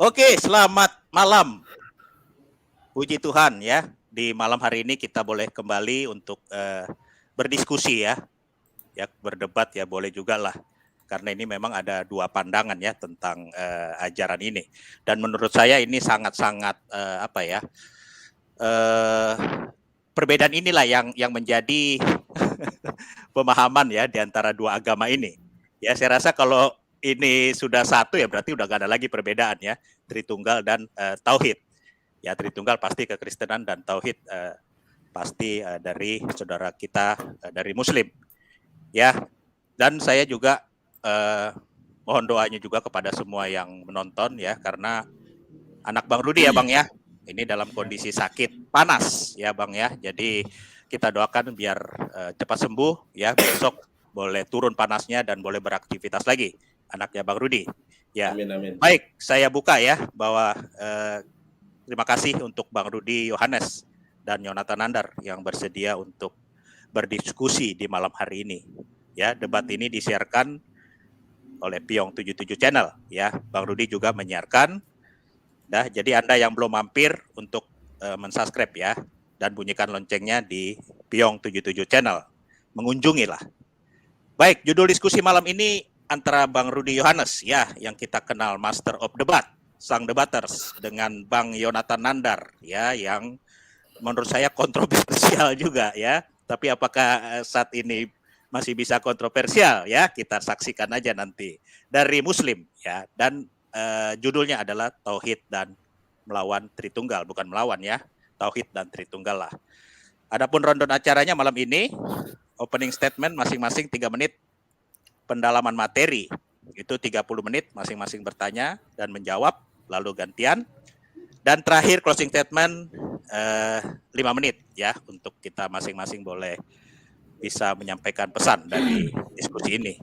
Oke, selamat malam. Puji Tuhan ya, di malam hari ini kita boleh kembali untuk berdiskusi ya, berdebat ya boleh juga lah. Karena ini memang ada dua pandangan ya tentang ajaran ini. Dan menurut saya ini sangat-sangat perbedaan inilah yang menjadi pemahaman ya di antara dua agama ini. Ya, saya rasa kalau ini sudah satu ya berarti udah gak ada lagi perbedaan ya, Tritunggal dan Tauhid. Ya, Tritunggal pasti kekristenan dan Tauhid pasti dari saudara kita dari Muslim. Ya, dan saya juga mohon doanya juga kepada semua yang menonton ya, karena anak Bang Rudi ya Bang ya, ini dalam kondisi sakit panas ya Bang ya, jadi kita doakan biar cepat sembuh ya, besok boleh turun panasnya dan boleh beraktivitas lagi anaknya Bang Rudi ya. Amin, amin. Baik, saya buka ya bahwa terima kasih untuk Bang Rudi Yohanes dan Yonatan Nandar yang bersedia untuk berdiskusi di malam hari ini ya. Debat ini disiarkan oleh Piyong 77 Channel ya, Bang Rudi juga menyiarkan. Nah, jadi Anda yang belum mampir untuk mensubscribe ya, dan bunyikan loncengnya di Piyong 77 Channel. Mengunjungilah. Baik, judul diskusi malam ini antara Bang Rudi Yohanes ya, yang kita kenal Master of Debat, Sang Debaters, dengan Bang Yonatan Nandar ya, yang menurut saya kontroversial juga ya. Tapi apakah saat ini masih bisa kontroversial ya? Kita saksikan aja nanti. Dari Muslim ya, dan judulnya adalah Tauhid dan melawan Tritunggal, bukan melawan ya, Tauhid dan Tritunggal lah. Adapun rundown acaranya malam ini, opening statement masing-masing 3 menit, pendalaman materi itu 30 menit, masing-masing bertanya dan menjawab, lalu gantian. Dan terakhir closing statement 5 menit ya, untuk kita masing-masing boleh bisa menyampaikan pesan dari diskusi ini.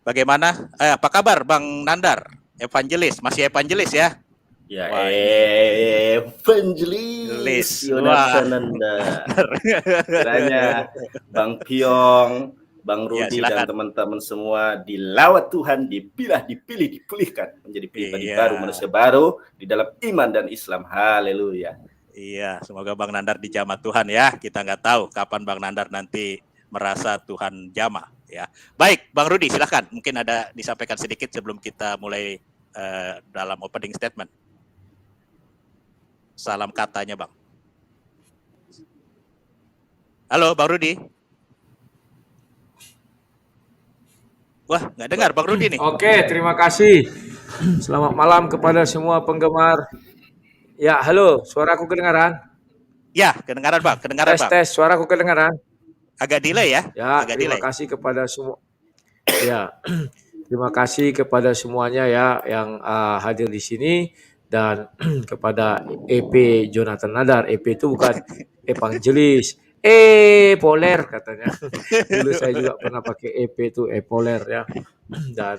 Bagaimana? Apa kabar Bang Nandar? Evangelis, masih evangelis ya? Ya, Wah, evangelis Yonatan Nandar. Kiranya Bang Piyong, Bang Rudi ya, dan teman-teman semua dilawat Tuhan, dipilih, dipulihkan menjadi pribadi baru, manusia baru di dalam iman dan Islam. Haleluya. Iya, semoga Bang Nandar dijamah Tuhan ya. Kita nggak tahu kapan Bang Nandar nanti merasa Tuhan jamah ya. Baik, Bang Rudi silahkan. Mungkin ada disampaikan sedikit sebelum kita mulai dalam opening statement. Salam katanya Bang. Halo Bang Rudi. Wah, nggak dengar Bang Rudi nih. Oke, terima kasih. Selamat malam kepada semua penggemar. Ya, halo, suaraku kedengaran? Ya, kedengaran Bang, kedengaran Bang. Tes, suaraku kedengaran? Agak delay ya? Ya, agak terima delay. kasih kepada semua. Ya, terima kasih kepada semuanya ya yang hadir di sini, dan kepada EP Yonatan Nandar. EP itu bukan evangelis, poler katanya. Dulu saya juga pernah pakai EP itu, poler ya. Dan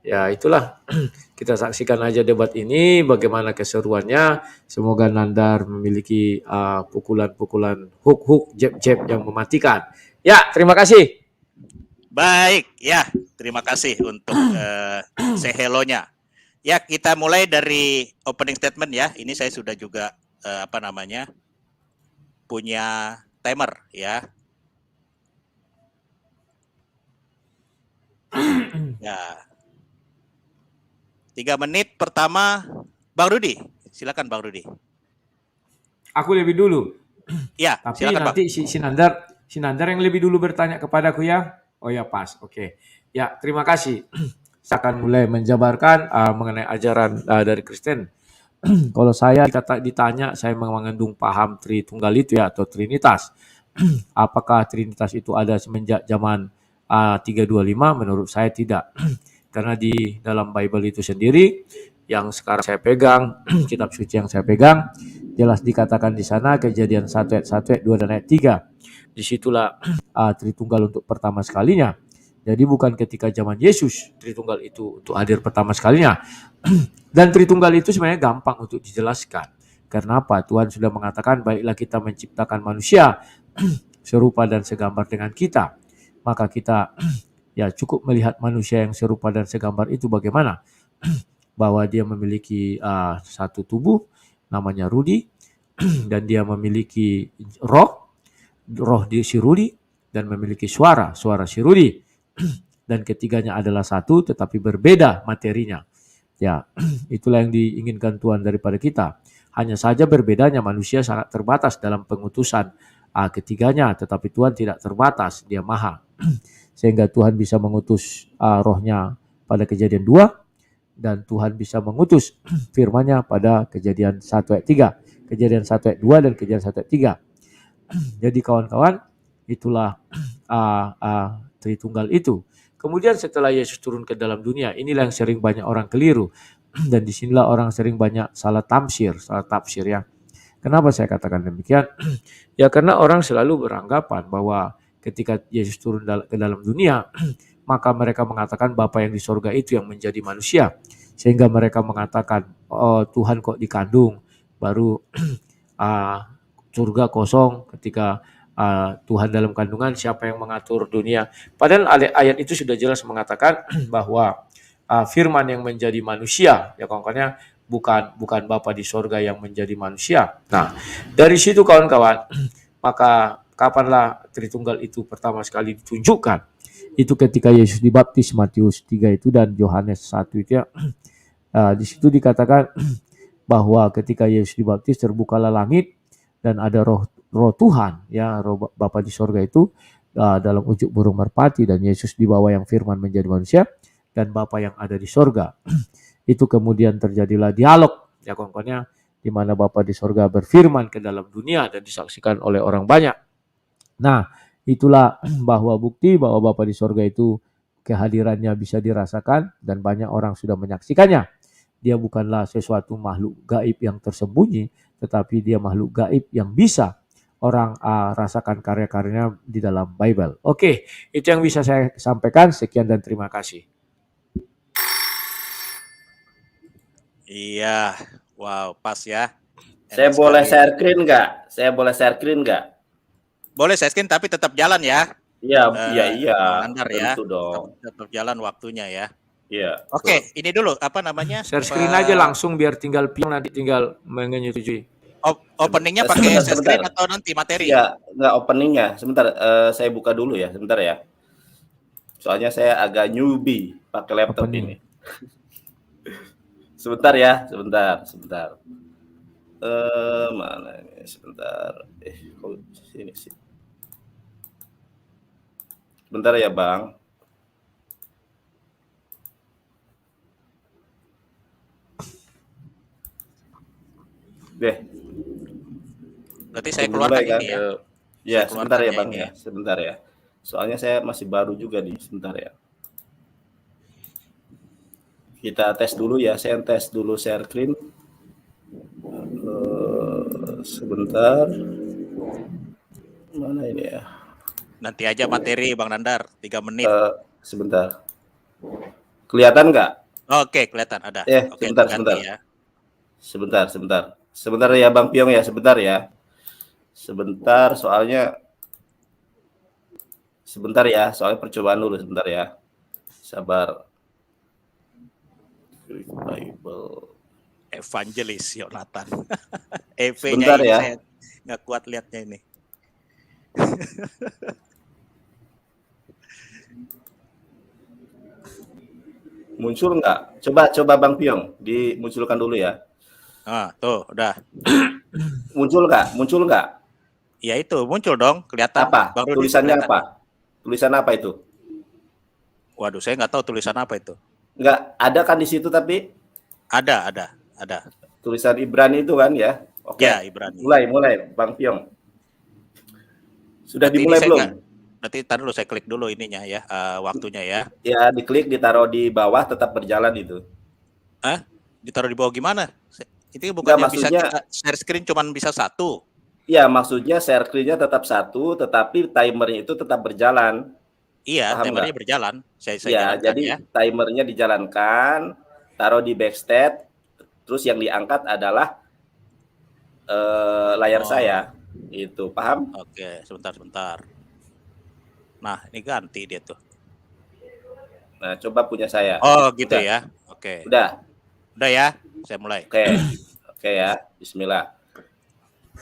ya itulah, kita saksikan aja debat ini bagaimana keseruannya. Semoga Nandar memiliki pukulan-pukulan, hook-hook, jab-jab yang mematikan. Ya, terima kasih. Baik, ya terima kasih untuk say hello-nya. Ya, kita mulai dari opening statement ya. Ini saya sudah juga punya timer ya. Ya. 3 menit pertama, Bang Rudi. Silakan Bang Rudi. Aku lebih dulu. Ya, tapi silakan, nanti Bang. Si Nandar yang lebih dulu bertanya kepadaku ya. Oh ya, pas. Oke. Ya, terima kasih. Saya akan mulai menjabarkan mengenai ajaran dari Kristen. Kalau saya ditanya, saya mengandung paham Tritunggal itu ya, atau Trinitas. Apakah Trinitas itu ada semenjak zaman 325? Menurut saya tidak. Karena di dalam Bible itu sendiri, yang sekarang saya pegang, kitab suci yang saya pegang, jelas dikatakan di sana, Kejadian 1 ayat 1 ayat 2 dan ayat 3. Disitulah Tritunggal untuk pertama sekalinya. Jadi bukan ketika zaman Yesus Tritunggal itu untuk hadir pertama sekalinya. Dan Tritunggal itu sebenarnya gampang untuk dijelaskan. Karena apa? Tuhan sudah mengatakan, baiklah kita menciptakan manusia serupa dan segambar dengan kita. Maka kita ya cukup melihat manusia yang serupa dan segambar itu bagaimana. bahwa dia memiliki satu tubuh namanya Rudi dan dia memiliki roh di si Rudi dan memiliki suara si Rudi dan ketiganya adalah satu tetapi berbeda materinya. Ya, itulah yang diinginkan Tuhan daripada kita. Hanya saja berbedanya manusia sangat terbatas dalam pengutusan ketiganya, tetapi Tuhan tidak terbatas, dia maha. Sehingga Tuhan bisa mengutus rohnya pada kejadian 2 dan Tuhan bisa mengutus firman-Nya pada kejadian 1 ayat 3, kejadian 1 ayat 2 dan kejadian 1 ayat 3. Jadi kawan-kawan, itulah Tritunggal itu. Kemudian setelah Yesus turun ke dalam dunia, inilah yang sering banyak orang keliru. Dan disinilah orang sering banyak salah tafsir ya. Kenapa saya katakan demikian? Ya karena orang selalu beranggapan bahwa ketika Yesus turun ke dalam dunia, maka mereka mengatakan Bapa yang di sorga itu yang menjadi manusia. Sehingga mereka mengatakan, oh Tuhan kok dikandung, baru surga kosong ketika Tuhan dalam kandungan, siapa yang mengatur dunia. Padahal ayat itu sudah jelas mengatakan bahwa firman yang menjadi manusia, ya kawan-kawannya, bukan Bapa di sorga yang menjadi manusia. Nah, dari situ kawan-kawan, maka kapanlah Tritunggal itu pertama sekali ditunjukkan? Itu ketika Yesus dibaptis, Matius 3 itu dan Yohanes 1 itu ya. Di situ dikatakan bahwa ketika Yesus dibaptis terbukalah langit dan ada roh Tuhan, ya roh Bapa di sorga itu dalam ujung burung merpati, dan Yesus dibawa yang firman menjadi manusia dan Bapa yang ada di sorga. Itu kemudian terjadilah dialog, ya kawan-kawannya, di mana Bapa di sorga berfirman ke dalam dunia dan disaksikan oleh orang banyak. Nah, itulah bahwa bukti bahwa Bapa di sorga itu kehadirannya bisa dirasakan dan banyak orang sudah menyaksikannya. Dia bukanlah sesuatu makhluk gaib yang tersembunyi, tetapi dia makhluk gaib yang bisa orang rasakan karya-karyanya di dalam Bible. Oke, itu yang bisa saya sampaikan. Sekian dan terima kasih. Iya, wow, pas ya. Saya boleh share screen nggak? Boleh share screen, tapi tetap jalan ya. Iya, Nandar ya. Tentu dong. Tetap jalan waktunya ya. Iya. Oke, ini dulu apa namanya? Share screen aja langsung biar tinggal Piong nanti tinggal menyetujui. Openingnya pakai share screen atau nanti materi? Ya, nggak openingnya. Sebentar, saya buka dulu ya. Sebentar ya. Soalnya saya agak newbie pakai laptop ini. Sebentar ya, sebentar. Mana ini? Sebentar. Kok sini sih? Sebentar ya, Bang. Deh. Berarti saya keluarkan ini ya. Ya, sebentar ya, Bang ya. Sebentar ya. Soalnya saya masih baru juga nih, sebentar ya. Kita tes dulu ya, saya tes dulu share screen. Sebentar. Mana ini ya? Nanti aja materi Bang Nandar, 3 menit. Sebentar. Kelihatan nggak? Oke, kelihatan ada. Oke, sebentar. Ya. Sebentar ya Bang Piong ya, sebentar ya. Sebentar, soalnya percobaan dulu, sebentar ya. Sabar. Bible. Evangelis Yonatan. EV-nya Sebentar ini ya. saya nggak kuat lihatnya ini. Muncul nggak? Coba Bang Piong dimunculkan dulu ya. Tuh, udah. Muncul nggak? Ya itu, muncul dong, kelihatan. Apa? Baru tulisannya apa? Tulisan apa itu? Waduh, saya nggak tahu tulisan apa itu. Nggak ada kan di situ, tapi ada. Tulisan Ibrani itu kan ya? Oke. Ya, Ibrani. Mulai Bang Piong. Sudah dimulai belum? Berarti tadi dulu saya klik dulu ininya ya, waktunya ya. Ya, diklik, ditaruh di bawah, tetap berjalan itu. Ditaruh di bawah gimana? Itu bukannya maksudnya, bisa kita share screen cuman bisa 1? Iya, maksudnya share screen-nya tetap 1, tetapi timernya itu tetap berjalan. Iya, paham timernya nggak? berjalan. Saya Ya, jalankan jadi ya. timernya dijalankan, taruh di backstage, terus yang diangkat adalah layar saya. Itu, paham? Oke, sebentar. Nah, ini ganti dia tuh. Nah, coba punya saya. Oh, gitu udah. Ya. Oke. Udah. Udah ya, saya mulai. Oke ya, Bismillah.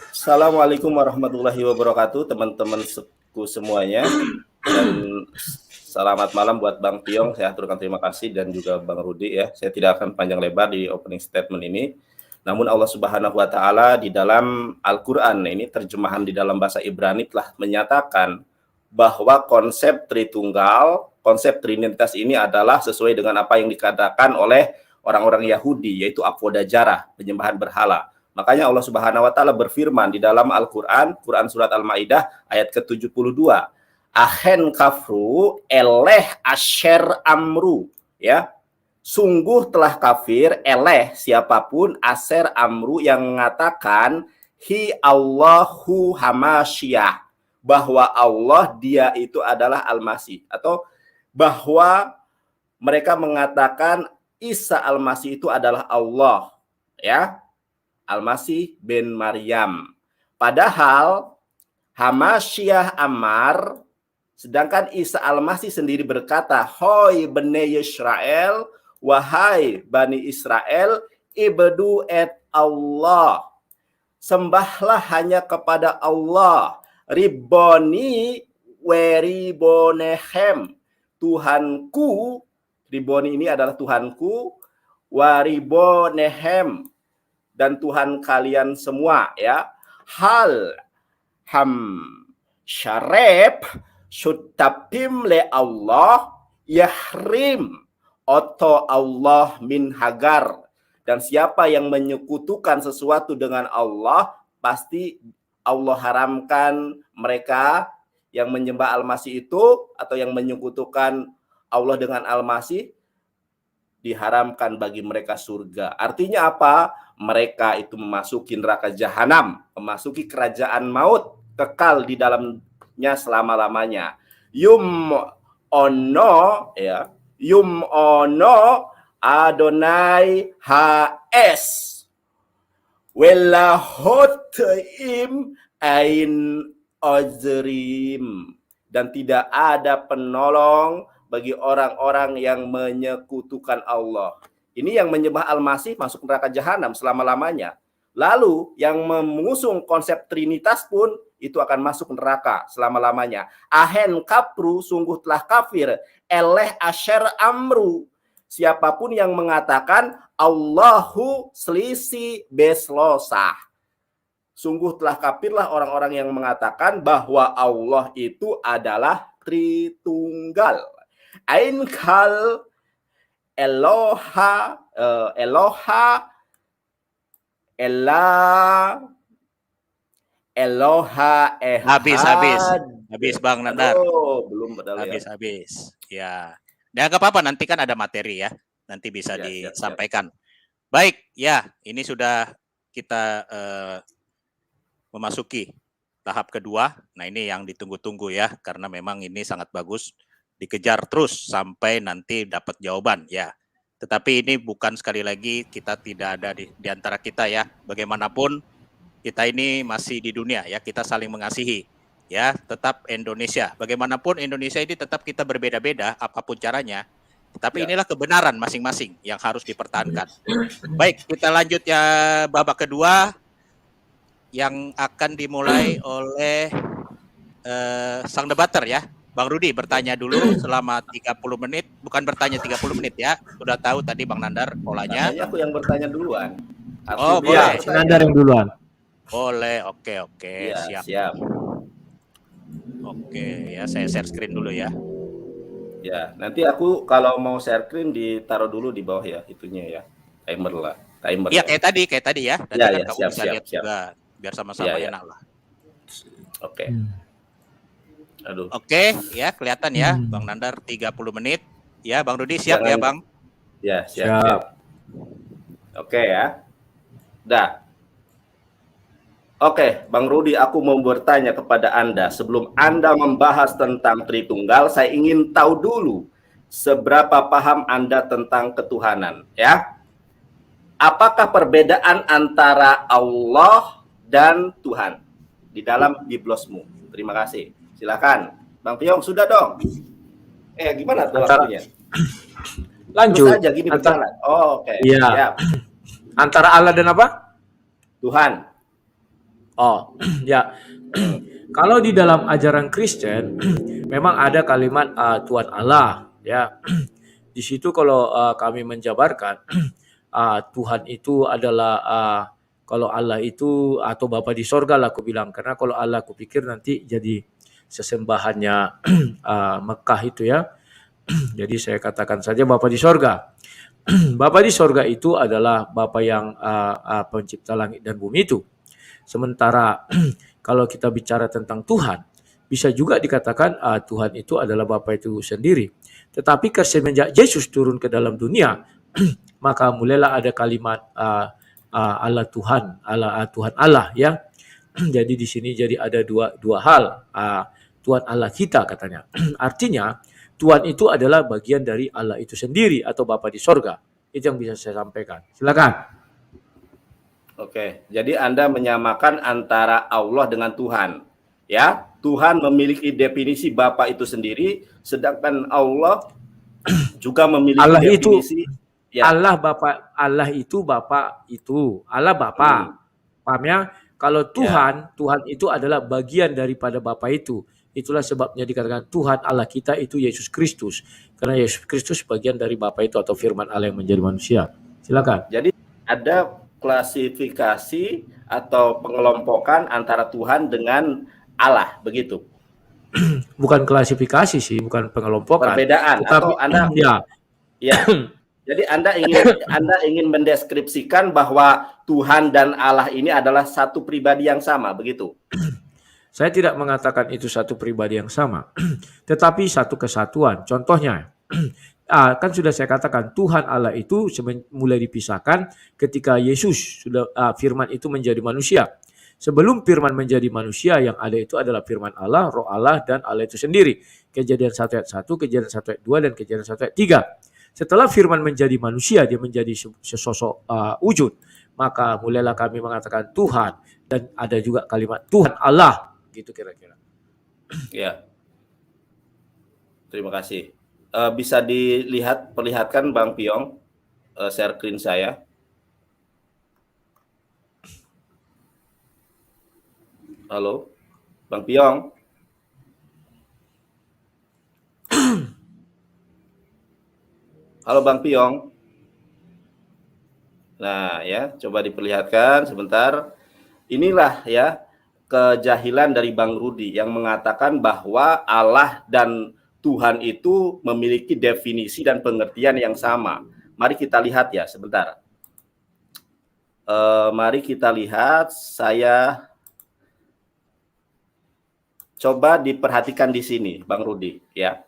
Assalamualaikum warahmatullahi wabarakatuh, teman-teman semuanya, dan selamat malam buat Bang Piong. Saya aturkan terima kasih, dan juga Bang Rudi ya. Saya tidak akan panjang lebar di opening statement ini. Namun Allah Subhanahu wa taala di dalam Al-Qur'an, ini terjemahan di dalam bahasa Ibrani, telah menyatakan bahwa konsep Tritunggal, konsep Trinitas ini adalah sesuai dengan apa yang dikatakan oleh orang-orang Yahudi, yaitu Avodah penyembahan berhala. Makanya Allah Subhanahu wa taala berfirman di dalam Al-Qur'an, Quran surat Al-Maidah ayat ke-72. Ahen kafru eleh asher amru, ya. Sungguh telah kafir eleh siapapun asher amru yang mengatakan hi Allahu hamasyah, bahwa Allah dia itu adalah Al-Masih, atau bahwa mereka mengatakan Isa Al-Masih itu adalah Allah, ya. Al-Masih bin Maryam. Padahal Hamasyah Ammar, sedangkan Isa Al-Masih sendiri berkata, "Hoi Bani Israel, wahai Bani Israel, ibadu et Allah. Sembahlah hanya kepada Allah. Riboni weribonehem. Tuhanku," Riboni ini adalah Tuhanku, waribonehem, dan Tuhan kalian semua, ya. Hal syareb syutapim le Allah yahrim oto Allah min hagar. Dan siapa yang menyekutukan sesuatu dengan Allah, pasti Allah haramkan mereka yang menyembah Al-Masih itu, atau yang menyekutukan Allah dengan Al-Masih, diharamkan bagi mereka surga. Artinya apa? Mereka itu memasuki neraka jahanam, memasuki kerajaan maut, kekal di dalamnya selama-lamanya. Yum ono, ya, yum ono Adonai HS welahotim ain ozrim, dan tidak ada penolong bagi orang-orang yang menyekutukan Allah. Ini yang menyembah Al-Masih masuk neraka jahanam selama-lamanya. Lalu yang mengusung konsep Trinitas pun itu akan masuk neraka selama-lamanya. Ahen kapru, sungguh telah kafir. Eleh asher amru, siapapun yang mengatakan Allahu selisi beslosah. Sungguh telah kafirlah orang-orang yang mengatakan bahwa Allah itu adalah Tritunggal. Ain kal Eloha ehad. Habis Bang Nandar. Belum Habis. Ya. Ya nggak apa-apa, nanti kan ada materi ya. Nanti bisa disampaikan. Siap. Baik, ya, ini sudah kita memasuki tahap kedua. Nah, ini yang ditunggu-tunggu ya, karena memang ini sangat bagus, dikejar terus sampai nanti dapat jawaban ya. Tetapi ini bukan, sekali lagi, kita tidak ada di antara kita ya. Bagaimanapun kita ini masih di dunia ya, kita saling mengasihi ya. Tetap Indonesia. Bagaimanapun Indonesia ini tetap kita berbeda-beda apapun caranya. Tapi inilah kebenaran masing-masing yang harus dipertahankan. Baik, kita lanjut ya babak kedua yang akan dimulai oleh sang debater ya. Bang Rudi bertanya dulu selama 30 menit, bukan bertanya 30 menit ya. Sudah tahu tadi Bang Nandar polanya. Aku yang bertanya duluan. Oh, boleh. Nandar yang duluan. Boleh, oke. Ya, siap. Oke, ya saya share screen dulu ya. Ya, nanti aku kalau mau share screen ditaruh dulu di bawah ya, itunya ya. Timer. Iya, kayak tadi ya. Nanti kan kamu siap, bisa lihat juga, biar sama-sama enak lah. Oke. Aduh. Oke, ya kelihatan ya, Bang Nandar 30 menit. Ya, Bang Rudi siap ya, Bang? Ya, siap. Oke ya. Dah. Oke, Bang Rudi, aku mau bertanya kepada Anda. Sebelum Anda membahas tentang Tritunggal, saya ingin tahu dulu seberapa paham Anda tentang ketuhanan, ya. Apakah perbedaan antara Allah dan Tuhan di dalam biblosmu? Terima kasih. Silakan, Bang Piong, sudah dong. Gimana tuh waktunya? Lanjut. aja gini Antara, berjalan. Oh, oke. iya. Siap. Antara Allah dan apa? Tuhan. Oh, ya. Kalau di dalam ajaran Kristen memang ada kalimat Tuhan Allah, ya. Di situ kalau kami menjabarkan Tuhan itu adalah kalau Allah itu atau Bapa di sorga lah aku bilang, karena kalau Allah aku pikir nanti jadi sesembahannya Mekah itu ya. Jadi saya katakan saja Bapa di sorga. Bapa di sorga itu adalah Bapa yang pencipta langit dan bumi itu. Sementara kalau kita bicara tentang Tuhan, bisa juga dikatakan Tuhan itu adalah Bapa itu sendiri. Tetapi semenjak Yesus turun ke dalam dunia, maka mulailah ada kalimat Allah Tuhan, Tuhan Allah ya. Jadi di sini jadi ada dua hal. Tuhan Allah kita katanya. Artinya Tuhan itu adalah bagian dari Allah itu sendiri atau Bapa di sorga. Itu yang bisa saya sampaikan. Silakan. Oke, jadi Anda menyamakan antara Allah dengan Tuhan. Ya, Tuhan memiliki definisi Bapa itu sendiri, sedangkan Allah juga memiliki Allah definisi itu Allah Bapa, Allah itu Bapa itu, Allah Bapa. Paham ya? Kalau Tuhan, Tuhan itu adalah bagian daripada Bapa itu. Itulah sebabnya dikatakan Tuhan Allah kita itu Yesus Kristus. Karena Yesus Kristus bagian dari Bapa itu atau firman Allah yang menjadi manusia. Silakan. Jadi ada klasifikasi atau pengelompokan antara Tuhan dengan Allah, begitu. Bukan klasifikasi sih, bukan pengelompokan. Perbedaan. Tetapi, atau Anda ya. Jadi Anda ingin mendeskripsikan bahwa Tuhan dan Allah ini adalah satu pribadi yang sama, begitu? Saya tidak mengatakan itu satu pribadi yang sama, tetapi satu kesatuan. Contohnya, kan sudah saya katakan Tuhan Allah itu mulai dipisahkan ketika Yesus sudah firman itu menjadi manusia. Sebelum firman menjadi manusia, yang ada itu adalah firman Allah, roh Allah, dan Allah itu sendiri. Kejadian 1 ayat 1, kejadian 1 ayat 2, dan kejadian 1 ayat 3. Setelah firman menjadi manusia, dia menjadi sesosok wujud. Maka mulailah kami mengatakan Tuhan, dan ada juga kalimat Tuhan Allah. Gitu kira-kira. Ya. Terima kasih. Bisa perlihatkan Bang Piong share screen saya. Halo, Bang Piong. Halo Bang Piong. Nah ya, coba diperlihatkan sebentar. Inilah ya kejahilan dari Bang Rudi yang mengatakan bahwa Allah dan Tuhan itu memiliki definisi dan pengertian yang sama. Mari kita lihat ya sebentar. Mari kita lihat. Saya coba diperhatikan di sini, Bang Rudi ya.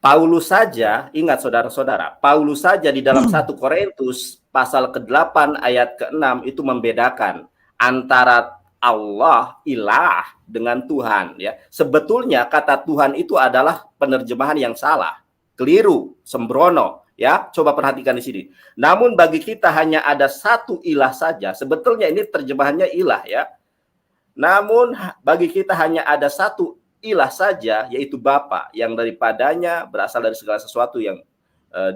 Paulus saja, ingat saudara-saudara, Paulus saja di dalam 1 Korintus pasal ke-8 ayat ke-6 itu membedakan antara Allah, ilah, dengan Tuhan ya. Sebetulnya kata Tuhan itu adalah penerjemahan yang salah, keliru, sembrono ya. Coba perhatikan di sini. Namun bagi kita hanya ada satu ilah saja. Sebetulnya ini terjemahannya ilah ya. Namun bagi kita hanya ada satu ilah saja, yaitu Bapa, yang daripadanya berasal dari segala sesuatu yang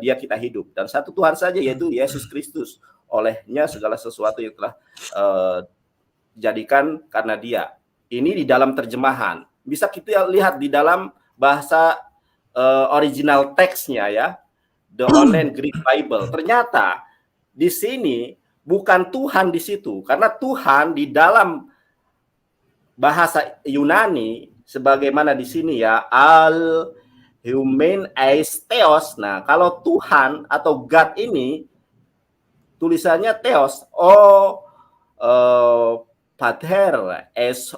dia kita hidup. Dan satu Tuhan saja, yaitu Yesus Kristus. Olehnya segala sesuatu yang telah jadikan karena dia. Ini di dalam terjemahan. Bisa kita lihat di dalam bahasa original teksnya ya, The Online Greek Bible. Ternyata di sini bukan Tuhan di situ, karena Tuhan di dalam bahasa Yunani sebagaimana di sini ya, al human eis theos. Nah, kalau Tuhan atau God ini tulisannya theos, pater es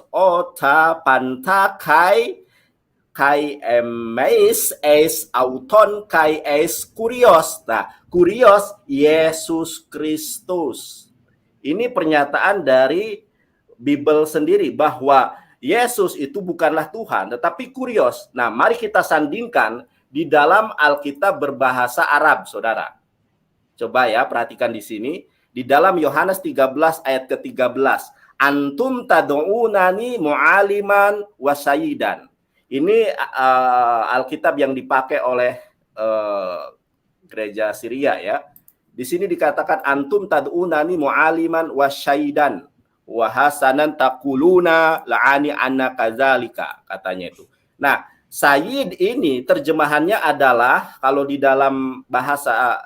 ta panta kai emeis es auton kai es kurios. Nah, kurios Yesus Kristus. Ini pernyataan dari Bible sendiri bahwa Yesus itu bukanlah Tuhan, tetapi kurios. Nah, mari kita sandingkan di dalam Alkitab berbahasa Arab, saudara. Coba ya, perhatikan di sini. Di dalam Yohanes 13 ayat ke-13. Antum tad'unani mu'aliman wa sayyidan. Ini Alkitab yang dipakai oleh gereja Syria ya. Di sini dikatakan antum tad'unani mu'aliman wa syaidan wa hasanan taquluna la'ani anna kadzalika, katanya itu. Nah, Sayyid ini terjemahannya adalah kalau di dalam bahasa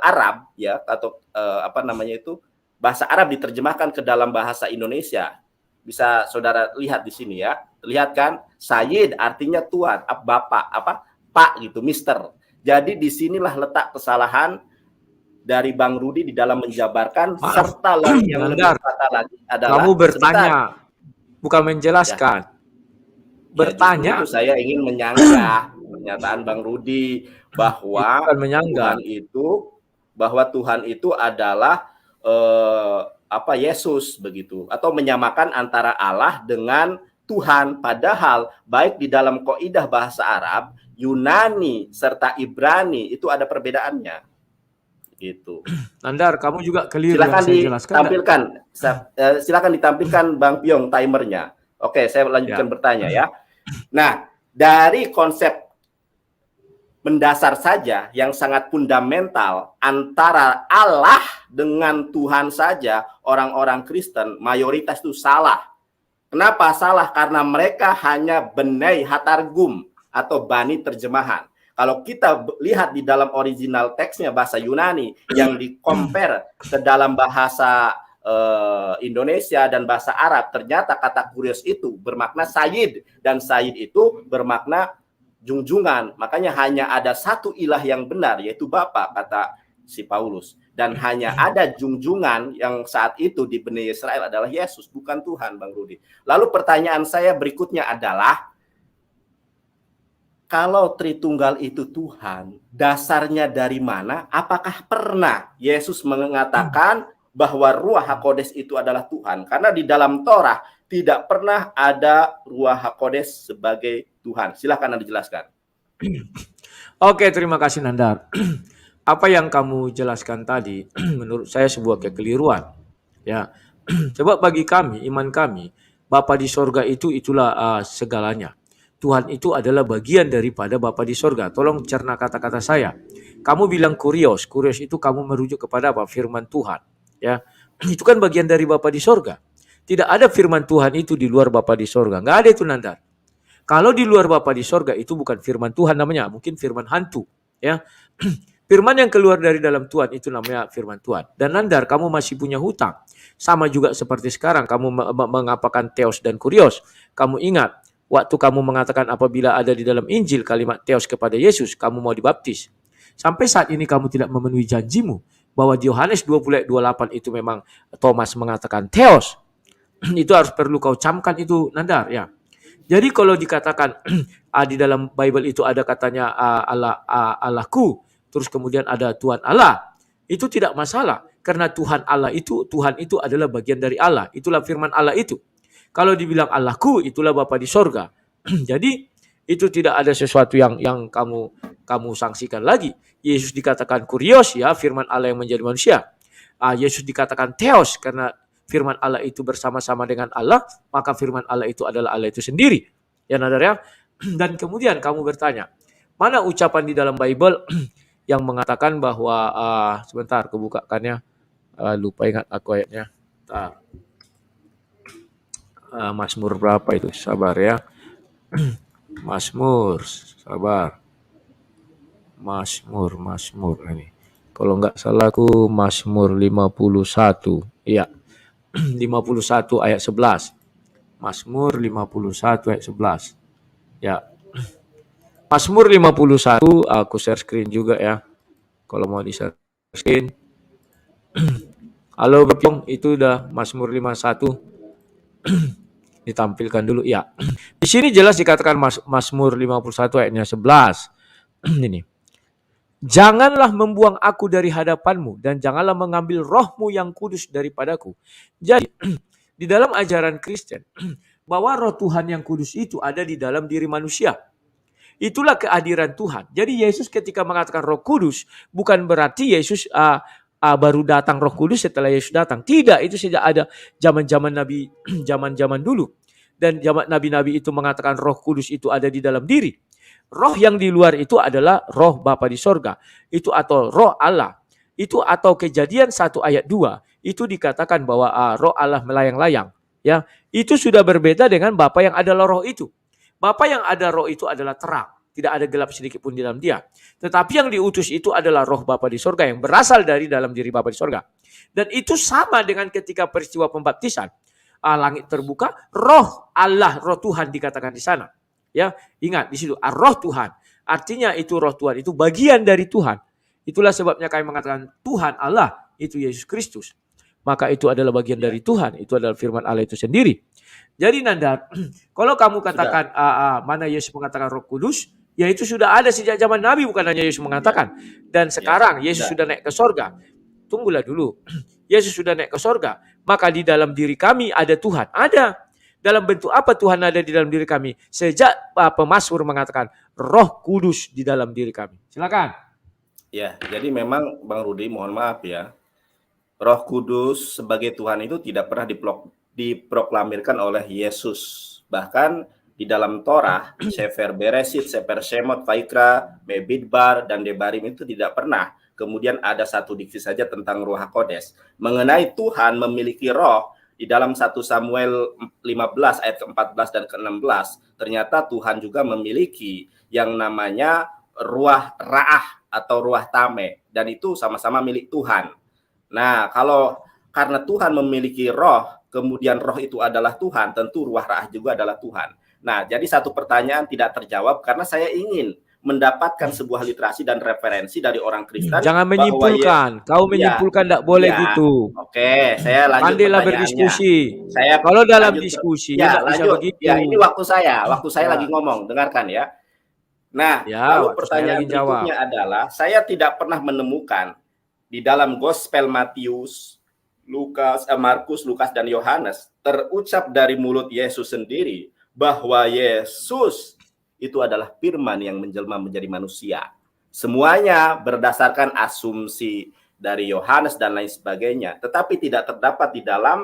Arab ya, atau apa namanya itu, bahasa Arab diterjemahkan ke dalam bahasa Indonesia. Bisa saudara lihat di sini ya. Lihat kan? Sayyid artinya tuan, bapak, pak gitu, mister. Jadi disinilah letak kesalahan dari Bang Rudi di dalam menjabarkan. Maaf, Serta lagi yang lebih Nandar, fatal lagi adalah kamu bertanya, sebentar. bukan menjelaskan. Bertanya, Ya, justru itu saya ingin menyanggah pernyataan Bang Rudi bahwa bukan menyanggah. Tuhan itu adalah Yesus begitu, atau menyamakan antara Allah dengan Tuhan, padahal baik di dalam kaidah bahasa Arab, Yunani serta Ibrani itu ada perbedaannya. Gitu. Nandar, kamu juga keliru Silakan yang saya jelaskan. ditampilkan. Silakan ditampilkan Bang Piong timernya. Oke, saya lanjutkan bertanya ya. Nah, dari konsep mendasar saja yang sangat fundamental antara Allah dengan Tuhan saja, orang-orang Kristen mayoritas itu salah. Kenapa salah? Karena mereka hanya benai hatargum atau bani terjemahan. Kalau kita lihat di dalam original teksnya bahasa Yunani yang di-compare ke dalam bahasa Indonesia dan bahasa Arab, ternyata kata kurios itu bermakna sayyid, dan sayyid itu bermakna junjungan. Makanya hanya ada satu ilah yang benar, yaitu Bapa, kata si Paulus. Dan hanya ada junjungan yang saat itu di Bani Israel adalah Yesus, bukan Tuhan, Bang Rudi. Lalu pertanyaan saya berikutnya adalah, kalau Tritunggal itu Tuhan, dasarnya dari mana? Apakah pernah Yesus mengatakan bahwa Ruach HaKodes itu adalah Tuhan? Karena di dalam Torah tidak pernah ada Ruach HaKodes sebagai Tuhan. Silakan Anda jelaskan. Oke, terima kasih Nandar. Apa yang kamu jelaskan tadi menurut saya sebuah kekeliruan. Ya, coba bagi kami, iman kami, Bapa di sorga itulah segalanya. Tuhan itu adalah bagian daripada Bapa di sorga. Tolong cerna kata-kata saya. Kamu bilang kurios itu kamu merujuk kepada apa? Firman Tuhan. Ya, itu kan bagian dari Bapa di sorga. Tidak ada firman Tuhan itu di luar Bapa di sorga. Nggak ada itu Nandar. Kalau di luar Bapa di sorga itu bukan firman Tuhan namanya, mungkin firman hantu. Ya, firman yang keluar dari dalam Tuhan itu namanya firman Tuhan. Dan Nandar, kamu masih punya hutang. Sama juga seperti sekarang kamu mengapakan theos dan kurios. Kamu ingat waktu kamu mengatakan apabila ada di dalam Injil kalimat theos kepada Yesus, kamu mau dibaptis. Sampai saat ini kamu tidak memenuhi janjimu bahwa di Yohanes 20:28 itu memang Thomas mengatakan theos. Itu harus perlu kau camkan itu Nandar ya. Jadi kalau dikatakan di dalam Bible itu ada katanya Allahku, terus kemudian ada Tuhan Allah, itu tidak masalah karena Tuhan itu adalah bagian dari Allah. Itulah firman Allah itu. Kalau dibilang Allahku, itulah Bapa di sorga. Jadi itu tidak ada sesuatu yang kamu sanksikan lagi. Yesus dikatakan kurios ya, firman Allah yang menjadi manusia. Yesus dikatakan theos karena firman Allah itu bersama-sama dengan Allah, maka firman Allah itu adalah Allah itu sendiri. Ya Nandar ya. Dan kemudian kamu bertanya, mana ucapan di dalam Bible yang mengatakan bahwa sebentar kebukakannya, lupa ingat aku ayatnya. Mazmur berapa itu? Sabar ya. Mazmur, sabar. Mazmur ini. Kalau nggak salah aku Mazmur 51. Iya. 51 ayat 11. Mazmur 51 ayat 11. Ya. Mazmur 51 aku share screen juga ya. Kalau mau di-share screen. Halo Bang, itu udah Mazmur 51. Ditampilkan dulu ya. Di sini jelas dikatakan Mazmur 51 ayatnya 11. Ini. Janganlah membuang aku dari hadapanmu dan janganlah mengambil rohmu yang kudus daripadaku. Jadi di dalam ajaran Kristen bahwa roh Tuhan yang kudus itu ada di dalam diri manusia. Itulah kehadiran Tuhan. Jadi Yesus ketika mengatakan roh kudus bukan berarti Yesus baru datang roh kudus setelah Yesus datang. Tidak, itu sejak ada zaman-zaman Nabi, zaman-zaman dulu. Dan zaman Nabi-Nabi itu mengatakan roh kudus itu ada di dalam diri. Roh yang di luar itu adalah roh Bapa di sorga. Itu atau roh Allah. Itu atau Kejadian 1 ayat 2. Itu dikatakan bahwa roh Allah melayang-layang. Ya, itu sudah berbeda dengan Bapa yang adalah roh itu. Bapa yang ada roh itu adalah terang. Tidak ada gelap sedikit pun di dalam dia. Tetapi yang diutus itu adalah roh Bapa di sorga yang berasal dari dalam diri Bapa di sorga. Dan itu sama dengan ketika peristiwa pembaptisan. Langit terbuka, roh Allah, roh Tuhan dikatakan di sana. Ya, ingat di situ roh Tuhan. Artinya itu roh Tuhan itu bagian dari Tuhan. Itulah sebabnya kami mengatakan Tuhan Allah itu Yesus Kristus. Maka itu adalah bagian dari Tuhan. Itu adalah firman Allah itu sendiri. Jadi Nandar, kalau kamu katakan mana Yesus mengatakan Roh Kudus, ya itu sudah ada sejak zaman Nabi, bukan hanya Yesus mengatakan. Dan sekarang Yesus sudah naik ke sorga. Tunggulah dulu. Yesus sudah naik ke sorga. Maka di dalam diri kami ada Tuhan. Ada. Dalam bentuk apa Tuhan ada di dalam diri kami? Sejak pemazmur mengatakan Roh Kudus di dalam diri kami. Silakan. Ya, jadi memang Bang Rudi, mohon maaf ya, Roh Kudus sebagai Tuhan itu tidak pernah diproklamirkan oleh Yesus. Bahkan di dalam Torah, Sefer Beresit, Sefer Shemot, Vaikra, Bemidbar, dan Debarim itu tidak pernah. Kemudian ada satu diksi saja tentang Ruach HaKodes. Mengenai Tuhan memiliki roh, di dalam 1 Samuel 15 ayat ke-14 dan ke-16, ternyata Tuhan juga memiliki yang namanya Ruach Ra'ah atau Ruach Tame, dan itu sama-sama milik Tuhan. Nah, kalau karena Tuhan memiliki roh, kemudian roh itu adalah Tuhan, tentu Ruach Ra'ah juga adalah Tuhan. Nah, jadi satu pertanyaan tidak terjawab karena saya ingin mendapatkan sebuah literasi dan referensi dari orang Kristen. Jangan menyimpulkan. Kau menyimpulkan tidak boleh gitu. Oke, saya lanjut. Pandailah berdiskusi. Kalau dalam diskusi tidak bisa begitu. Ya, ini waktu saya lagi ngomong. Dengarkan ya. Nah, lalu pertanyaan berikutnya adalah, saya tidak pernah menemukan di dalam Gospel Matius, Markus, Lukas, dan Yohanes terucap dari mulut Yesus sendiri bahwa Yesus itu adalah firman yang menjelma menjadi manusia. Semuanya berdasarkan asumsi dari Yohanes dan lain sebagainya. Tetapi tidak terdapat di dalam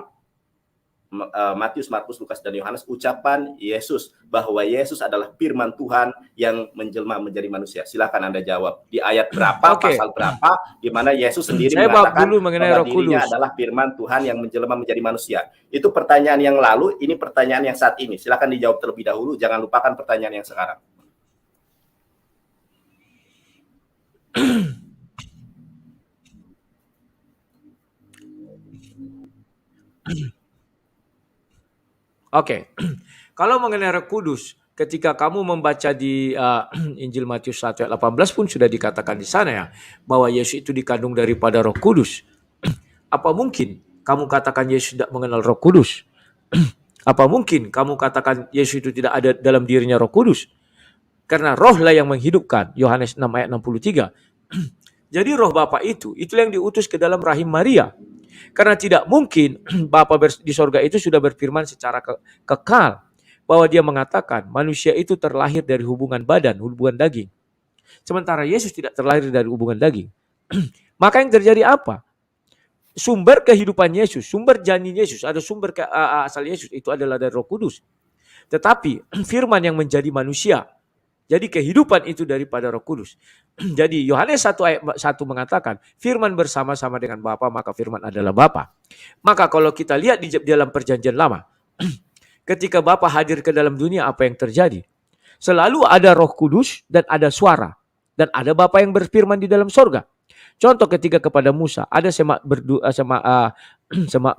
Matius, Markus, Lukas, dan Yohanes ucapan Yesus bahwa Yesus adalah firman Tuhan yang menjelma menjadi manusia. Silakan Anda jawab. Di ayat berapa, pasal berapa, di mana Yesus sendiri mengatakan bahwa dirinya adalah firman Tuhan yang menjelma menjadi manusia. Itu pertanyaan yang lalu, ini pertanyaan yang saat ini. Silakan dijawab terlebih dahulu, jangan lupakan pertanyaan yang sekarang. Oke, kalau mengenai Roh Kudus, ketika kamu membaca di Injil Matius 1 ayat 18 pun sudah dikatakan di sana ya, bahwa Yesus itu dikandung daripada Roh Kudus. Apa mungkin kamu katakan Yesus tidak mengenal Roh Kudus? Apa mungkin kamu katakan Yesus itu tidak ada dalam dirinya Roh Kudus? Karena roh lah yang menghidupkan, Yohanes 6 ayat 63. Jadi roh Bapa itu yang diutus ke dalam rahim Maria. Karena tidak mungkin Bapa di sorga itu sudah berfirman secara kekal bahwa dia mengatakan manusia itu terlahir dari hubungan badan, hubungan daging. Sementara Yesus tidak terlahir dari hubungan daging. Maka yang terjadi apa? Sumber kehidupan Yesus, sumber janin Yesus, ada sumber asal Yesus itu adalah dari Roh Kudus. Tetapi firman yang menjadi manusia, jadi kehidupan itu daripada Roh Kudus. Jadi Yohanes 1 ayat 1 mengatakan, firman bersama-sama dengan Bapa, maka firman adalah Bapa. Maka kalau kita lihat di dalam perjanjian lama, ketika Bapa hadir ke dalam dunia, apa yang terjadi? Selalu ada Roh Kudus dan ada suara. Dan ada Bapa yang berfirman di dalam sorga. Contoh ketika kepada Musa, ada semak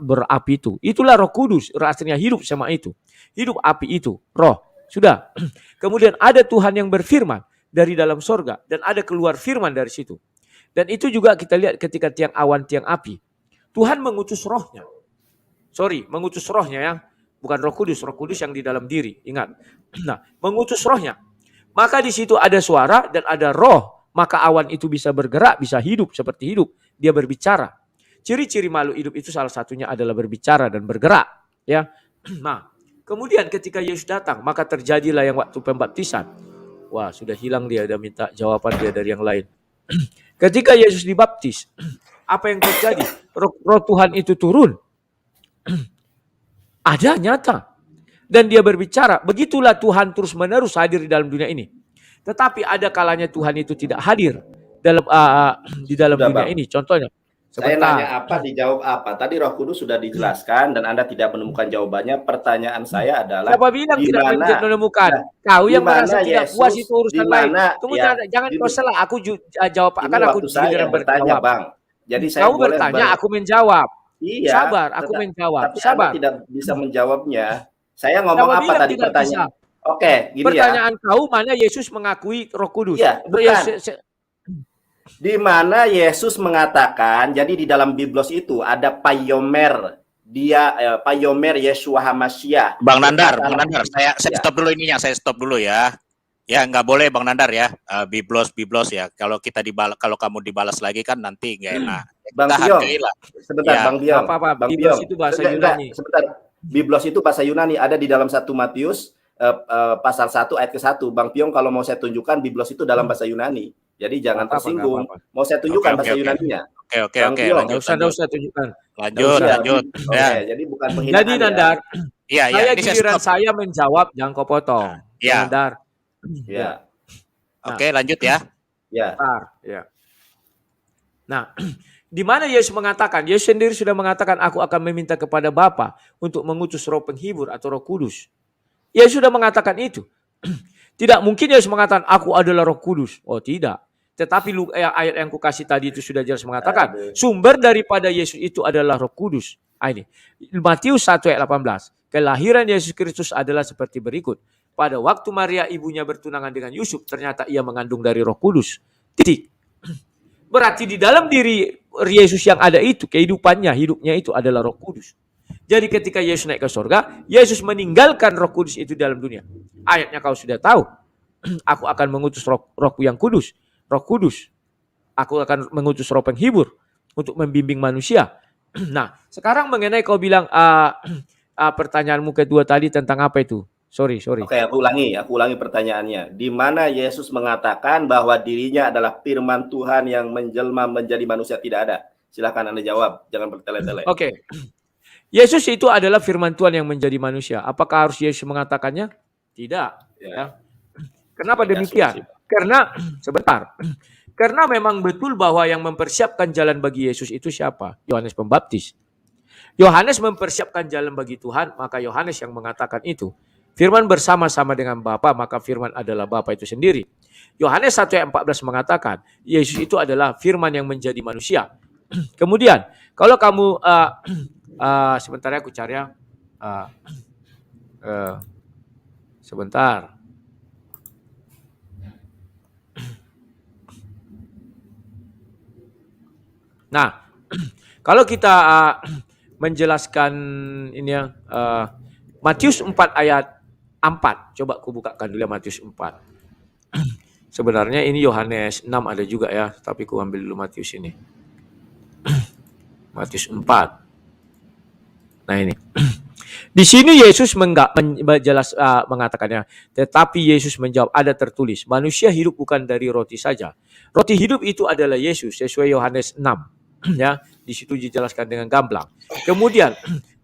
berapi itu. Itulah Roh Kudus, rasanya hidup semak itu. Hidup api itu, roh. Sudah. Kemudian ada Tuhan yang berfirman dari dalam sorga. Dan ada keluar firman dari situ. Dan itu juga kita lihat ketika tiang awan, tiang api. Tuhan mengutus rohnya. Mengutus rohnya ya. Bukan Roh Kudus yang di dalam diri. Ingat. Nah, mengutus rohnya. Maka di situ ada suara dan ada roh. Maka awan itu bisa bergerak, bisa hidup seperti hidup. Dia berbicara. Ciri-ciri makhluk hidup itu salah satunya adalah berbicara dan bergerak. Ya. Nah, kemudian ketika Yesus datang, maka terjadilah yang waktu pembaptisan. Wah, sudah hilang dia minta jawaban dia dari yang lain. Ketika Yesus dibaptis, apa yang terjadi? Roh Tuhan itu turun. Ada nyata. Dan dia berbicara. Begitulah Tuhan terus-menerus hadir di dalam dunia ini. Tetapi ada kalanya Tuhan itu tidak hadir dalam di dalam Sudah, dunia Bang. ini. Contohnya, Saya nanya sebentar. apa, dijawab apa. Tadi Roh Kudus sudah dijelaskan dan Anda tidak menemukan jawabannya. Pertanyaan saya adalah Siapa bilang di tidak mana, menemukan? nah, Kau di yang merasa mana tidak puas itu Yesus, di urusan lain. mana Tunggu, ya, jangan di, kau salah. Aku jawab, ini akan aku waktu saya giliran yang bertanya, berjawab. Bang. Jadi saya Kau boleh bertanya, aku menjawab. iya, Sabar, aku menjawab. tapi Anda Sabar. tidak bisa menjawabnya. Saya ngomong Siapa apa bilang tadi tidak bisa? pertanyaan? Oke, gini ya. Pertanyaan kau, mana Yesus mengakui Roh Kudus? Iya, bukan. Di mana Yesus mengatakan, jadi di dalam Biblos itu ada payomer, payomer Yeshua Hamashiach. Bang Nandar, saya Ya. stop dulu ininya, saya stop dulu ya. Ya nggak boleh Bang Nandar ya, biblos ya. Kalau kita kalau kamu dibalas lagi kan nanti nggak enak. Bang Kita Biong, hargailah. sebentar Ya. Bang Biong. Apa-apa, Bang Biblos Biong. itu bahasa Enggak, Yunani. sebentar. Biblos itu bahasa Yunani, ada di dalam 1 Matius pasal 1 ayat ke-1. Bang Piong, kalau mau saya tunjukkan Biblos itu dalam bahasa Yunani. Jadi jangan tersinggung. Mau saya tunjukkan bahasa Yunaninya. Oke, Nggak usah tunjukkan. Lanjut. Oke, jadi bukan penghinaan. Jadi Nandar, Iya, saya ini giliran saya menjawab, jangan kau potong. Iya. Nandar. Ya. Oke, lanjut ya. Ya. Ya. Nah, di mana Yesus mengatakan, Yesus sendiri sudah mengatakan, aku akan meminta kepada Bapa untuk mengutus Roh Penghibur atau Roh Kudus. Yesus sudah mengatakan itu. Tidak mungkin Yesus mengatakan, aku adalah Roh Kudus. Oh tidak. Tetapi ayat yang kukasih tadi itu sudah jelas mengatakan, sumber daripada Yesus itu adalah Roh Kudus. Ini Matius 1 ayat 18. Kelahiran Yesus Kristus adalah seperti berikut. Pada waktu Maria ibunya bertunangan dengan Yusuf, ternyata ia mengandung dari Roh Kudus. Titik. Berarti di dalam diri Yesus yang ada itu, kehidupannya, hidupnya itu adalah Roh Kudus. Jadi ketika Yesus naik ke surga, Yesus meninggalkan Roh Kudus itu dalam dunia. Ayatnya kau sudah tahu. Aku akan mengutus Rohku yang kudus. Roh Kudus. Aku akan mengutus Roh Penghibur untuk membimbing manusia. Nah, sekarang mengenai kau bilang pertanyaanmu kedua tadi tentang apa itu? Sorry. Oke, aku ulangi pertanyaannya. Di mana Yesus mengatakan bahwa dirinya adalah firman Tuhan yang menjelma menjadi manusia? Tidak ada. Silakan Anda jawab, jangan bertele-tele. Oke. Yesus itu adalah firman Tuhan yang menjadi manusia. Apakah harus Yesus mengatakannya? Tidak. Ya. Kenapa demikian? Karena sebentar. Karena memang betul bahwa yang mempersiapkan jalan bagi Yesus itu siapa? Yohanes Pembaptis. Yohanes mempersiapkan jalan bagi Tuhan, maka Yohanes yang mengatakan itu. Firman bersama-sama dengan Bapa, maka firman adalah Bapa itu sendiri. Yohanes 1 ayat 14 mengatakan, Yesus itu adalah firman yang menjadi manusia. Kemudian, kalau kamu sebentar ya aku cari ya. Sebentar. Nah, kalau kita menjelaskan ini ya, Matius 4 ayat 4. Coba aku bukakan dulu Matius 4. Sebenarnya ini Yohanes 6 ada juga ya, tapi aku ambil dulu Matius ini. Matius 4. Nah ini. Di sini Yesus mengatakannya, tetapi Yesus menjawab, ada tertulis, manusia hidup bukan dari roti saja. Roti hidup itu adalah Yesus, sesuai Yohanes 6. Ya, di situ dijelaskan dengan gamblang. Kemudian,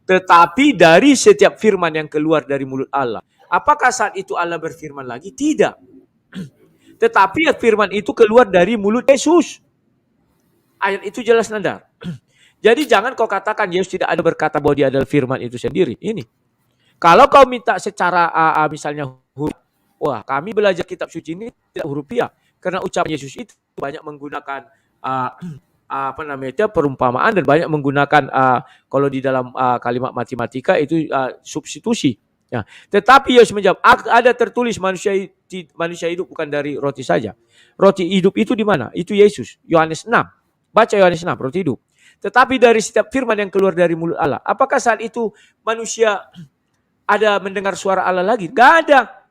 tetapi dari setiap firman yang keluar dari mulut Allah. Apakah saat itu Allah berfirman lagi? Tidak. Tetapi firman itu keluar dari mulut Yesus. Ayat itu jelas Nandar. Jadi jangan kau katakan Yesus tidak ada berkata bahwa dia adalah firman itu sendiri. Ini. Kalau kau minta secara misalnya huruf, wah kami belajar kitab suci ini tidak hurufiah. Karena ucapan Yesus itu banyak menggunakan perumpamaan dan banyak menggunakan kalau di dalam kalimat matematika itu substitusi. Ya. Tetapi Yesus menjawab, ada tertulis manusia hidup bukan dari roti saja. Roti hidup itu di mana? Itu Yesus. Yohanes 6. Baca Yohanes 6, roti hidup. Tetapi dari setiap firman yang keluar dari mulut Allah. Apakah saat itu manusia ada mendengar suara Allah lagi? Gak ada.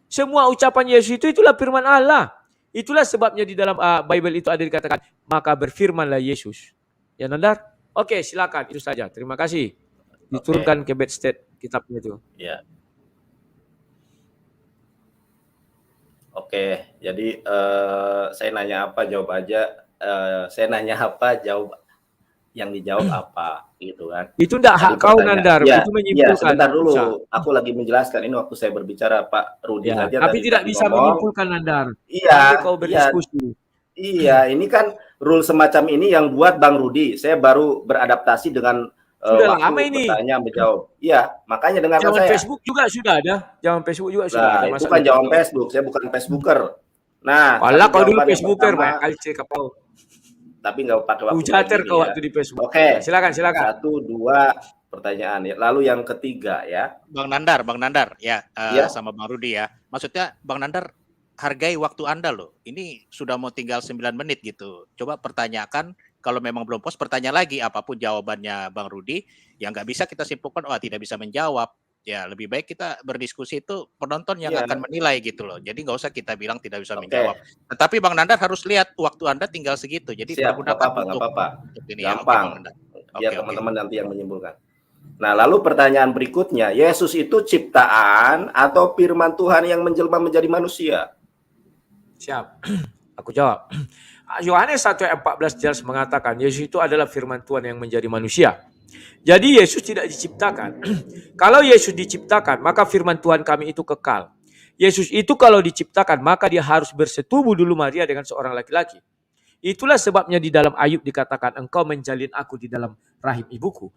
Semua ucapan Yesus itulah firman Allah. Itulah sebabnya di dalam Bible itu ada dikatakan, maka berfirmanlah Yesus. Ya Nandar? Oke, silakan. Itu saja. Terima kasih. Diturunkan ke bedstate kitabnya itu. Ya. Oke, jadi saya nanya apa jawab aja. Saya nanya apa jawab. yang dijawab apa, gitu kan. Itu enggak hak Tadi kau pertanyaan. Nandar, Ya, itu ya, menyimpulkan. sebentar dulu. Bisa. Aku lagi menjelaskan. Ini waktu saya berbicara, Pak Rudi Ya, saja tapi tidak tadi bisa ngomong. menyimpulkan Nandar. Iya, Nanti kau iya, berdiskusi. iya. Ini kan rule semacam ini yang buat Bang Rudi. Saya baru beradaptasi dengan Sudah waktu lama ini. bertanya menjawab. Iya, makanya dengarkan Zaman saya. Facebook juga sudah ada. Zaman Facebook juga sudah ada. Nah, itu Masa kan lupa jawaban kau? Facebook. Saya bukan Facebooker. Nah, Walah tapi kau dulu jawaban yang Facebooker, pertama, banyak kali cek kau. tapi nggak pakai waktu kayak Ujater gini kau ya. waktu di Facebook. Oke, Ya, silakan. 1, 2 pertanyaan ya. Lalu yang ketiga ya. Bang Nandar ya, Iya. sama Bang Rudi ya. Maksudnya Bang Nandar hargai waktu Anda loh. Ini sudah mau tinggal 9 menit gitu. Coba pertanyakan, kalau memang belum puas pertanya lagi apapun jawabannya Bang Rudi, yang nggak bisa kita simpulkan, oh tidak bisa menjawab. Ya lebih baik kita berdiskusi, itu penonton yang Iya. akan menilai gitu loh. Jadi nggak usah kita bilang tidak bisa Oke. menjawab. Tetapi Bang Nandar harus lihat waktu Anda tinggal segitu. Jadi Siap, nggak pergunakan apa-apa. untuk ini ya. Oke, Gampang. Bang Nandar. Biar Oke. teman-teman nanti yang menyimpulkan. Nah, lalu pertanyaan berikutnya, Yesus itu ciptaan atau firman Tuhan yang menjelma menjadi manusia? Siap. Aku jawab. Yohanes 1 ayat 14 jelas mengatakan Yesus itu adalah firman Tuhan yang menjadi manusia. Jadi Yesus tidak diciptakan. Kalau Yesus diciptakan, maka firman Tuhan kami itu kekal. Yesus itu kalau diciptakan, maka dia harus bersetubuh dulu Maria dengan seorang laki-laki. Itulah sebabnya di dalam Ayub dikatakan, engkau menjalin aku di dalam rahim ibuku.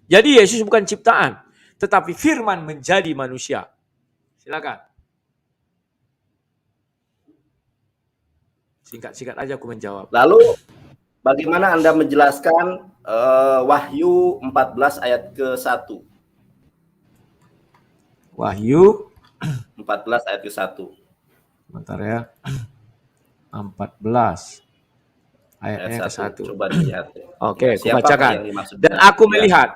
Jadi Yesus bukan ciptaan, tetapi firman menjadi manusia. Silakan. Singkat-singkat aja aku menjawab. Lalu bagaimana Anda menjelaskan Wahyu 14 ayat ke-1? Wahyu 14 ayat ke-1. Bentar ya. 14 ayatnya Ayat 1. ke-1. Coba dilihat. Oke, aku Siapakah bacakan. yang dimaksud? Dan aku Ya. melihat.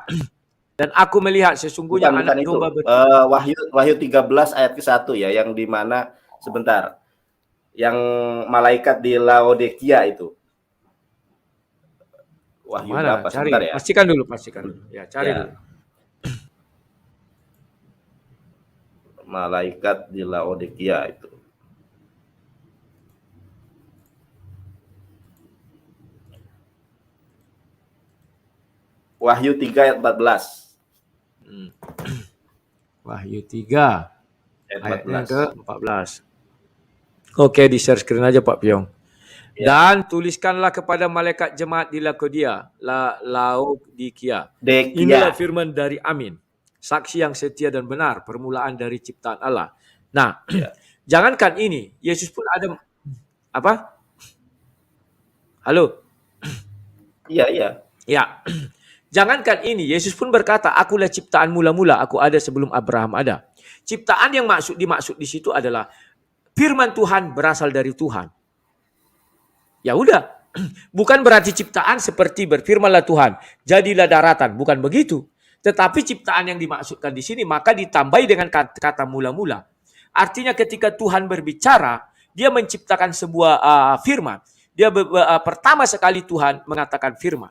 Dan aku melihat sesungguhnya Bukan anak itu. domba Wahyu 13 ayat ke-1 ya, yang dimana sebentar. Yang malaikat di Laodikia itu. Wahyu mana? berapa? Cari. Sebentar ya. Pastikan dulu. Ya, cari Ya. dulu. Malaikat di Laodikia itu. Wahyu 3 ayat 14. Wahyu 3 Ayat ayatnya 14. ke-14. Oke, di share screen aja Pak Piong. Ya. Dan tuliskanlah kepada malaikat jemaat di Laodikia, Laodikia. Inilah Dekia. firman dari Amin, saksi yang setia dan benar, permulaan dari ciptaan Allah. Nah, Ya. jangankan ini, Yesus pun ada apa? Halo? Iya. Ya. Jangankan ini, Yesus pun berkata, akulah ciptaan mula-mula, aku ada sebelum Abraham ada. Ciptaan yang dimaksud di situ adalah firman Tuhan berasal dari Tuhan. Ya udah, bukan berarti ciptaan seperti berfirmanlah Tuhan, jadilah daratan, bukan begitu. Tetapi ciptaan yang dimaksudkan di sini maka ditambahi dengan kata mula-mula. Artinya ketika Tuhan berbicara, dia menciptakan sebuah firman. Dia pertama sekali Tuhan mengatakan firman.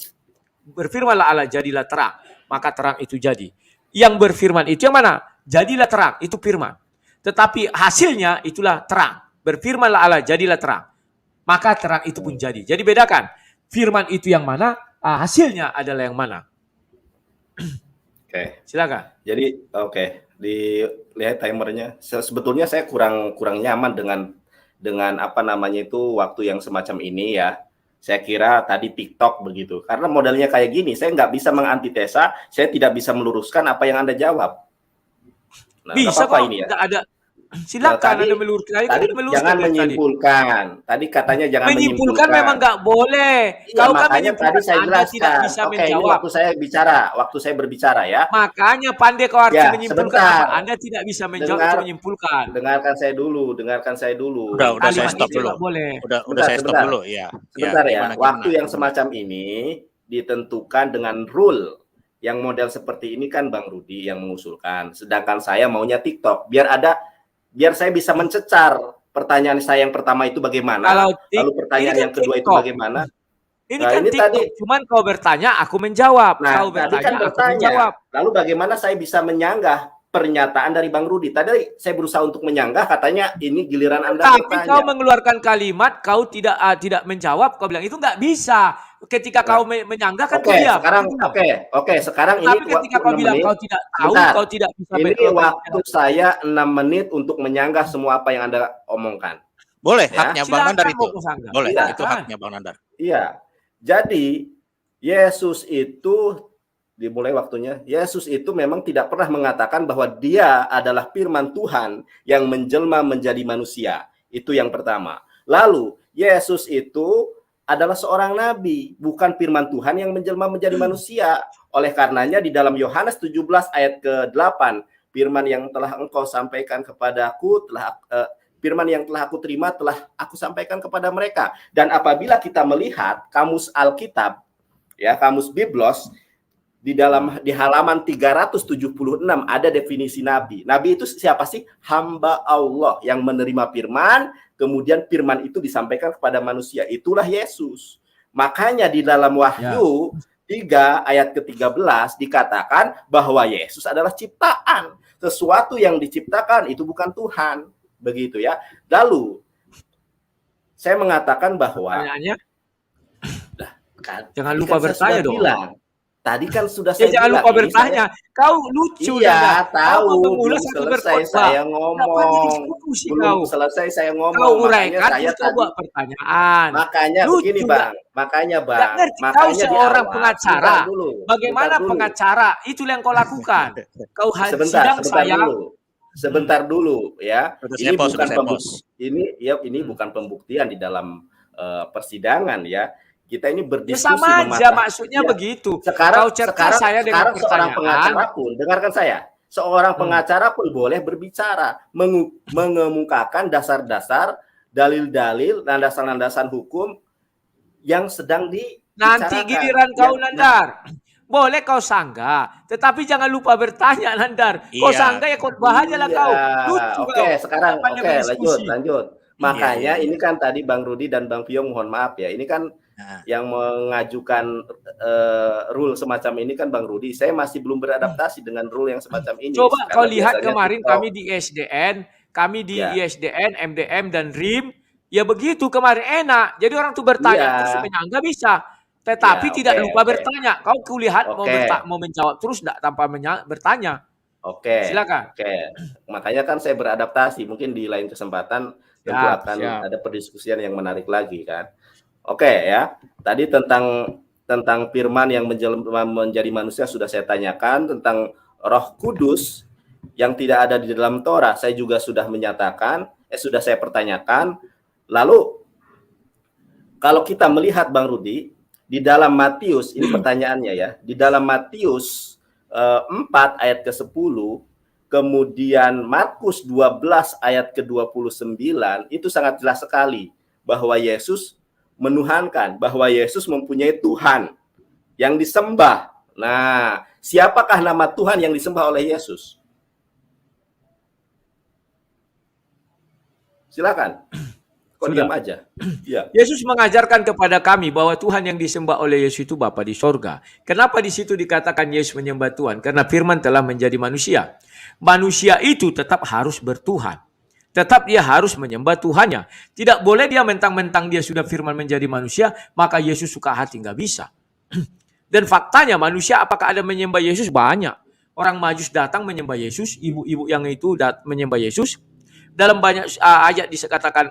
Berfirmanlah Allah, jadilah terang, maka terang itu jadi. Yang berfirman itu yang mana? Jadilah terang, itu firman. Tetapi hasilnya itulah terang. Berfirmanlah Allah, jadilah terang, maka terang itu pun jadi. Jadi bedakan, firman itu yang mana, hasilnya adalah yang mana. Oke. Silakan. Jadi dilihat timernya. Sebetulnya saya kurang nyaman dengan apa namanya itu waktu yang semacam ini ya. Saya kira tadi TikTok begitu. Karena modelnya kayak gini, saya nggak bisa mengantitesa, saya tidak bisa meluruskan apa yang Anda jawab. Nah, bisa apa kok, ini ya? nggak ada. Silakan Anda meluruskan. Tadi jangan menyimpulkan. Tadi katanya jangan menyimpulkan. Memang nggak boleh. Iya, Kau kan makanya tadi saya Anda jelaskan. tidak bisa Oke, menjawab. ini waktu saya berbicara ya. Makanya pandai kau arti Ya, menyimpulkan. sebentar. Anda tidak bisa menjawab itu menyimpulkan. Dengarkan saya dulu. Udah saya Kalimat stop itu dulu. nggak boleh. Udah saya stop dulu ya. Sebentar ya. Gimana? Waktu yang semacam ini ditentukan dengan rule. Yang model seperti ini kan Bang Rudi yang mengusulkan. Sedangkan saya maunya TikTok. Biar saya bisa mencecar pertanyaan saya yang pertama itu bagaimana. Lalu pertanyaan yang kedua itu bagaimana. Ini kan TikTok. Cuman kau bertanya, aku menjawab. Nah, kau bertanya, kan aku menjawab. Lalu bagaimana saya bisa menyanggah pernyataan dari Bang Rudi? Tadi saya berusaha untuk menyanggah, katanya ini giliran Anda Tapi bertanya. kau mengeluarkan kalimat, kau tidak menjawab, kau bilang itu nggak bisa. ketika kau menyanggah kan Oke, kau diam. sekarang Kau diam. sekarang Tetapi ini ketika waktu kau 6 bilang menit. kau tidak tahu, Bentar. kau tidak bisa Ini kalau waktu saya 6 menit untuk menyanggah semua apa yang Anda omongkan. Boleh, Ya. haknya Bang Nandar silakan itu. mau ke Sangga. Boleh, Iya. itu haknya Bang Nandar. Iya. Jadi Yesus itu dimulai waktunya. Yesus itu memang tidak pernah mengatakan bahwa dia adalah firman Tuhan yang menjelma menjadi manusia. Itu yang pertama. Lalu Yesus itu adalah seorang nabi, bukan firman Tuhan yang menjelma menjadi manusia. Oleh karenanya di dalam Yohanes 17 ayat ke-8, firman yang telah engkau sampaikan kepadaku firman yang telah aku terima telah aku sampaikan kepada mereka. Dan apabila kita melihat kamus Alkitab, ya, kamus Biblos, di halaman 376 ada definisi nabi. Nabi itu siapa sih? Hamba Allah yang menerima firman, kemudian firman itu disampaikan kepada manusia. Itulah Yesus. Makanya di dalam Wahyu 3 ayat ke-13 dikatakan bahwa Yesus adalah ciptaan. Sesuatu yang diciptakan itu bukan Tuhan. Begitu ya. Lalu saya mengatakan bahwa jangan lupa bertanya dong. Tadi kan sudah saya jangan bilang, lupa bertanya. Kau lucu. Iya, tahu. Belum selesai saya ngomong. Belum selesai saya ngomong. Kau uraikan, saya coba pertanyaan. Makanya lucu, begini Bang. Makanya kau seorang pengacara. Bagaimana dulu. pengacara? Itu yang kau lakukan. Kau sebentar dulu ya. Ini bukan pembuktian di dalam persidangan ya. Kita ini berdiskusi sama aja maksudnya begitu. Sekarang dengan seorang pengacara pun, dengarkan saya, seorang pengacara pun boleh berbicara, mengemukakan dasar-dasar, dalil-dalil, landasan-landasan hukum yang sedang dibicarakan. Nanti giliran kau Nandar. Boleh kau sanggah, tetapi jangan lupa bertanya Nandar. Kau sanggah ya khotbah aja lah kau. Sekarang lanjut. Makanya ini kan tadi Bang Rudi dan Bang Piong, mohon maaf ya, ini kan yang mengajukan rule semacam ini kan Bang Rudi. Saya masih belum beradaptasi dengan rule yang semacam ini. Coba kau lihat kemarin kami di ISDN, ISDN, MDM dan RIM, ya begitu kemarin enak. Jadi orang tuh bertanya terus menyanggah bisa, tetapi tidak lupa bertanya. Kau kulihat mau menjawab terus tidak tanpa bertanya. Silakan. Makanya kan saya beradaptasi. Mungkin di lain kesempatan tentu akan ada perdiskusian yang menarik lagi kan. Ya, tadi tentang firman yang menjadi manusia sudah saya tanyakan. Tentang Roh Kudus yang tidak ada di dalam Torah saya juga sudah menyatakan, sudah saya pertanyakan. Lalu kalau kita melihat Bang Rudi di dalam Matius, ini pertanyaannya ya, di dalam Matius 4 ayat ke-10, kemudian Markus 12 ayat ke-29, itu sangat jelas sekali bahwa Yesus menuhankan, bahwa Yesus mempunyai Tuhan yang disembah. Nah, siapakah nama Tuhan yang disembah oleh Yesus? Silakan. Kok diam aja? Ya. Yesus mengajarkan kepada kami bahwa Tuhan yang disembah oleh Yesus itu Bapa di sorga. Kenapa di situ dikatakan Yesus menyembah Tuhan? Karena firman telah menjadi manusia. Manusia itu tetap harus bertuhan. Tetap dia harus menyembah Tuhannya. Tidak boleh dia mentang-mentang dia sudah firman menjadi manusia, maka Yesus suka hati. Nggak bisa. Dan faktanya manusia apakah ada menyembah Yesus? Banyak. Orang Majus datang menyembah Yesus, ibu-ibu yang itu menyembah Yesus. Dalam banyak ayat dikatakan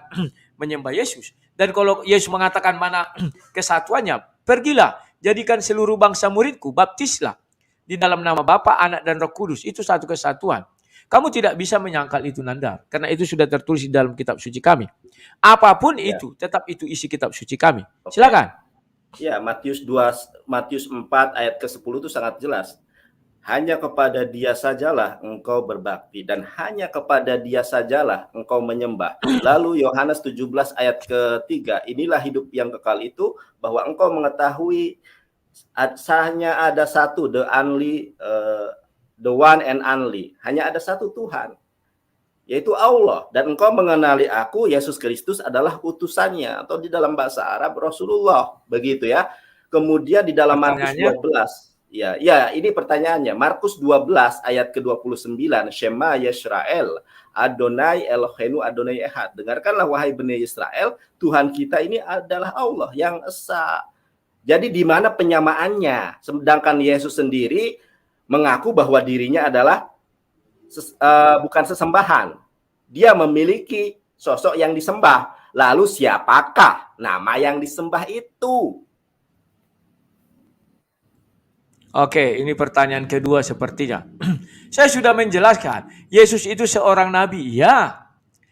menyembah Yesus. Dan kalau Yesus mengatakan mana kesatuannya, pergilah, jadikan seluruh bangsa muridku, baptislah di dalam nama Bapa, Anak, dan Roh Kudus. Itu satu kesatuan. Kamu tidak bisa menyangkal itu Nandar, karena itu sudah tertulis di dalam kitab suci kami. Apapun itu, tetap itu isi kitab suci kami. Silakan. Ya, Matius 4 ayat ke-10 itu sangat jelas. Hanya kepada dia sajalah engkau berbakti, dan hanya kepada dia sajalah engkau menyembah. Lalu Yohanes 17 ayat ke-3, inilah hidup yang kekal itu, bahwa engkau mengetahui hanya ada satu, the one and only, hanya ada satu Tuhan, yaitu Allah, dan engkau mengenali aku, Yesus Kristus adalah utusannya, atau di dalam bahasa Arab Rasulullah, begitu ya. Kemudian di dalam Markus 12, ya ini pertanyaannya, Markus 12 ayat ke-29, Shema Yisrael, Adonai Eloheinu Adonai Ehad. Dengarkanlah wahai Bani Israel, Tuhan kita ini adalah Allah yang esa. Jadi di mana penyamaannya? Sedangkan Yesus sendiri mengaku bahwa dirinya adalah bukan sesembahan. Dia memiliki sosok yang disembah. Lalu siapakah nama yang disembah itu? Oke, ini pertanyaan kedua sepertinya. Saya sudah menjelaskan, Yesus itu seorang nabi, ya.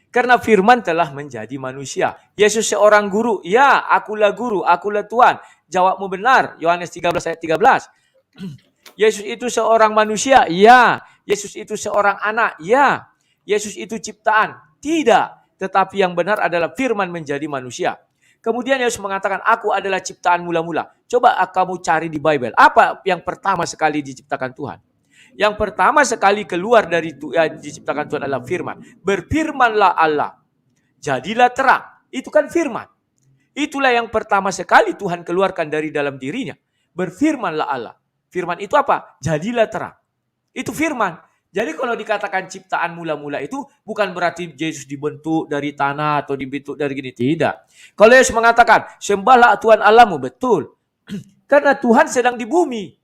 Karena firman telah menjadi manusia. Yesus seorang guru, ya. Akulah guru, akulah Tuhan. Jawabmu benar, Yohanes 13 ayat 13. Yesus itu seorang manusia, ya. Yesus itu seorang anak, ya. Yesus itu ciptaan, tidak. Tetapi yang benar adalah firman menjadi manusia. Kemudian Yesus mengatakan, aku adalah ciptaan mula-mula. Coba kamu cari di Bible. Apa yang pertama sekali diciptakan Tuhan? Yang pertama sekali keluar dari diciptakan Tuhan adalah firman. Berfirmanlah Allah. Jadilah terang. Itu kan firman. Itulah yang pertama sekali Tuhan keluarkan dari dalam dirinya. Berfirmanlah Allah. Firman itu apa? Jadilah terang. Itu firman. Jadi kalau dikatakan ciptaan mula-mula itu bukan berarti Yesus dibentuk dari tanah atau dibentuk dari gini. Tidak. Kalau Yesus mengatakan, sembahlah Tuhan Allahmu, betul. Karena Tuhan sedang di bumi.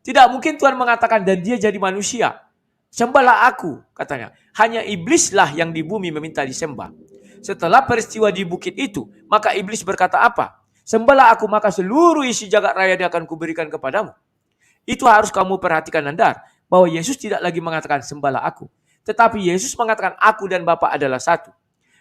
Tidak mungkin Tuhan mengatakan dan dia jadi manusia. Sembahlah aku, katanya. Hanya iblislah yang di bumi meminta disembah. Setelah peristiwa di bukit itu, maka iblis berkata apa? Sembahlah aku, maka seluruh isi jagat raya dia akan kuberikan kepadamu. Itu harus kamu perhatikan, Nandar. Bahwa Yesus tidak lagi mengatakan sembahlah aku. Tetapi Yesus mengatakan aku dan Bapa adalah satu.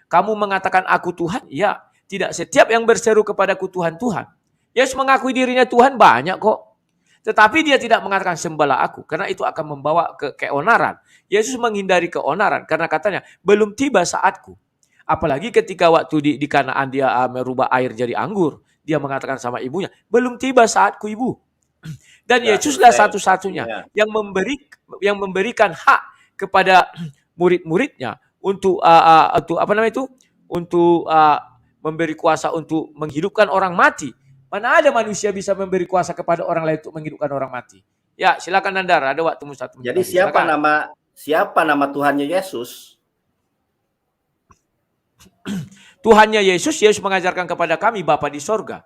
Kamu mengatakan aku Tuhan? Ya. Tidak setiap yang berseru kepadaku Tuhan, Tuhan. Yesus mengakui dirinya Tuhan banyak kok. Tetapi dia tidak mengatakan sembahlah aku. Karena itu akan membawa ke keonaran. Yesus menghindari keonaran. Karena katanya belum tiba saatku. Apalagi ketika waktu di Kanaan dia merubah air jadi anggur. Dia mengatakan sama ibunya, belum tiba saatku ibu. Dan Yesuslah satu-satunya yang memberikan hak kepada murid-muridnya untuk apa namanya itu? Untuk memberi kuasa untuk menghidupkan orang mati. Mana ada manusia bisa memberi kuasa kepada orang lain untuk menghidupkan orang mati? Ya, silakan Nandar, ada waktumu 1 menit. Jadi siapa nama Tuhannya Yesus? Tuhannya Yesus mengajarkan kepada kami Bapa di sorga.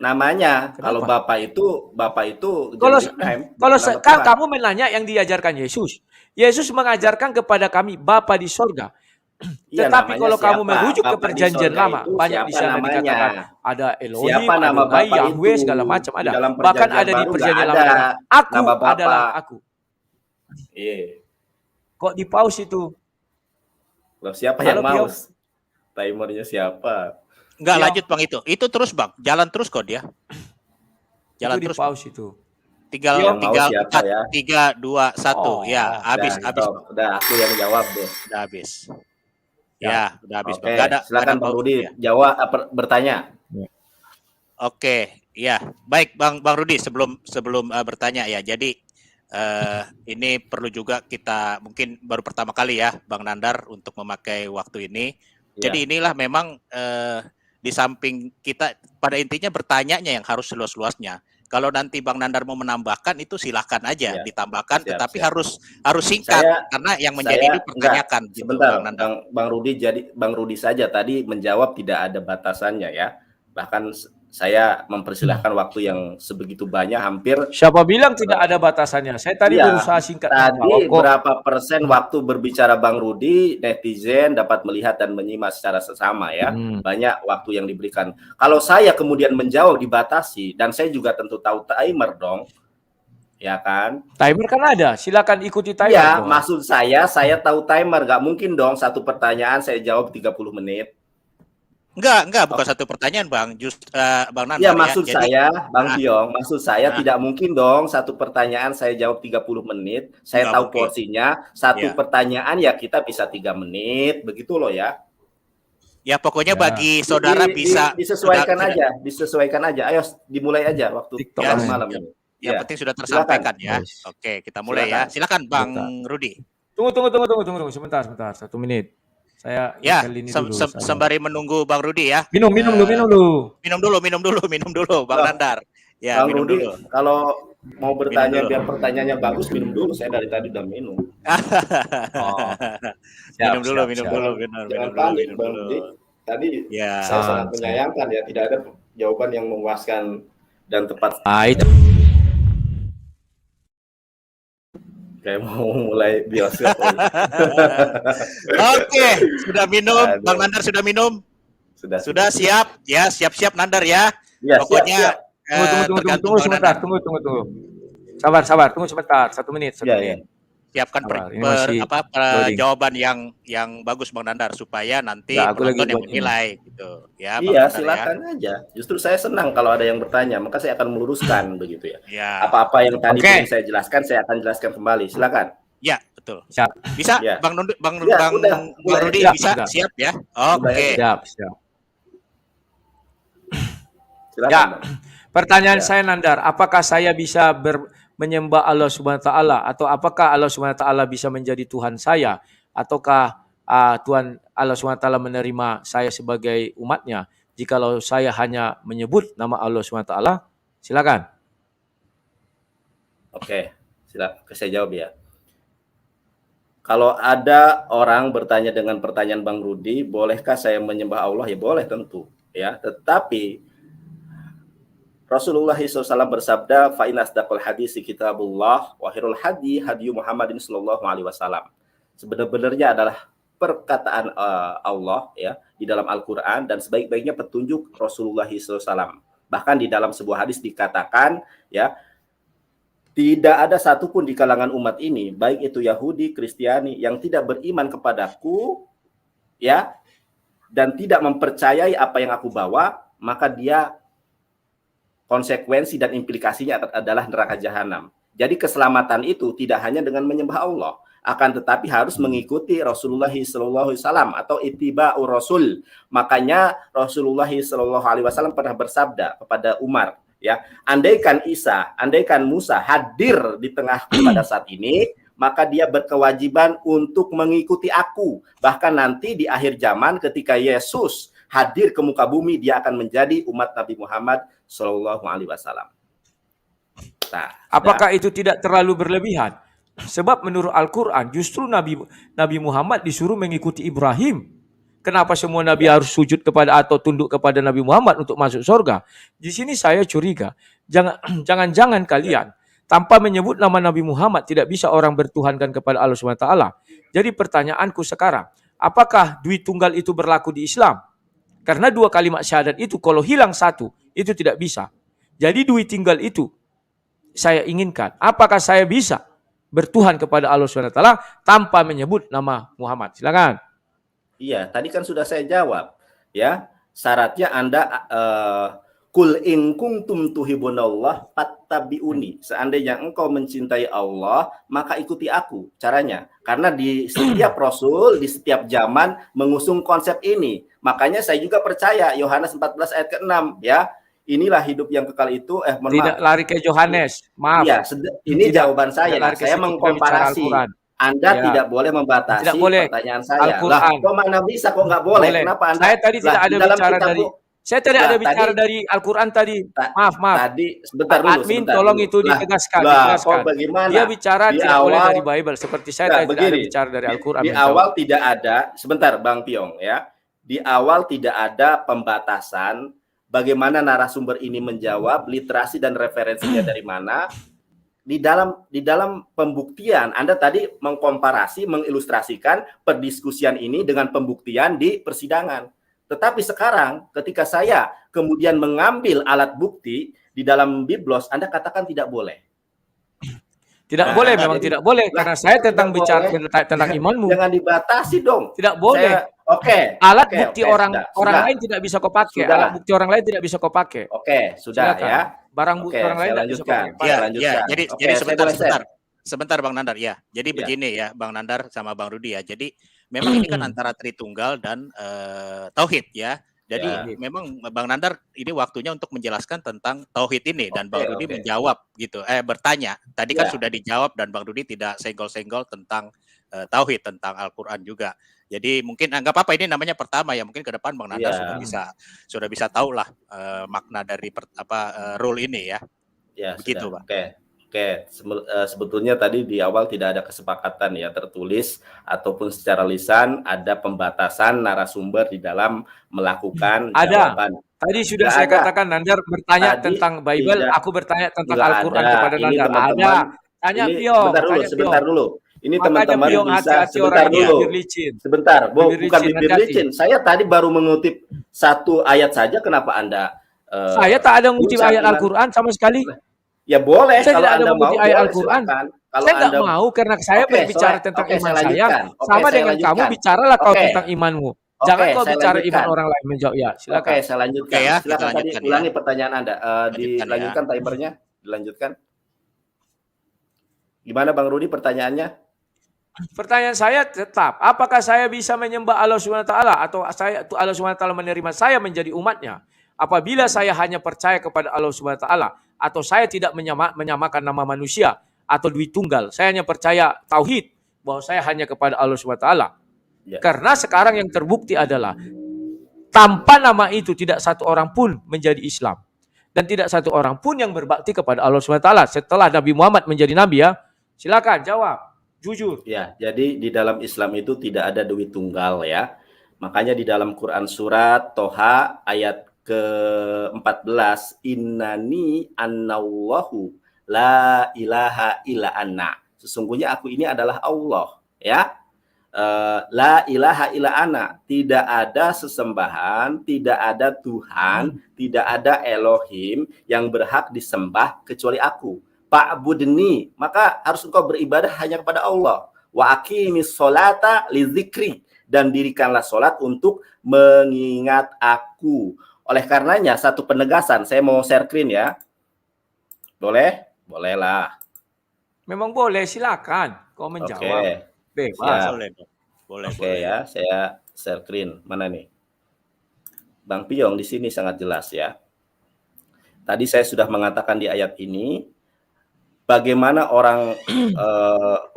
Namanya. Kenapa? Kalau Bapak itu kalau kamu menanya yang diajarkan Yesus. Yesus mengajarkan kepada kami Bapa di sorga. Ya, tetapi kalau siapa? kamu merujuk ke perjanjian lama, banyak di sana dikatakan ada Elohim, ada Yahweh, segala macam ada. Bahkan ada di perjanjian lama. Aku adalah aku. Iya. Kok di pause itu? Loh, siapa yang mau? Timernya siapa? Enggak, lanjut Bang itu. Itu terus Bang, jalan terus kok dia. Jalan itu terus. Di pause itu. Tinggal 4, 3, 2, 1. Ya, habis. Udah aku yang jawab deh. Udah habis. Ya, udah habis. Oke, silakan Bang Rudi jawab bertanya. Oke, ya. Baik Bang Rudi, sebelum bertanya ya. Jadi ini perlu juga kita mungkin baru pertama kali ya Bang Nandar untuk memakai waktu ini. Jadi inilah memang di samping kita pada intinya bertanyanya yang harus seluas-luasnya. Kalau nanti Bang Nandar mau menambahkan itu silahkan aja ditambahkan, tetapi harus singkat karena yang menjadi dipertanyakan. Sebentar, Bang Rudi saja tadi menjawab tidak ada batasannya ya. Bahkan saya mempersilahkan waktu yang sebegitu banyak, hampir. Siapa bilang tidak ada batasannya? Saya tadi berusaha singkat. Tadi berapa persen waktu berbicara Bang Rudi, netizen dapat melihat dan menyimak secara sesama ya. Banyak waktu yang diberikan. Kalau saya kemudian menjawab dibatasi, dan saya juga tentu tahu timer dong. Ya kan? Timer kan ada, silakan ikuti timer. Ya, maksud saya tahu timer. Gak mungkin dong satu pertanyaan saya jawab 30 menit. Enggak, bukan satu pertanyaan Bang, Bang Nandar. Ya, maksud saya, Bang Tiong, maksud saya tidak mungkin dong satu pertanyaan saya jawab 30 menit. Saya tahu porsinya, satu pertanyaan ya kita bisa 3 menit, begitu loh ya. Ya, pokoknya bagi saudara bisa disesuaikan aja. Ayo dimulai aja waktu malam ini. Yang penting sudah tersampaikan ya. Oke, kita mulai ya. Silakan Bang Rudi. Tunggu sebentar, 1 menit. Saya sembari menunggu Bang Rudi ya. Minum dulu. Minum dulu Bang Nandar. Ya, Bang minum Rudi, dulu. kalau mau bertanya biar pertanyaannya bagus, minum dulu. Saya dari tadi udah minum. Minum dulu. Jangan panik, Bang Rudi. Tadi saya sangat menyayangkan ya, tidak ada jawaban yang memuaskan dan tepat. Itu Kayak mau mulai bioskop. Oke, sudah minum, Aduh. Bang Nandar sudah minum? Sudah Siap? Ya, siap-siap Nandar ya. Ya, Pokoknya siap. tergantung tunggu Bang sebentar, Nandar. tunggu. Sabar, tunggu sebentar, 1 menit. Iya. Siapkan Sabar, ini masih loading. jawaban yang bagus Bang Nandar supaya nanti Ya, aku lagi penonton yang buat ini. menilai gitu. Ya, Bang Iya, Nandar silakan aja. Justru saya senang kalau ada yang bertanya, maka saya akan meluruskan begitu ya. Ya. Apa-apa yang tadi Oke. belum saya jelaskan, saya akan jelaskan kembali. Silakan. Ya, betul. Siap. Bisa, Ya. Bang Ya, udah. Rudi Ya, bisa sudah. siap ya. Udah Oke. ya. Siap. Silakan. Ya, Bang. pertanyaan Ya. saya Nandar, apakah saya bisa menyembah Allah Subhanahu wa taala atau apakah Allah Subhanahu wa taala bisa menjadi Tuhan saya ataukah Tuhan Allah Subhanahu wa taala menerima saya sebagai umatnya jikalau saya hanya menyebut nama Allah Subhanahu wa taala? Silakan. Oke, silakan saya jawab ya. Kalau ada orang bertanya dengan pertanyaan Bang Rudi, bolehkah saya menyembah Allah? Ya boleh tentu, ya. Tetapi Rasulullah SAW bersabda, "Fa inna asdaqal hadisi kitabullah wa khairul hadi hadi Muhammadin sallallahu alaihi wasallam." Sebenarnya adalah perkataan Allah ya di dalam Al-Qur'an dan sebaik-baiknya petunjuk Rasulullah SAW. Bahkan di dalam sebuah hadis dikatakan ya, tidak ada satupun di kalangan umat ini, baik itu Yahudi, Kristiani, yang tidak beriman kepadaku, ya, dan tidak mempercayai apa yang aku bawa, maka dia konsekuensi dan implikasinya adalah neraka jahanam. Jadi keselamatan itu tidak hanya dengan menyembah Allah, akan tetapi harus mengikuti Rasulullah SAW atau ittiba'ur Rasul. Makanya Rasulullah SAW pernah bersabda kepada Umar, ya, andaikan Musa hadir di tengah pada saat ini, maka dia berkewajiban untuk mengikuti aku. Bahkan nanti di akhir zaman ketika Yesus hadir ke muka bumi, dia akan menjadi umat Nabi Muhammad Sallallahu Alaihi Wasallam. Nah, apakah itu tidak terlalu berlebihan? Sebab menurut Al-Quran justru Nabi Muhammad disuruh mengikuti Ibrahim. Kenapa semua nabi harus sujud kepada atau tunduk kepada Nabi Muhammad untuk masuk surga? Di sini saya curiga. Jangan-jangan kalian tanpa menyebut nama Nabi Muhammad tidak bisa orang bertuhankan kepada Allah SWT. Jadi pertanyaanku sekarang, apakah duit tunggal itu berlaku di Islam? Karena 2 kalimat syahadat itu kalau hilang satu, itu tidak bisa. Jadi duit tinggal itu saya inginkan. Apakah saya bisa bertuhan kepada Allah SWT tanpa menyebut nama Muhammad? Silakan. Iya, tadi kan sudah saya jawab. Ya, syaratnya Anda kul in kuntum tuhibunallah fattabi'uni. Seandainya engkau mencintai Allah, maka ikuti aku. Caranya, karena di setiap rasul, di setiap zaman mengusung konsep ini. Makanya saya juga percaya Yohanes 14 ayat ke-6 ya. Inilah hidup yang kekal itu Tidak lari ke Yohanes. Maaf. Iya, ini jawaban saya. Saya mengkomparasi. Anda tidak boleh membatasi pertanyaan saya. Lah, kok mana bisa kok nggak boleh? Kenapa Anda? Saya tadi tidak ada bicara dari saya tidak ada bicara dari Al-Quran tadi. Maaf. Tadi sebentar dulu. Admin tolong itu ditegaskan. Kok bagaimana? Dia bicara tidak boleh dari Bible. Seperti saya tadi tidak ada bicara dari Al-Quran. Di awal tidak ada. Sebentar, Bang Piong ya. Di awal tidak ada pembatasan. Bagaimana narasumber ini menjawab, literasi dan referensinya dari mana? Di dalam pembuktian, Anda tadi mengkomparasi, mengilustrasikan perdiskusian ini dengan pembuktian di persidangan. Tetapi sekarang ketika saya kemudian mengambil alat bukti di dalam Biblos, Anda katakan tidak boleh. Tidak boleh, memang tidak boleh. Karena saya bicara tentang imanmu. Jangan dibatasi dong. Tidak boleh. Alat bukti orang lain tidak bisa kau pakai. Alat bukti orang lain tidak bisa kau pakai. Oke, sudah. Silakan. Ya. Barang bukti orang lain tidak bisa kau pakai. Ya, jadi sebentar Bang Nandar ya. Jadi begini ya, Bang Nandar sama Bang Rudi ya. Jadi memang ini kan antara Tritunggal dan Tauhid ya. Jadi memang Bang Nandar ini waktunya untuk menjelaskan tentang Tauhid ini dan Bang Rudi menjawab gitu. Bertanya. Tadi kan sudah dijawab dan Bang Rudi tidak senggol-senggol tentang Tauhid, tentang Al-Quran juga. Jadi mungkin nggak apa-apa, ini namanya pertama ya, mungkin ke depan Bang Nandar sudah bisa tahu lah makna dari rule ini ya. Ya, begitu sudah. Pak. Oke, sebetulnya tadi di awal tidak ada kesepakatan ya tertulis ataupun secara lisan ada pembatasan narasumber di dalam melakukan Ada. jawaban. Tadi sudah Nggak saya ada. katakan, Nandar bertanya Tadi tentang Bible, tidak, aku bertanya tentang nggak Al-Quran ada. kepada Ini Nandar. teman-teman, Ada. Tanya ini Piong, tanya sebentar Piong. dulu. Ini Makanya teman-teman Piong bisa, hati-hati orang sebentar ini dulu. bibir licin. Sebentar, Bibir bukan licin, bibir hati-hati. licin. Saya tadi baru mengutip satu ayat saja, kenapa Anda Saya tak ada ngutip ayat dengan Al-Quran sama sekali. ya boleh Saya kalau tidak ada Anda mau, mengutip ayat boleh Al-Quran. silakan. Kalau Saya nggak Anda mau karena saya Oke, berbicara tentang oke, iman saya saya. lanjutkan. Oke, Sama saya dengan kamu, lanjutkan. bicaralah kau Oke. tentang imanmu. Oke, Jangan kau saya bicara lanjutkan. iman orang lain menjawab. Ya, silakan. Oke, saya lanjutkan. Oke ya, kita Silakan tadi lanjutkan ya. ulangi pertanyaan Anda. Lanjutkan ya. Dilanjutkan timernya, dilanjutkan. Gimana Bang Rudi pertanyaannya? Pertanyaan saya tetap, apakah saya bisa menyembah Allah SWT atau Allah SWT menerima saya menjadi umatnya? Apabila saya hanya percaya kepada Allah SWT atau saya tidak menyamakan nama manusia atau duit tunggal, saya hanya percaya tauhid bahwa saya hanya kepada Allah SWT. Ya. Karena sekarang yang terbukti adalah tanpa nama itu tidak satu orang pun menjadi Islam dan tidak satu orang pun yang berbakti kepada Allah SWT setelah Nabi Muhammad menjadi nabi ya. Silakan jawab. Jujur. Ya, jadi di dalam Islam itu tidak ada duit tunggal ya. Makanya di dalam Quran surat Toha ayat ke-14, innani annallahu la ilaha illa anna. Sesungguhnya aku ini adalah Allah ya. La ilaha illa ana, tidak ada sesembahan, tidak ada Tuhan, tidak ada Elohim yang berhak disembah kecuali aku. Fa'budni, maka harus engkau beribadah hanya kepada Allah. Wa aqimis sholata li dzikri, dan dirikanlah sholat untuk mengingat aku. Oleh karenanya satu penegasan, saya mau share screen ya. Boleh? Bolehlah. Memang boleh, silakan. Kau menjawab. Oke. Bebas. Boleh, boleh. Oke ya, saya share screen. Mana nih? Bang Piong di sini sangat jelas ya. Tadi saya sudah mengatakan di ayat ini bagaimana orang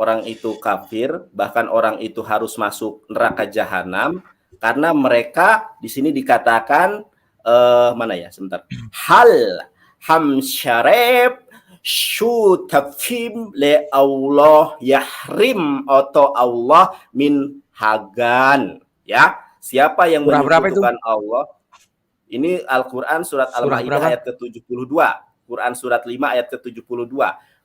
orang itu kafir, bahkan orang itu harus masuk neraka jahanam karena mereka di sini dikatakan mana ya? Sebentar. Hal hamsyareb syutafim le Allah yahrim atau Allah min hagan ya. Siapa yang menyebutkan Allah? Ini Al-Qur'an surat Al-Maidah ayat ke-72. Quran surat 5 ayat ke-72.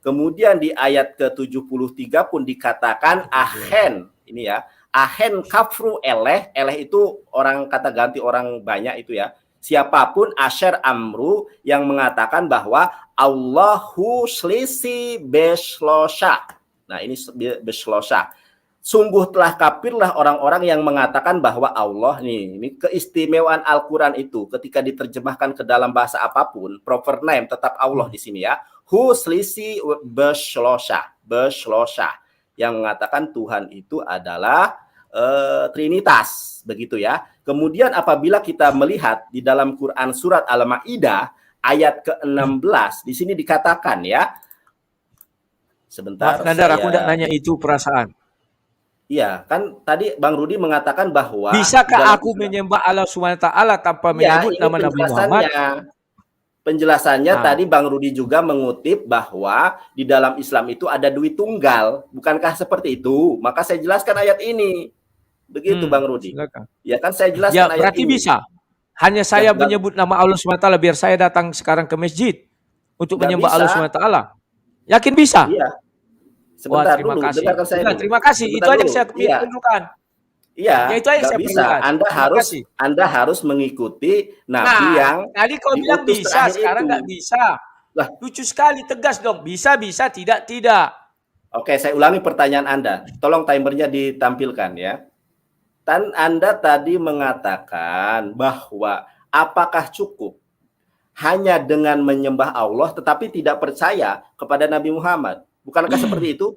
Kemudian di ayat ke-73 pun dikatakan ahen. Ini ya. Ahen kafru eleh. Eleh itu orang kata ganti orang banyak itu ya. Siapapun asyar amru yang mengatakan bahwa Allahu slisi beslosha. Nah ini beslosha. Sungguh telah kafirlah orang-orang yang mengatakan bahwa Allah ini keistimewaan Al-Quran itu ketika diterjemahkan ke dalam bahasa apapun, proper name tetap Allah di sini ya. Hu slisi beslosha yang mengatakan Tuhan itu adalah Trinitas, begitu ya. Kemudian apabila kita melihat di dalam Quran surat Al-Maidah ayat ke-16 di sini dikatakan ya. Sebentar. Nandar, aku tidak nanya itu perasaan. Iya, kan tadi Bang Rudi mengatakan bahwa bisakah aku menyembah Allah SWT tanpa menyebut nama Nabi Muhammad? Penjelasannya tadi Bang Rudi juga mengutip bahwa di dalam Islam itu ada duit tunggal. Bukankah seperti itu? Maka saya jelaskan ayat ini. Begitu Bang Rudi. Silakan. Ya kan saya jelaskan ayat berarti ini. Bisa. Hanya saya menyebut nama Allah SWT biar saya datang sekarang ke masjid untuk menyembah Allah SWT. Yakin bisa? Iya. Sebentar dulu, dengarkan saya dulu. Terima kasih. Sebentar itu aja yang saya perlukan. Iya, ya, itu aja saya bisa. perlukan. Anda harus mengikuti Nabi yang tadi kau bilang bisa, sekarang nggak bisa. Lah, lucu sekali, tegas dong. Bisa, tidak. Oke, saya ulangi pertanyaan Anda. Tolong timernya ditampilkan ya. Anda tadi mengatakan bahwa apakah cukup hanya dengan menyembah Allah tetapi tidak percaya kepada Nabi Muhammad? Bukankah seperti itu?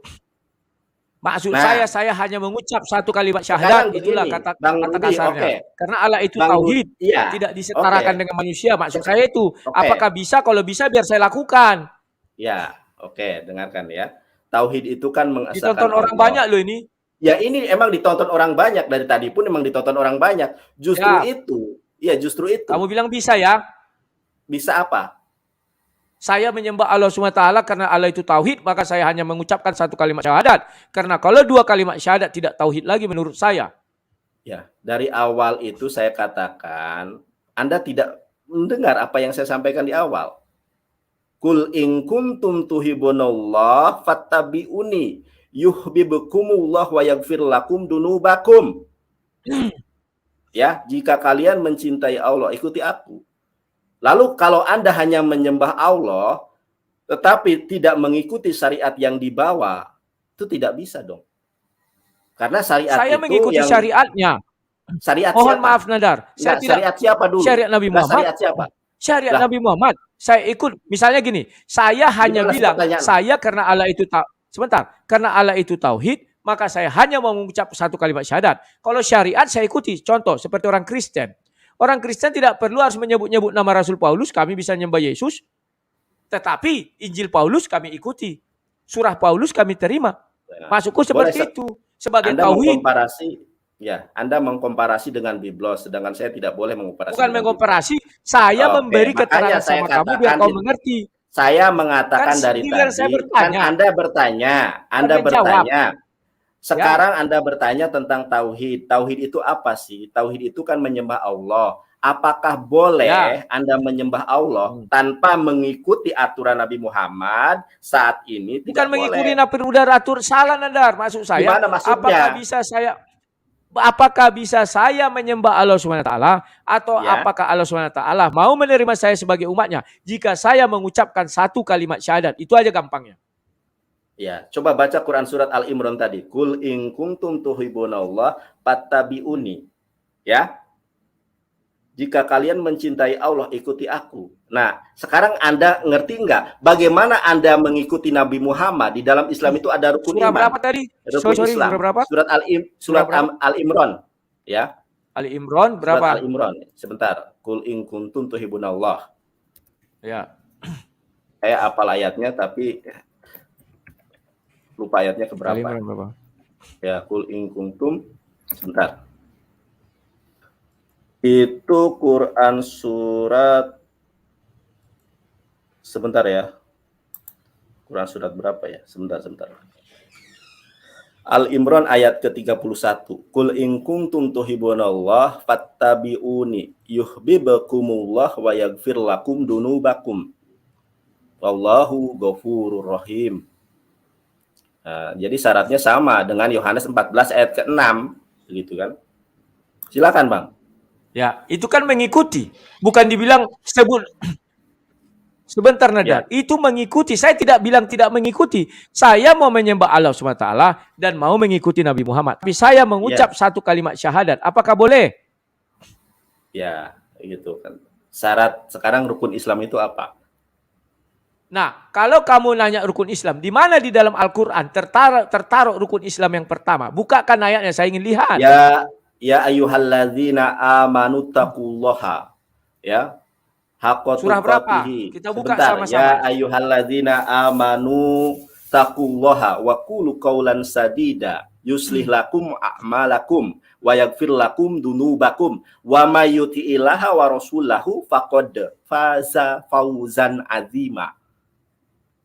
Maksud saya hanya mengucap satu kalimat syahadat, itulah kata kasarnya. Okay. Karena Allah itu tauhid, tidak disetarakan dengan manusia. Maksud saya itu, apakah bisa? Kalau bisa biar saya lakukan. Ya, oke, dengarkan ya. Tauhid itu kan mengesahkan ditonton orang banyak loh ini. Ya ini emang ditonton orang banyak, dari tadi pun emang ditonton orang banyak. Justru itu. Kamu bilang bisa ya? Bisa apa? Saya menyembah Allah SWT karena Allah itu tauhid, maka saya hanya mengucapkan satu kalimat syahadat. Karena kalau dua kalimat syahadat tidak tauhid lagi menurut saya. Ya, dari awal itu saya katakan, Anda tidak mendengar apa yang saya sampaikan di awal. Kul in kuntum tuhibunallah fattabi'uni yuhibbukumullah wa yaghfir lakum dunubakum. Ya, jika kalian mencintai Allah, ikuti aku. Lalu kalau Anda hanya menyembah Allah, tetapi tidak mengikuti syariat yang dibawa, itu tidak bisa dong. Karena syariat Saya itu mengikuti yang syariatnya. syariat Mohon siapa? maaf Nadar, saya tidak Syariat siapa dulu? syariat Nabi Muhammad. Syariat siapa? Syariat Lah. Nabi Muhammad. Saya ikut, misalnya gini, saya hanya Gimana bilang, pertanyaan? saya karena Allah itu karena Allah itu tauhid, maka saya hanya mau mengucap satu kalimat syahadat. Kalau syariat saya ikuti, contoh seperti orang Kristen. Orang Kristen tidak perlu harus menyebut-nyebut nama Rasul Paulus, kami bisa menyembah Yesus. Tetapi Injil Paulus kami ikuti. Surah Paulus kami terima. Maksudku seperti itu. Sebagai Anda tauhid. Anda mengkomparasi dengan Biblos, sedangkan saya tidak boleh mengkomparasi. Bukan mengkomparasi, saya memberi keterangan sama kamu biar kau mengerti. Saya mengatakan kan dari tadi, kan Anda bertanya. Sekarang Anda bertanya tentang tauhid. Tauhid itu apa sih? Tauhid itu kan menyembah Allah. Apakah boleh Anda menyembah Allah tanpa mengikuti aturan Nabi Muhammad saat ini? Tidak bukan boleh. Mengikuti Nabi udah atur salah Nadar. Maksud saya, gimana maksudnya? Apakah bisa saya menyembah Allah SWT atau apakah Allah SWT mau menerima saya sebagai umatnya jika saya mengucapkan satu kalimat syahadat? Itu aja gampangnya. Ya, coba baca Quran surat Al-Imran tadi. Kul in kuntum tuhibunallah fattabi'uni. Ya. Jika kalian mencintai Allah, ikuti aku. Nah, sekarang Anda ngerti nggak bagaimana Anda mengikuti Nabi Muhammad? Di dalam Islam itu ada rukun surah iman. Berapa tadi? Rukun Islam. Berapa? Surat Al-Imran. Ya. Al-Imran berapa? Surat Al-Imran. Sebentar. Kul in kuntum tuhibunallah. Ya. Saya apal ayatnya tapi lupa ayatnya keberapa. Ya, kul in kuntum. Sebentar. Itu Quran surat, sebentar ya. Quran surat berapa ya? Sebentar. Al-Imran ayat ke-31. Kul in kuntum tuhibunallah fattabi'uni yuhibbukumullah wa yaghfir lakum dunubakum. Wallahu ghafurur rahim. Nah, jadi syaratnya sama dengan Yohanes 14 ayat ke-6, begitu kan? Silakan, Bang. Ya, itu kan mengikuti, bukan dibilang sebentar Nadar. Itu mengikuti. Saya tidak bilang tidak mengikuti. Saya mau menyembah Allah SWT dan mau mengikuti Nabi Muhammad. Tapi saya mengucap satu kalimat syahadat. Apakah boleh? Ya, gitu kan. Syarat sekarang rukun Islam itu apa? Nah, kalau kamu nanya rukun Islam, di mana di dalam Al-Quran tertaruh rukun Islam yang pertama? Bukakan ayatnya, saya ingin lihat. Ya ayyuhalladzina amanu taqullaha. Ya. Haqqa surah berapa? Kita buka sama-sama. Ya ayyuhalladzina amanu taqullaha wa qulu qawlan sadida yuslih lakum a'malakum wa yaghfir lakum dunubakum wa may yuti'illaha wa rasulahu faqad faza fawzan azima.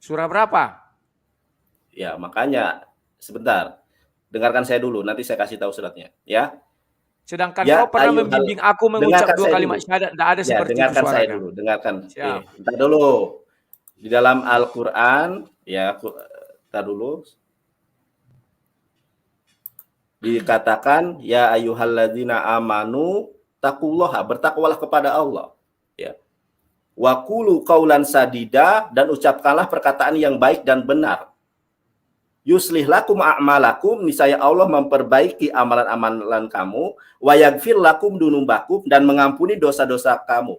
Surah berapa? Ya, makanya sebentar. Dengarkan saya dulu, nanti saya kasih tahu suratnya, ya. Sedangkan kau pernah membimbing aku mengucap dua kalimat syahadat, tidak ada seperti itu dengarkan suaranya. Saya dulu, dengarkan. Bentar dulu. Di dalam Al-Qur'an, ya, bentar dulu. Dikatakan ya ayyuhalladzina amanu taqullaha, bertakwalah kepada Allah, ya. Wa qulu qaulan sadida, dan ucapkanlah perkataan yang baik dan benar. Yuslih lakum a'malakum, niscaya Allah memperbaiki amalan-amalan kamu, wa yaghfir lakum dunubakum, dan mengampuni dosa-dosa kamu.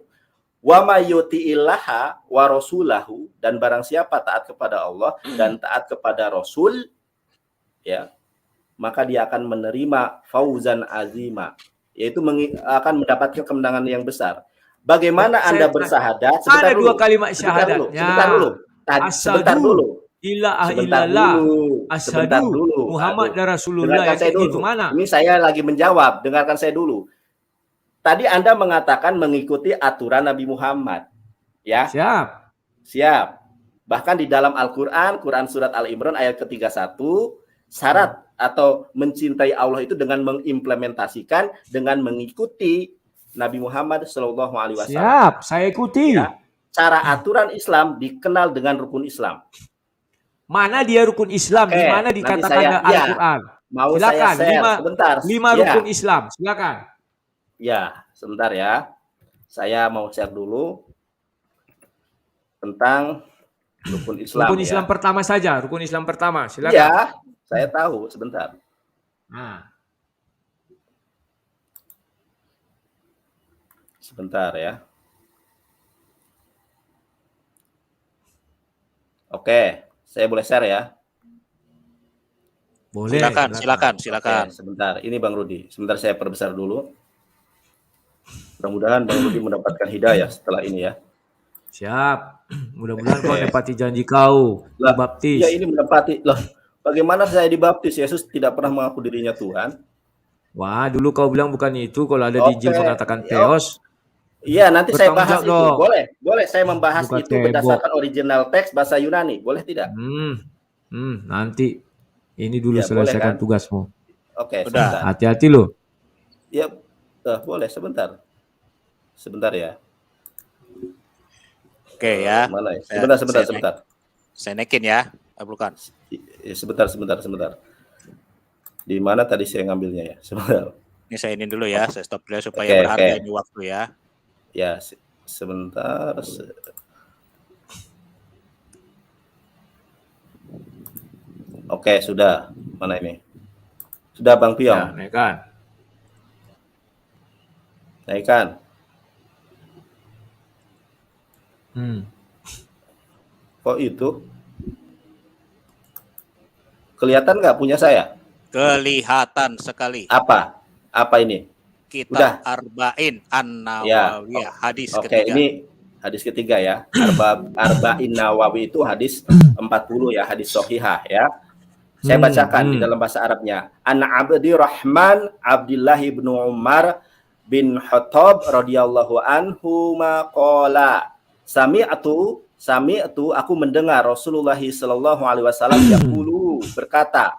Wa may yuti'illaha wa rasulahu, dan barang siapa taat kepada Allah dan taat kepada Rasul, ya, maka dia akan menerima fauzan azima, yaitu akan mendapatkan kemenangan yang besar. Bagaimana Anda bersahadat? Ada dua kalimat syahadatnya. Sebentar dulu. Ilaha illallah, asyhadu Muhammad dan Rasulullah. Itu mana? Ini saya lagi menjawab. Dengarkan saya dulu. Tadi Anda mengatakan mengikuti aturan Nabi Muhammad, ya. Siap. Siap. Bahkan di dalam Al-Quran, Quran Surat Al-Imran ayat ke-31, syarat atau mencintai Allah itu dengan mengimplementasikan, dengan mengikuti Nabi Muhammad SAW. Siap, saya ikuti. Ya. Cara aturan Islam dikenal dengan rukun Islam. Mana dia rukun Islam? Oke, Di mana nanti dikatakan saya- dalam Al-Quran? Mau Silakan, saya share sebentar. lima Ya. rukun Islam. Silakan. Ya, sebentar ya. Saya mau share dulu tentang rukun Islam. Rukun Islam ya. pertama saja. Rukun Islam pertama. Silakan. Ya, saya tahu. Sebentar. Nah, Sebentar ya. Oke, saya boleh share ya. boleh. Silakan. Oke, sebentar. Ini Bang Rudi. Sebentar saya perbesar dulu. Mudah-mudahan Bang Rudi mendapatkan hidayah setelah ini ya. Siap. Mudah-mudahan kau menepati janji kau. Lah, Baptis. Ya ini menepati. Loh, bagaimana saya dibaptis? Yesus tidak pernah mengaku dirinya Tuhan. Wah, dulu kau bilang bukan itu. Kalau ada di Injil Oke. mengatakan Theos. Iya, nanti saya Bertanggung bahas jawab itu. dong. Boleh saya membahas Bukan itu berdasarkan original teks bahasa Yunani. Boleh tidak? Nanti. Ini dulu Ya, boleh, selesaikan kan? tugasmu. Oke, Udah. sebentar. Hati-hati loh. Ya, boleh sebentar. Sebentar ya. Oke ya. Mana ya? Saya- Sebentar. Saya naikin ya, bukan. Sebentar. Di mana tadi saya ngambilnya ya? Sebentar. Ini saya ini dulu ya, saya stop dulu ya, supaya Oke, berharga oke. ini waktu ya. Ya, sebentar. Oke, sudah. Mana ini? Sudah Bang Ya, Piong. naikkan. Naikkan. Kok itu? Kelihatan nggak punya saya? Kelihatan sekali. Apa? Apa ini? Udah. Kitab Arba'in An-Nawawiyah, hadis Oke, ketiga. ini hadis ketiga ya. Arba'in Nawawi itu hadis 40 ya, hadis sahihah ya. Saya bacakan di dalam bahasa Arabnya. An Abdi Rahman Abdullah bin Umar bin Khattab radhiyallahu anhu maqala. Sami'tu aku mendengar Rasulullah sallallahu alaihi wasallam yaqulu berkata,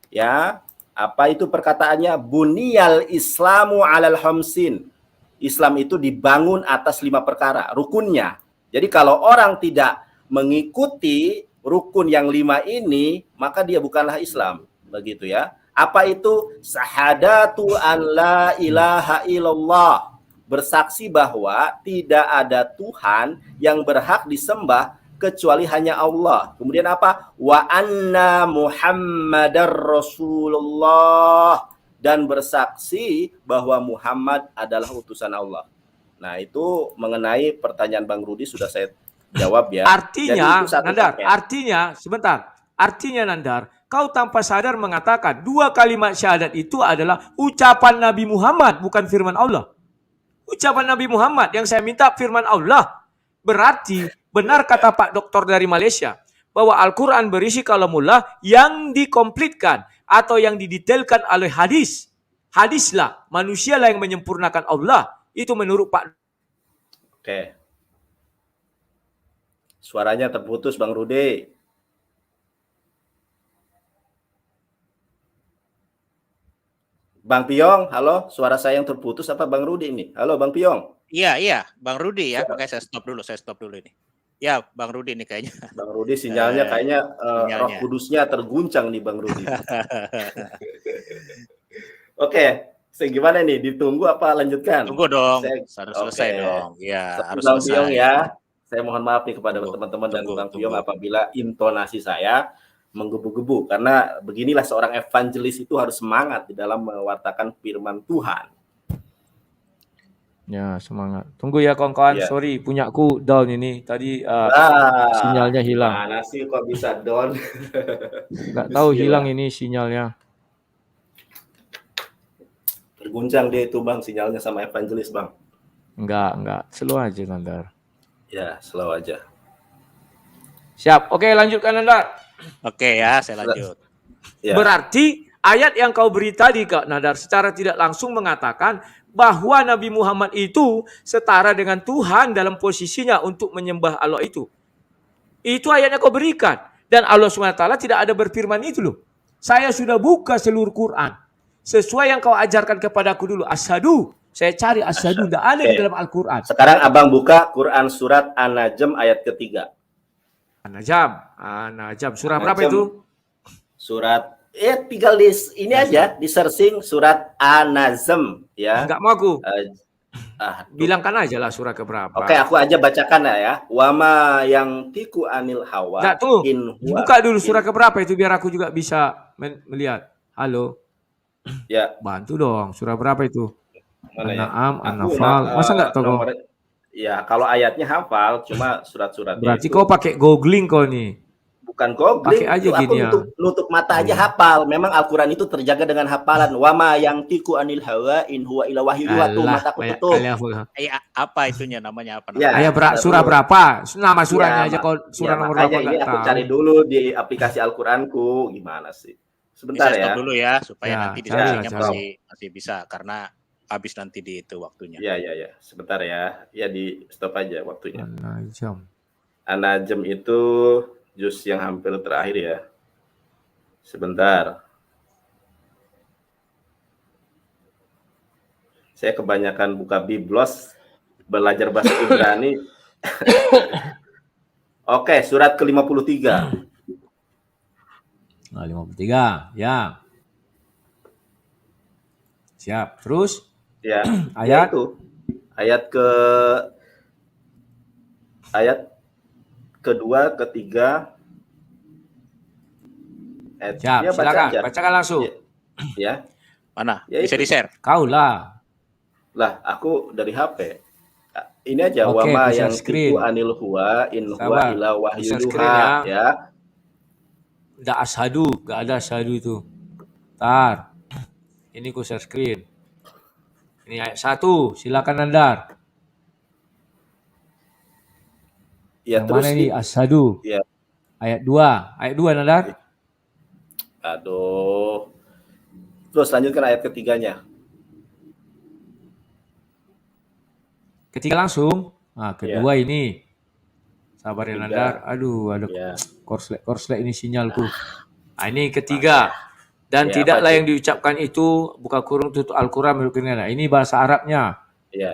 ya, apa itu perkataannya? Buniyal Islamu alal khamsin. Islam itu dibangun atas 5 perkara, rukunnya. Jadi kalau orang tidak mengikuti rukun yang 5 ini, maka dia bukanlah Islam, begitu ya. Apa itu? Syahadatu an la ilaha illallah. Bersaksi bahwa tidak ada Tuhan yang berhak disembah kecuali hanya Allah. Kemudian apa? Wa anna Muhammadar Rasulullah, dan bersaksi bahwa Muhammad adalah utusan Allah. Nah, itu mengenai pertanyaan Bang Rudi sudah saya jawab ya. Artinya, Jadi itu satu Nandar, paket. artinya Nandar, kau tanpa sadar mengatakan 2 kalimat syahadat itu adalah ucapan Nabi Muhammad, bukan firman Allah. Ucapan Nabi Muhammad yang saya minta firman Allah. Berarti benar kata Pak Doktor dari Malaysia bahwa Al-Quran berisi kalamullah yang dikomplitkan atau yang didetailkan oleh hadis. Hadislah, manusialah yang menyempurnakan Allah. Itu menurut Pak. Oke. Suaranya terputus Bang Rudi. Bang Piong, halo, suara saya yang terputus apa Bang Rudi ini? Halo Bang Piong. Iya, Bang Rudi ya. Makanya saya stop dulu ini. Ya, Bang Rudi ini kayaknya. Bang Rudi sinyalnya kayaknya sinyalnya. roh kudusnya terguncang nih Bang Rudi. Oke, gimana nih? Ditunggu apa lanjutkan? Tunggu dong, harus Oke. selesai dong. Ya, harus Bang selesai. Piong ya. Saya mohon maaf nih kepada Tunggu, teman-teman dan tunggu, Bang Piong tunggu. apabila intonasi saya menggebu-gebu, karena beginilah seorang evangelis itu harus semangat di dalam mewartakan firman Tuhan. Ya, semangat. Tunggu ya kawan-kawan, Ya. sorry punyaku down ini. Tadi sinyalnya hilang. Mana sih kok bisa down? Nggak tahu hilang ini sinyalnya. Terguncang dia itu Bang, sinyalnya sama evangelis Bang. Enggak. Slow aja Nandar. Ya, slow aja. Siap. Oke, lanjutkan Nandar. Oke ya, saya lanjut. Ya. Berarti ayat yang kau beri tadi Kak Nandar secara tidak langsung mengatakan bahwa Nabi Muhammad itu setara dengan Tuhan dalam posisinya untuk menyembah Allah itu. Itu ayatnya kau berikan. Dan Allah SWT tidak ada berfirman itu loh. Saya sudah buka seluruh Quran. Sesuai yang kau ajarkan kepadaku dulu. Asyhadu. Saya cari asyhadu. Tidak ada di dalam Al-Quran. Sekarang abang buka Quran surat An-Najm ayat ketiga. An-Najm. Surah berapa itu? Surat tinggal ini aja di searching surat An-Najm ya. Enggak mau aku. Tuh. Bilangkan aja lah surah keberapa. Oke, aku aja bacakan ya. Wama yang tiku anil hawa. Enggak tuh. Buka dulu surah keberapa itu biar aku juga bisa melihat. Halo. Ya. Bantu dong. Surah berapa itu? Mana ya? An-Na'am, An-Nafal. Masa enggak tahu? Ya, kalau ayatnya hafal, cuma surat-suratnya. Berarti kau pakai googling kau nih. Bukan googling, pakai aja aku gini nutup mata aja hafal. Memang Al-Quran itu terjaga dengan hafalan. Wama yang tiku anil hawa in huwa ila wahyu tuh mataku tutup. Apa itunya namanya apa? Ya, surah berapa? Nama surahnya aja kau surah nomor berapa ini aku cari dulu di aplikasi Al-Quranku. Gimana sih? Sebentar ya. Stop dulu ya supaya nanti diskusinya masih bisa karena habis nanti di itu waktunya. Ya. Sebentar ya. Ya di stop aja waktunya. An-Najm itu juz yang hampir terakhir ya. Sebentar. Saya kebanyakan buka Biblos, belajar bahasa Ibrani. Oke, surat ke-53. 53, ya. Siap. Terus? Ya. Ayat itu. Ayat kedua, ketiga. Siap, ya, bacakan langsung. Ya. Mana? Ya, bisa di-share? Kau lah. Lah, aku dari HP. Ini aja wama yang tiku anil huwa in huwa ila wahyu ya. Enggak asyhadu, enggak ada asyhadu itu. Ntar. Ini ku share screen. Ini ayat 1, silakan Nandar. Ya, terus mana ini asyhadu? Ya. Ayat 2 Nandar. Aduh. Terus lanjutkan ayat ketiganya. Ketiga langsung. Nah, kedua ini. Sabar ya Nandar. Aduh, ada korslet ini sinyalku. Nah, ini ketiga. Dan tidaklah yang diucapkan itu buka kurung tutup Al-Quran menurut kalian. Nah, ini bahasa Arabnya.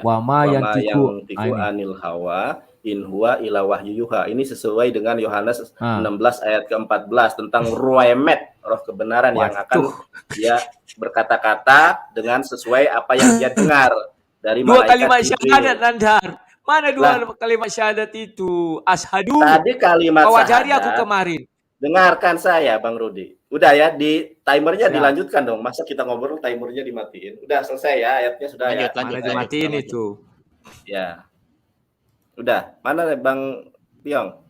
Wama yang tiku anil hawa in huwa ila wahyu yuha. Ini sesuai dengan Yohanes 16 ayat ke-14 tentang ruemet, roh kebenaran yang akan dia berkata-kata dengan sesuai apa yang dia dengar dari dua kalimat syahadat Nandar. Mana dua kalimat syahadat itu? Asyhadu. Tadi kalimat syahadat. Wajari aku kemarin. Dengarkan saya Bang Rudi. Udah ya, di timernya dilanjutkan dong. Masa kita ngobrol timernya dimatiin? Udah selesai ya, ayatnya sudah lanjut, dimatiin itu. Ya. Udah, mana Bang Piong?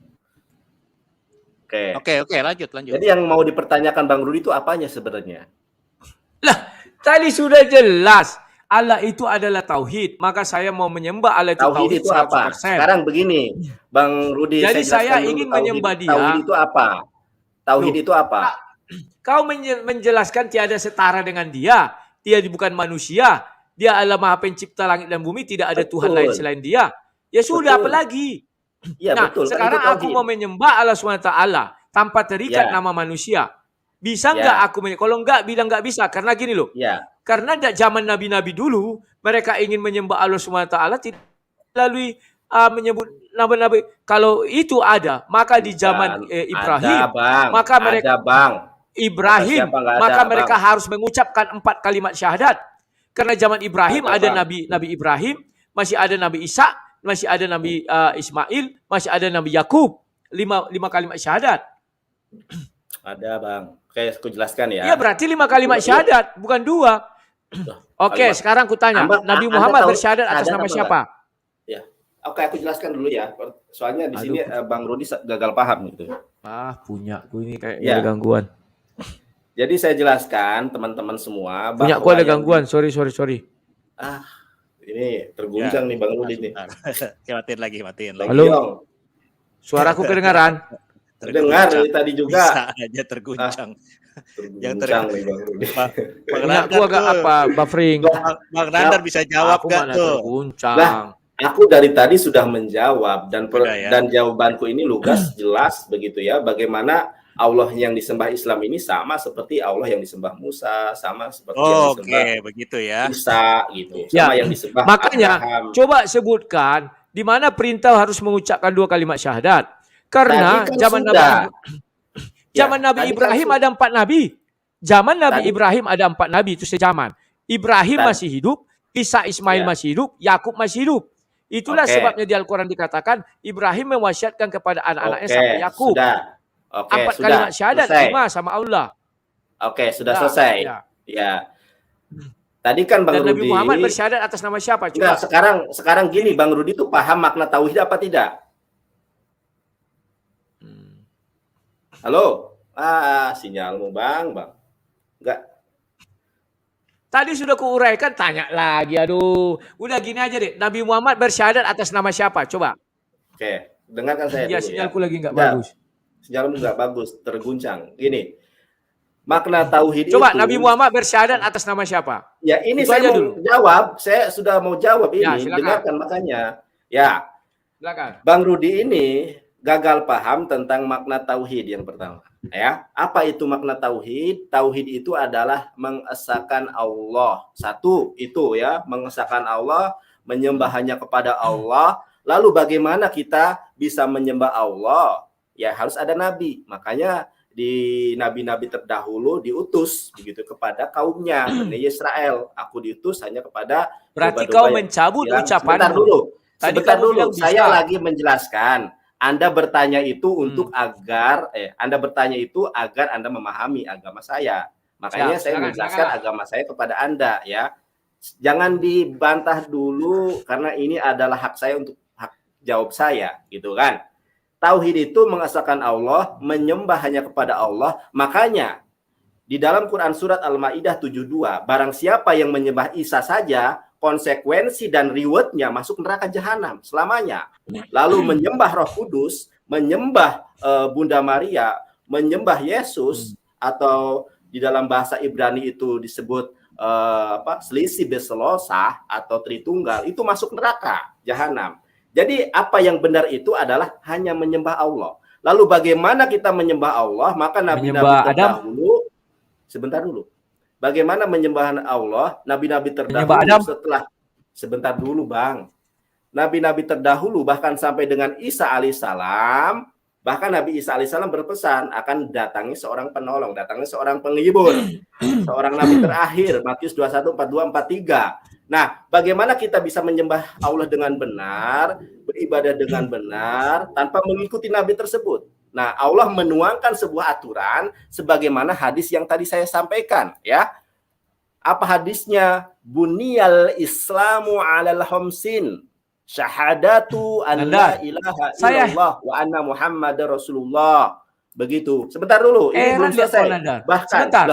Oke, lanjut. Jadi yang mau dipertanyakan Bang Rudi itu apanya sebenarnya? Lah, tadi sudah jelas. Allah itu adalah tauhid. Maka saya mau menyembah Allah itu tauhid itu 100%. Apa? Sekarang begini, Bang Rudi. Jadi saya ingin menyembah dia. Tauhid itu apa? Tauhid itu apa? Kau menjelaskan tiada setara dengan dia. Dia bukan manusia. Dia adalah Maha Pencipta langit dan bumi. Tidak ada Tuhan lain selain dia. Ya sudah, apalagi? Ya, nah, sekarang aku mau menyembah Allah SWT tanpa terikat nama manusia. Bisa nggak aku menyembah? Kalau nggak, bilang nggak bisa. Karena gini loh. Karena zaman nabi-nabi dulu, mereka ingin menyembah Allah SWT tidak melalui menyebut nabi-nabi. Kalau itu ada, maka di zaman Ibrahim, maka mereka Ibrahim, maka mereka harus mengucapkan 4 kalimat syahadat. Karena zaman Ibrahim ada Nabi Ibrahim, masih ada Nabi Isa, masih ada Nabi Ismail, masih ada Nabi Yakub. 5 kalimat syahadat. Ada Bang. Oke, aku jelaskan ya. Iya, berarti 5 kalimat syahadat, bukan 2. Oke, sekarang aku tanya, Nabi Muhammad bersyahadat atas nama siapa? Ya. Oke, aku jelaskan dulu ya. Soalnya di sini Bang Rudi gagal paham gitu. Punya aku ini kayak ada gangguan. Jadi saya jelaskan teman-teman semua. Punya aku ada gangguan, sorry. Ini terguncang nih Bang Rudi nih. Matiin lagi. Halo. Suaraku kedengaran? Terdengar dari tadi juga. Bisa aja terguncang. Terguncang nih Bang Rudi. Bang Nandar agak buffering. Bang Nandar bisa jawab gak tuh? Terguncang. Aku dari tadi sudah menjawab Sudah ya. dan jawabanku ini lugas jelas begitu ya. Bagaimana Allah yang disembah Islam ini sama seperti Allah yang disembah Musa, sama seperti yang disembah Oke, begitu ya. Isa gitu, Ya, sama yang disembah makanya Abraham. coba sebutkan di mana perintah harus mengucapkan 2 kalimat syahadat. Karena Tadi kan zaman sudah. zaman Ya, Nabi tadi kan Ibrahim ada 4 nabi. Zaman Nabi Tadi- Ibrahim ada 4 nabi, itu sejaman. Ibrahim Tadi- masih hidup, Isa Ismail Ya. masih hidup, Yakub masih hidup. Itulah Oke. sebabnya di Al-Quran dikatakan Ibrahim mewasiatkan kepada anak-anaknya Oke, sampai Yakub. sudah. Oke, 4 sudah. kalimat syahadat, Selesai. 5 sama Allah. Oke, sudah Ya, selesai. ya. Ya. Tadi kan Bang Dan Nabi Rudi. Muhammad bersyahadat atas nama siapa? Enggak, Coba. sekarang gini, Bang Rudi itu paham makna tauhid apa tidak? Halo? Sinyalmu Bang. Enggak. Tadi sudah kuuraikan, tanya lagi. Aduh, udah gini aja deh. Nabi Muhammad bersyahadat atas nama siapa? Coba. Oke, dengarkan saya Ya, dulu sinyalku ya. lagi nggak Enggak, bagus. Sinyalmu enggak bagus, terguncang. Gini. Makna tauhid Coba itu, Nabi Muhammad bersyahadat atas nama siapa? ya ini Itu saya aja mau dulu. jawab, saya sudah mau jawab Ya, ini, silakan. dengarkan makanya. Ya, Silakan. Bang Rudi ini gagal paham tentang makna tauhid yang pertama. Ya, apa itu makna tauhid? Tauhid itu adalah mengesahkan Allah. Satu itu ya, mengesahkan Allah, menyembah hanya kepada Allah. Lalu bagaimana kita bisa menyembah Allah? Ya harus ada nabi. Makanya di nabi-nabi terdahulu diutus begitu kepada kaumnya Bani Israel. Aku diutus hanya kepada Berarti domba-domba kau yang mencabut bilang, ucapanmu. sebentar dulu. Tadi Sebentar kamu dulu, bilang saya bisa. lagi menjelaskan. Anda bertanya itu untuk agar Anda bertanya itu agar Anda memahami agama saya. Makanya saya silakan, menjelaskan silakan. agama saya kepada Anda ya. Jangan dibantah dulu karena ini adalah hak saya untuk hak jawab saya, gitu kan. Tauhid itu mengesahkan Allah, menyembah hanya kepada Allah. Makanya di dalam Quran surat Al-Maidah 72, barang siapa yang menyembah Isa saja, konsekuensi dan rewardnya masuk neraka jahanam selamanya. Lalu menyembah Roh Kudus, menyembah Bunda Maria, menyembah Yesus, atau di dalam bahasa Ibrani itu disebut selisih beselosah atau Tritunggal, itu masuk neraka jahanam. Jadi apa yang benar itu adalah hanya menyembah Allah. Lalu bagaimana kita menyembah Allah? Maka nabi-nabi terdahulu, sebentar dulu. Bagaimana menyembah Allah? Nabi-nabi terdahulu sebentar dulu Bang. Nabi-nabi terdahulu bahkan sampai dengan Isa alaihissalam, bahkan Nabi Isa alaihissalam berpesan akan datangi seorang penolong, datangi seorang penghibur, seorang nabi terakhir, Matius 21, 42, 43. Nah, bagaimana kita bisa menyembah Allah dengan benar, beribadah dengan benar, tanpa mengikuti nabi tersebut? Nah, Allah menuangkan sebuah aturan sebagaimana hadis yang tadi saya sampaikan, ya. Apa hadisnya? Buniyal Islamu 'alal khamsin. Syahadatu an la ilaha illallah wa anna Muhammadar Rasulullah. Begitu. Sebentar dulu, ini belum selesai. Bahkan sebentar.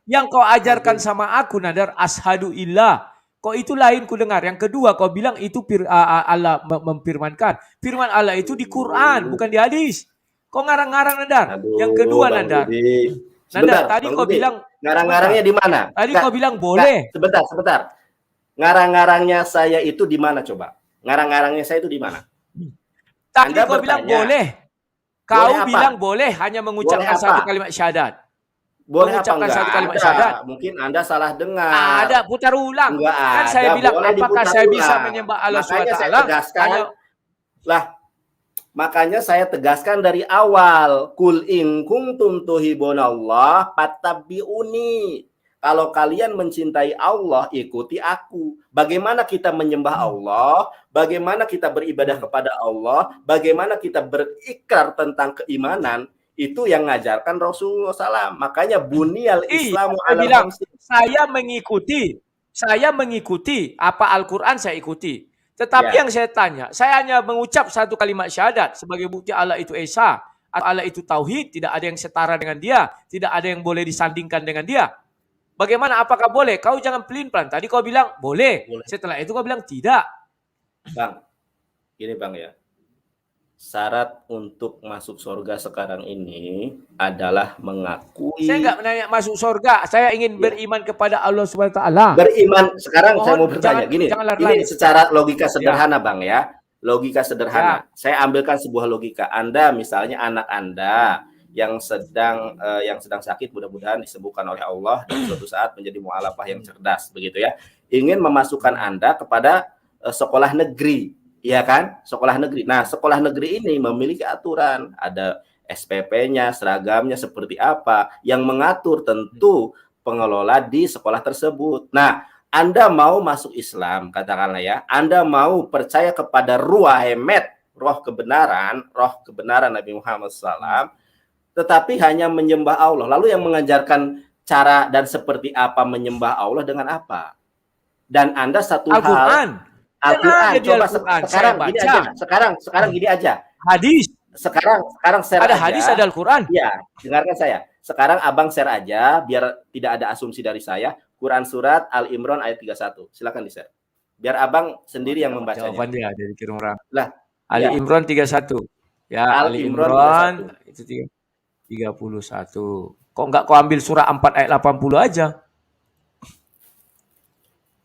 Yang kau ajarkan sama aku, Nadar, ashadu illah. Kok itu lain ku dengar. Yang kedua, kau bilang itu Allah memfirmankan. Firman Allah itu di Quran, bukan di hadis. Kau ngarang-ngarang, Nadar. Yang kedua, Nadar. Nadar, tadi kau bilang ngarang-ngarangnya di mana? Tadi kau bilang boleh. Sebentar. Ngarang-ngarangnya saya itu di mana coba? Ngarang-ngarangnya saya itu di mana? Tadi kau bilang boleh. Kau bilang boleh hanya mengucapkan satu kalimat syahadat. Boleh mengucapkan apa enggak? Satu kalimat syahadat. Mungkin Anda salah dengar. Ada, putar ulang. Enggak kan ada, saya bilang apakah saya ulang. bisa menyembah Allah Makanya SWT? saya tegaskan. Makanya saya tegaskan dari awal, kul in kuntum tuhibunallah fattabi'uni. Kalau kalian mencintai Allah, ikuti aku. Bagaimana kita menyembah Allah? Bagaimana kita beribadah kepada Allah? Bagaimana kita berikrar tentang keimanan? Itu yang ngajarkan Rasulullah SAW. Makanya buniyal Islamu ala khamsin. Saya mengikuti apa Al-Quran saya ikuti. Tetapi yang saya tanya, saya hanya mengucap satu kalimat syahadat sebagai bukti Allah itu Esa, atau Allah itu Tauhid, tidak ada yang setara dengan dia, tidak ada yang boleh disandingkan dengan dia. Bagaimana, apakah boleh? Kau jangan pelin-pelan. Tadi kau bilang boleh. Setelah itu kau bilang tidak. Bang, gini Bang ya. syarat untuk masuk surga sekarang ini adalah mengakui. Saya nggak menanya masuk surga, saya ingin Ya. beriman kepada Allah Subhanahu wa taala. Beriman sekarang saya mau Mohon bertanya gini. jangan Ini lari-lari. secara logika sederhana, Bang ya. Logika sederhana. Ya. Saya ambilkan sebuah logika. Anda misalnya anak Anda yang sedang sakit, mudah-mudahan disembuhkan oleh Allah dan suatu saat menjadi mu'alafah yang cerdas begitu ya. Ingin memasukkan Anda kepada sekolah negeri, ya kan? Sekolah negeri. Nah, sekolah negeri ini memiliki aturan, ada SPP-nya, seragamnya seperti apa yang mengatur tentu pengelola di sekolah tersebut. Nah, Anda mau masuk Islam, katakanlah ya, Anda mau percaya kepada ruwahemet, roh kebenaran Nabi Muhammad SAW, tetapi hanya menyembah Allah. Lalu yang mengajarkan cara dan seperti apa menyembah Allah dengan apa? Dan Anda satu hal Al-Quran, coba sekarang gini aja. Hadis. Sekarang share ada aja. Hadis, ada Al-Quran. Ya, dengarkan saya. Sekarang Abang share aja, biar tidak ada asumsi dari saya. Quran surat Al-Imran ayat 31. Silakan di-share. Biar Abang sendiri yang membacanya. Jawaban dia dari kirim orang. Lah, Ali-Imran 31. Ya, Ali-Imran itu 31. Kok nggak kau ambil surah 4 ayat 80 aja?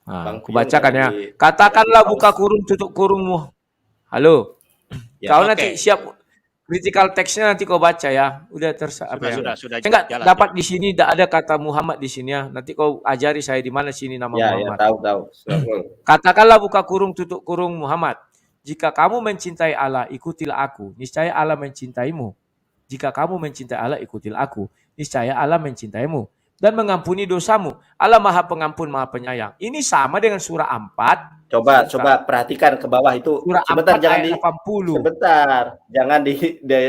Nah, aku bacakan ya. Katakanlah buka kurung tutup kurungmu. Halo. Ya, Kau nanti siap critical text-nya nanti kau baca ya. Udah sudah saya enggak dapat di sini tidak ada kata Muhammad di sini ya. Nanti kau ajari saya di mana sini nama Muhammad. Ya, tahu. Katakanlah buka kurung tutup kurung Muhammad. Jika kamu mencintai Allah, ikutilah aku. Niscaya Allah mencintaimu. Jika kamu mencintai Allah, ikutilah aku. Niscaya Allah mencintaimu dan mengampuni dosamu. Allah Maha Pengampun, Maha Penyayang. Ini sama dengan surah 4. Coba perhatikan ke bawah itu. Surah sebentar 4 jangan ayat 80. Sebentar,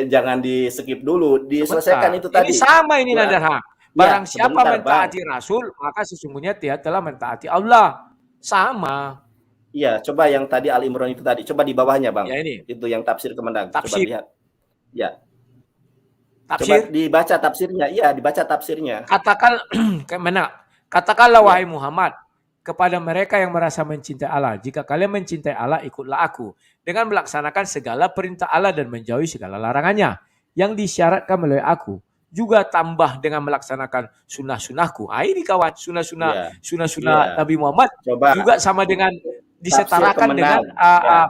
jangan di skip dulu, diselesaikan itu tadi. Ini sama ini Nadarha. Barang siapa mentaati Bang. Rasul, maka sesungguhnya dia telah mentaati Allah. Sama. Iya, coba yang tadi Al-Imran itu tadi. Coba di bawahnya, Bang. Ya ini. Itu yang tafsir Kemendang. Tafsir. Coba lihat. Ya. Tafsir. Coba dibaca tafsirnya. Iya, dibaca tafsirnya. Katakanlah wahai Muhammad kepada mereka yang merasa mencintai Allah, jika kalian mencintai Allah, ikutlah aku dengan melaksanakan segala perintah Allah dan menjauhi segala larangannya yang disyaratkan melalui aku. Juga tambah dengan melaksanakan sunnah-sunnahku. Ini kawan, sunnah-sunnah Nabi Muhammad juga sama dengan disetarakan dengan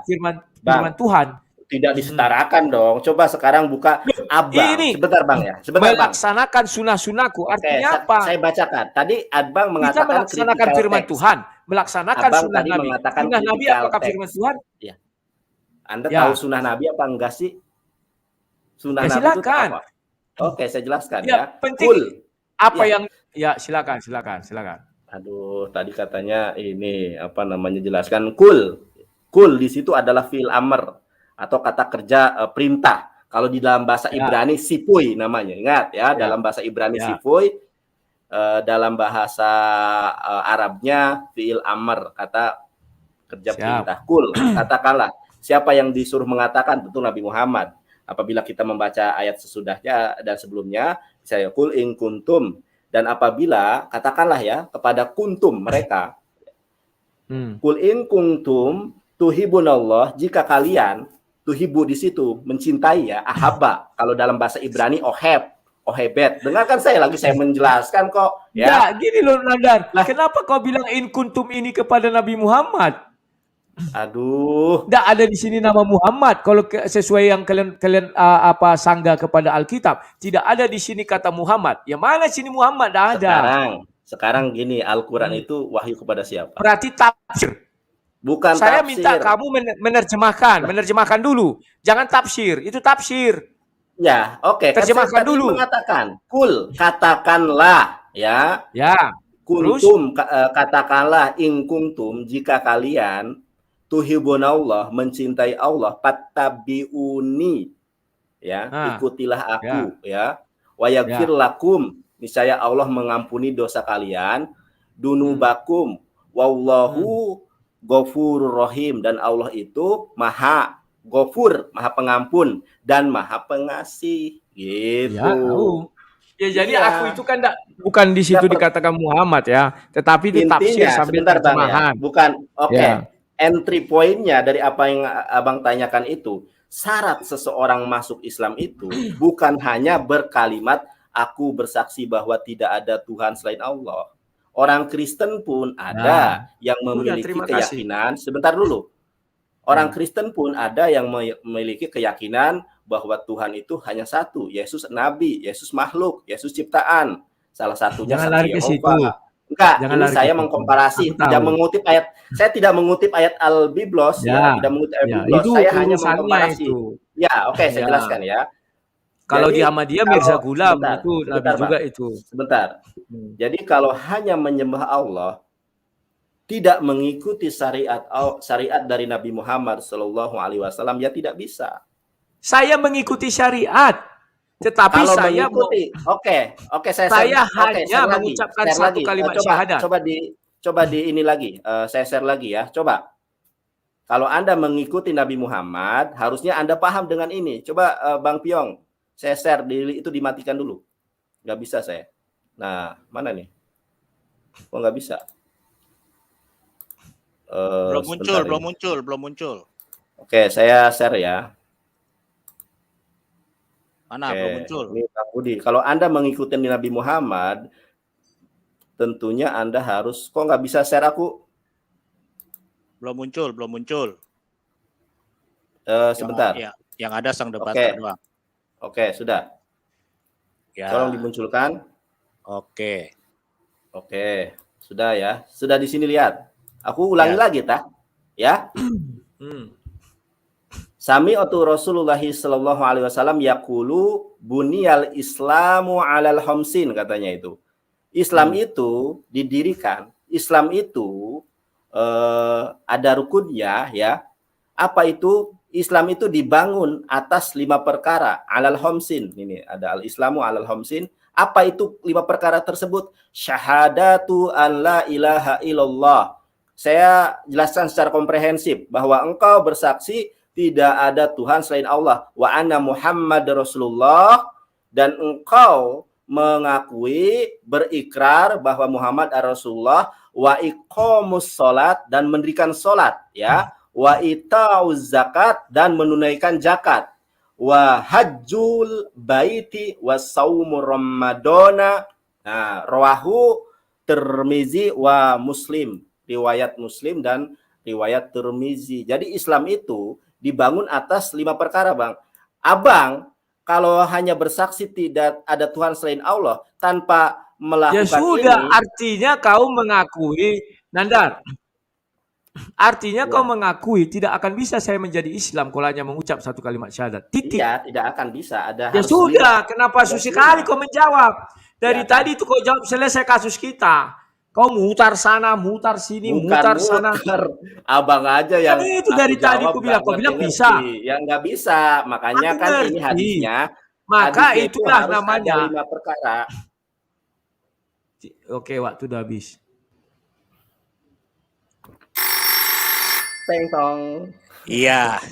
firman Tuhan. Tidak disetarakan dong. Coba sekarang buka Abang. Sebentar Bang ya. Melaksanakan sunnah-sunnahku artinya apa? Saya bacakan. Tadi Abang mengatakan melaksanakan firman Tuhan, melaksanakan sunnah Nabi. Sunnah Nabi apakah firman Tuhan? Ya. Anda tahu sunnah Nabi apa enggak sih? Sunnah Nabi itu apa? Oke, saya jelaskan ya. Penting. Apa yang silakan. Aduh, tadi katanya ini jelaskan kul. Kul di situ adalah fi'il amr atau kata kerja perintah. Kalau di dalam bahasa Ibrani sipuy namanya. Ingat ya, dalam bahasa Ibrani sipuy, dalam bahasa Arabnya fi'il amr, kata kerja perintah. Kul, katakanlah. Siapa yang disuruh mengatakan? Tentu Nabi Muhammad. Apabila kita membaca ayat sesudahnya dan sebelumnya, saya kul in kuntum, dan apabila katakanlah ya kepada kuntum mereka, kul in kuntum tuhibunallah, jika kalian tuhibu di situ mencintai ya, ahaba kalau dalam bahasa Ibrani ohebet. Dengarkan saya menjelaskan kok ya. Gini loh Nadar, kenapa kau bilang in kuntum ini kepada Nabi Muhammad? Aduh, tidak ada di sini nama Muhammad. Kalau sesuai yang kalian sanggah kepada Alkitab, tidak ada di sini kata Muhammad. Ya mana sini Muhammad? Tidak ada. Sekarang gini, Al-Quran itu wahyu kepada siapa? Berarti tafsir. Bukan saya tafsir. Minta kamu menerjemahkan dulu. Jangan tafsir, itu tafsir. Ya, oke. Terjemahkan dulu. Mengatakan, kul, katakanlah, ya. Ya. Kuntum, katakanlah, in kuntum, jika kalian tuhibunallah, mencintai Allah, fattabi'uni, ya, ikutilah aku, ya. Wa yaghfir lakum, niscaya Allah mengampuni dosa kalian, dunubakum, wallahu ghafurur rahim, dan Allah itu maha ghafur, maha pengampun dan maha pengasih, gitu. Ya, jadi aku itu kan bukan di situ dikatakan Muhammad ya, tetapi itu tafsir sambil terjemahan. Bukan, oke. Entry point-nya dari apa yang Abang tanyakan itu, syarat seseorang masuk Islam itu bukan hanya berkalimat aku bersaksi bahwa tidak ada Tuhan selain Allah. Orang Kristen pun ada yang memiliki terima kasih. keyakinan. Sebentar dulu. Orang Kristen pun ada yang memiliki keyakinan bahwa Tuhan itu hanya satu. Yesus nabi, Yesus makhluk, Yesus ciptaan. Salah satunya Jangan saksi lari ke situ. Yehova. Enggak, Jangan ini lari saya ke situ. mengkomparasi, Aku tidak tahu. mengutip ayat. Saya tidak mengutip ayat Al-Biblos, Ya, tidak mengutip ayat ya, Biblos. itu Saya hanya urusannya mengkomparasi. itu. Ya, oke, saya Ya. jelaskan ya. Kalau Jadi, di Ahmadiyah Mirza Ghulam sebentar, itu Nabi sebentar, juga Bang. itu. Sebentar. Jadi kalau hanya menyembah Allah, tidak mengikuti syariat dari Nabi Muhammad SAW, ya tidak bisa. Saya mengikuti syariat, tetapi Kalau saya mengikuti, oke, saya hanya share lagi, mengucapkan share satu lagi. kalimat syahadat. Coba di ini lagi, saya share lagi ya. Coba, kalau Anda mengikuti Nabi Muhammad, harusnya Anda paham dengan ini. Coba Bang Piong, saya share itu dimatikan dulu. Nggak bisa saya. Nah, mana nih? Oh, nggak bisa. Belum muncul. Oke, saya share ya. Mana belum muncul? Ini Pak Budi. Kalau Anda mengikuti Nabi Muhammad, tentunya Anda harus. Kok nggak bisa share aku? Belum muncul. Sebentar. Yang ada sang debater doang. Oke, sudah. Ya. Tolong dimunculkan. Oke, sudah ya. Sudah di sini lihat. Aku ulangi lagi, ya. Sami'atu Rasulullah sallallahu alaihi wasallam yaqulu buniyal Islamu 'alal khamsin, katanya itu. Islam itu didirikan. Islam itu ada rukunnya ya. Apa itu? Islam itu dibangun atas 5 perkara, 'alal khamsin. Ini ada al-Islamu 'alal khamsin. Apa itu 5 perkara tersebut? Syahadatu an la ilaha illallah. Saya jelaskan secara komprehensif bahwa engkau bersaksi tidak ada Tuhan selain Allah, wa anna Muhammad Rasulullah, dan engkau mengakui, berikrar bahwa Muhammad Rasulullah, wa iqamus salat, dan mendirikan salat, ya, wa itauz zakat, dan menunaikan zakat, wa hajjul baiti wa saumur ramadana. Nah, rawahu Tirmizi wa Muslim, riwayat Muslim dan riwayat Tirmizi. Jadi Islam itu dibangun atas 5 perkara, Bang. Abang kalau hanya bersaksi tidak ada Tuhan selain Allah tanpa melakukan ya sudah, ini, artinya kau mengakui, Nandar. Artinya kau mengakui tidak akan bisa saya menjadi Islam kalau hanya mengucap satu kalimat syahadat. Titik. iya, tidak akan bisa. Ada Ya harus sudah, 5. kenapa susah kali kau menjawab? Dari Ya, tadi itu kau jawab selesai kasus kita. Kau mutar sana, mutar sini, bukan mutar sana. Abang aja yang Kan itu dari tadi jawab, aku bilang, kau nggak bilang ngerti. bisa. Ya nggak bisa, makanya Aku kan ngerti. ini hadisnya. Maka Hadisnya itu itulah harus namanya. ada 5 perkara. Oke, waktu udah habis. Teng tong. Iya.